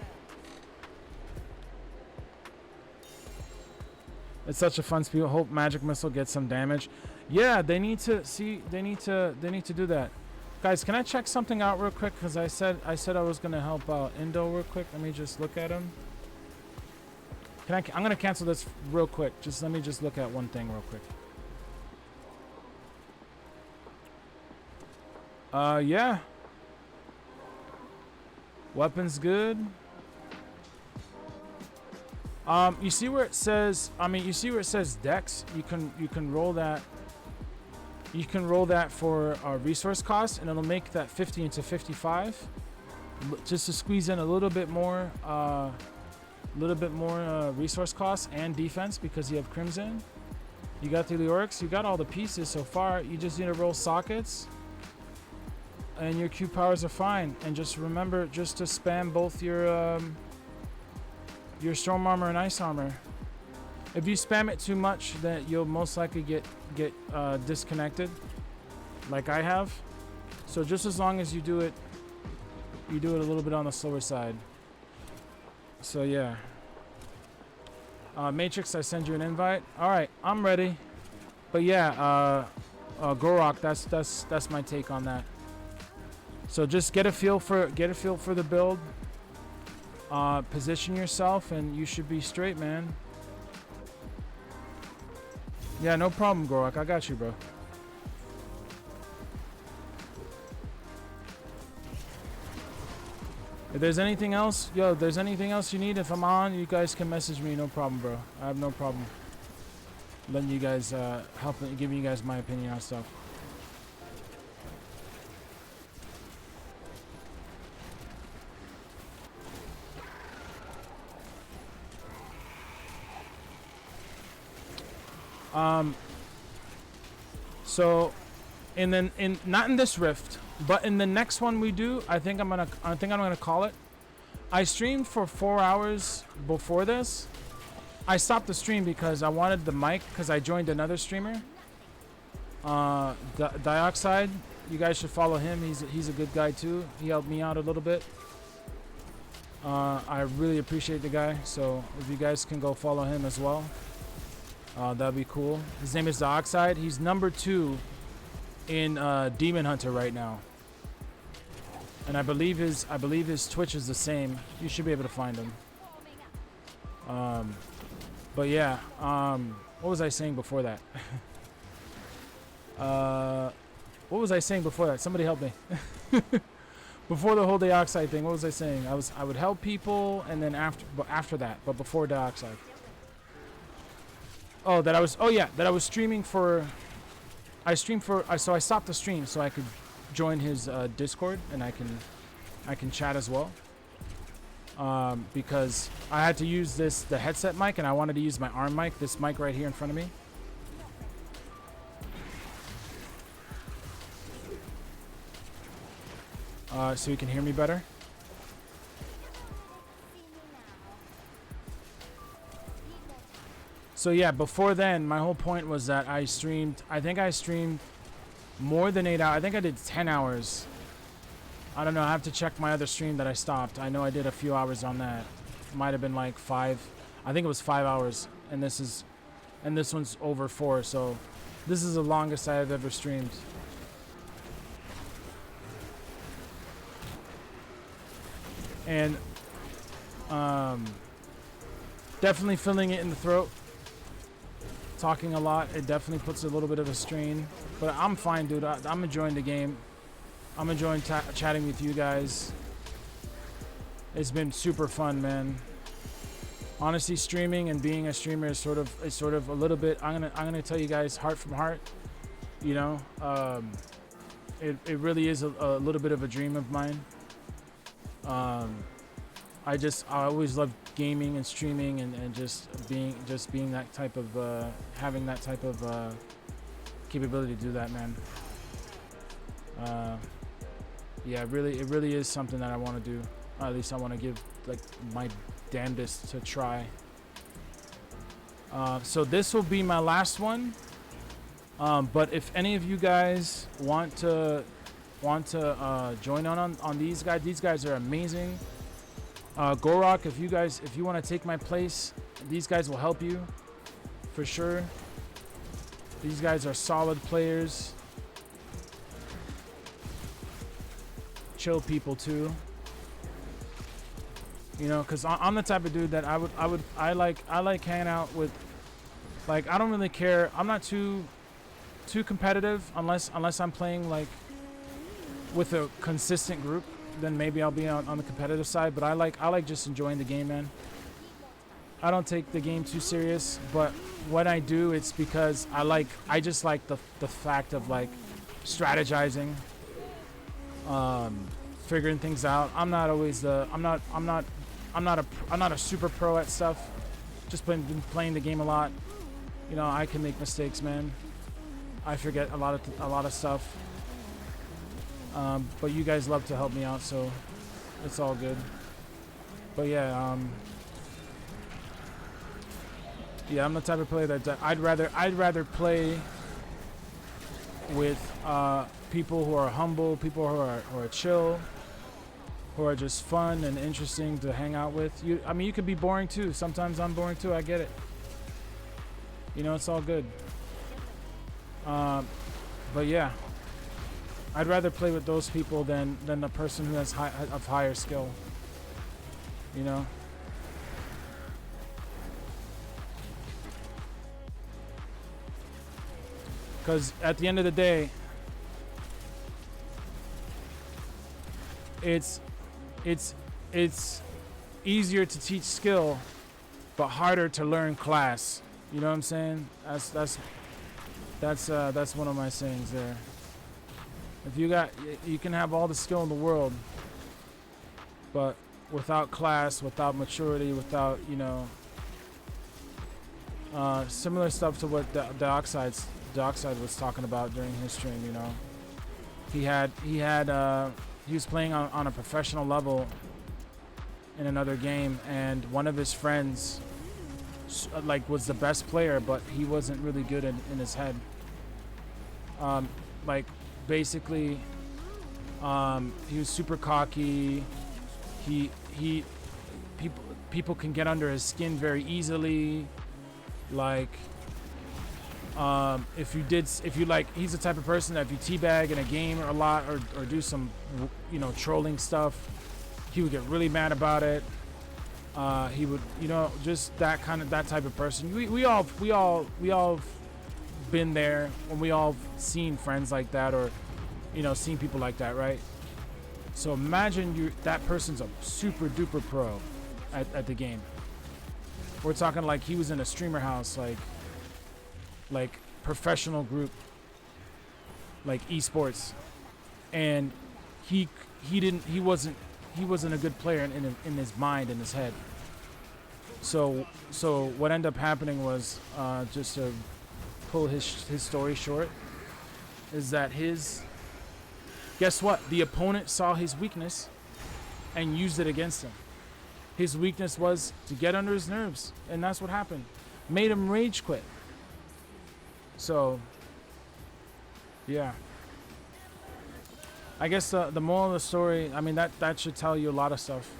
It's such a fun speed. Hope Magic Missile gets some damage. Yeah, they need to see. They need to do that. Guys, can I check something out real quick? Because I said I was gonna help out Indo real quick. Let me just look at him. I'm gonna cancel this real quick. Just let me just look at one thing real quick. Yeah. Weapons good. You see where it says, you see where it says Dex? You can roll that. You can roll that for resource cost, and it'll make that 50 into 55, just to squeeze in a little bit more resource costs and defense because you have Crimson. You got the Leorix. You got all the pieces so far. You just need to roll sockets, and your Q powers are fine. And just remember, just to spam both your Storm Armor and Ice Armor. If you spam it too much, then you'll most likely get disconnected, like I have. So just as long as you do it a little bit on the slower side. So yeah. Matrix, I send you an invite. All right, I'm ready. But yeah, Gorok, that's my take on that. So just get a feel for the build. Position yourself, and you should be straight, man. Yeah, no problem, Gorok. I got you, bro. If there's anything else, if there's anything else you need, if I'm on, you guys can message me. No problem, bro. I have no problem letting you guys giving you guys my opinion on stuff. So, not in this rift, but in the next one we do, I think I'm gonna call it. I streamed for 4 hours before this. I stopped the stream because I wanted the mic because I joined another streamer. Dioxide, you guys should follow him. He's a good guy too. He helped me out a little bit. I really appreciate the guy. So if you guys can go follow him as well. That'd be cool. His name is Dioxide. He's number 2 in Demon Hunter right now. And I believe his Twitch is the same. You should be able to find him. But yeah, what was I saying before that? What was I saying before that? Somebody help me. Before the whole Dioxide thing, what was I saying? I would help people, and then after that, but before Dioxide. Oh, that I was streaming for. So I stopped the stream so I could join his Discord, and I can chat as well. Because I had to use the headset mic, and I wanted to use my arm mic, this mic right here in front of me. So you can hear me better. So yeah, before then, my whole point was that I think I streamed more than 8 hours. I think I did 10 hours. I don't know. I have to check my other stream that I stopped. I know I did a few hours on that. Might have been like 5. I think it was 5 hours. And this one's over 4. So this is the longest I have ever streamed. And definitely feeling it in the throat. Talking a lot, it definitely puts a little bit of a strain. But I'm fine, dude. I'm enjoying the game. I'm enjoying chatting with you guys. It's been super fun, man. Honestly, streaming and being a streamer is sort of a little bit. I'm gonna tell you guys, heart from heart. You know, it really is a little bit of a dream of mine. I always loved gaming and streaming and just being that type of having that type of capability to do that, man. Yeah, it really is something that I want to do. Or at least I want to give like my damnedest to try. So this will be my last one. But if any of you guys want to join on these guys are amazing. Gorok, if you want to take my place, these guys will help you for sure. These guys are solid players. Chill people too. You know, cause I'm the type of dude that I like hanging out with. Like, I don't really care. I'm not too competitive unless I'm playing like with a consistent group. Then maybe I'll be on the competitive side. But I like just enjoying the game, man. I don't take the game too serious, but when I do, it's because I just like the fact of like strategizing, figuring things out. I'm not a super pro at stuff. Just been playing the game a lot. You know, I can make mistakes, man. I forget a lot of stuff. But you guys love to help me out, so it's all good. But yeah, yeah, I'm the type of player that I'd rather play with people who are humble, people who are chill, who are just fun and interesting to hang out with. I mean, you could be boring too. Sometimes I'm boring too. I get it. You know, it's all good. But yeah, I'd rather play with those people than the person who has higher skill. You know. Because at the end of the day, it's easier to teach skill, but harder to learn class. You know what I'm saying? That's one of my sayings there. If you can have all the skill in the world, but without class, without maturity, without, you know, similar stuff to what Dioxide was talking about during his stream. You know, he was playing on a professional level in another game, and one of his friends like was the best player, but he wasn't really good in his head. Like basically, he was super cocky. People can get under his skin very easily. Like, If you like, he's the type of person that if you teabag in a game a lot or do some, trolling stuff, he would get really mad about it. He would, just that type of person. We all been there, and we all seen friends like that, or seen people like that, right? So imagine that person's a super duper pro at the game. We're talking like he was in a streamer house, like professional group, like esports, and he wasn't a good player in his mind, in his head. So what ended up happening was, just to pull his story short, is that guess what? The opponent saw his weakness and used it against him. His weakness was to get under his nerves, and that's what happened. Made him rage quit. So, yeah. I guess the moral of the story, I mean, that should tell you a lot of stuff.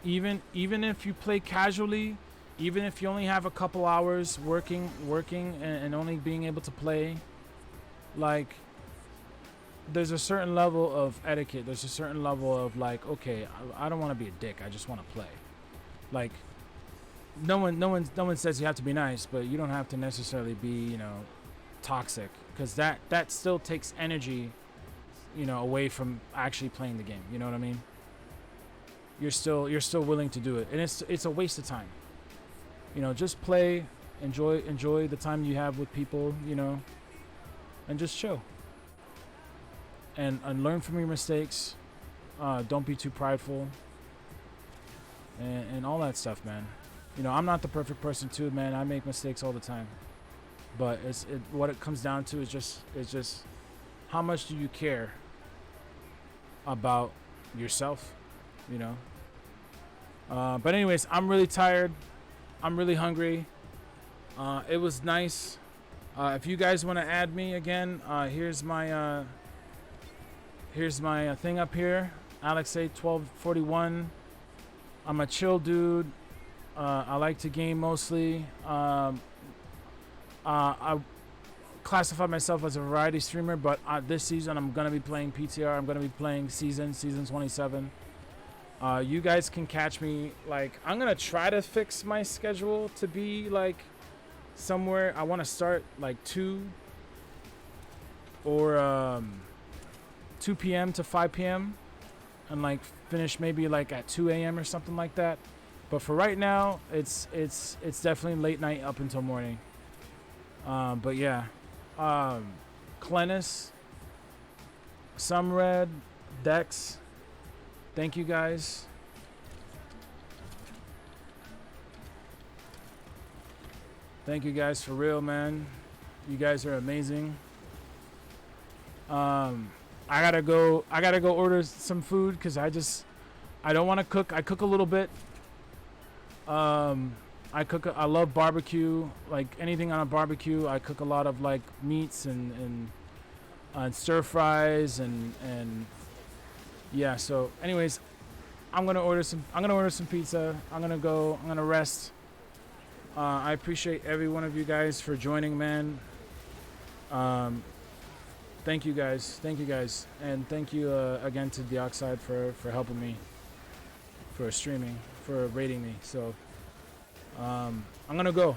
Even if you play casually, even if you only have a couple hours working and only being able to play, like, there's a certain level of etiquette. There's a certain level of like, okay, I don't want to be a dick. I just want to play. Like, no one says you have to be nice, but you don't have to necessarily be, toxic, because that still takes energy, away from actually playing the game. You know what I mean? You're still willing to do it, and it's a waste of time. Just play, enjoy the time you have with people, and just chill. And learn from your mistakes. Don't be too prideful. And all that stuff, man. I'm not the perfect person too, man. I make mistakes all the time. But what it comes down to is just how much do you care about yourself, But anyways, I'm really tired. I'm really hungry. It was nice. If you guys want to add me again, here's my thing up here, Alexei1241. I'm a chill dude. I like to game mostly. I classify myself as a variety streamer, but this season I'm gonna be playing PTR. I'm gonna be playing season 27. You guys can catch me, like, I'm gonna try to fix my schedule to be like somewhere. I want to start like 2 p.m. to 5 p.m. and like finish maybe like at 2 a.m. or something like that. But for right now, it's definitely late night up until morning. But yeah, Clenis, Sumred, Dex, thank you guys. Thank you guys for real, man. You guys are amazing. I gotta go order some food because I don't want to cook. I cook a little bit. I love barbecue, like anything on a barbecue. I cook a lot of like meats and stir fries and yeah. So anyways, I'm gonna order some pizza. I'm gonna rest. I appreciate every one of you guys for joining, man. Thank you guys, and thank you again to Dioxide for helping me, for streaming, for rating me. So I'm gonna go.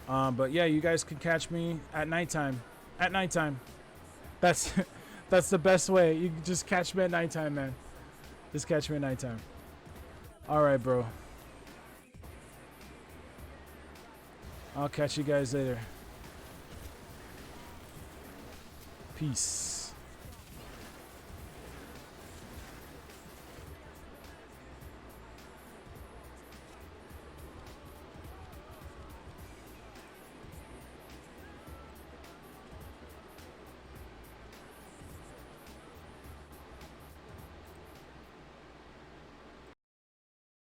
But yeah, you guys can catch me at nighttime. That's that's the best way. You can just catch me at nighttime, man. Just catch me at nighttime. All right, bro. I'll catch you guys later. Peace.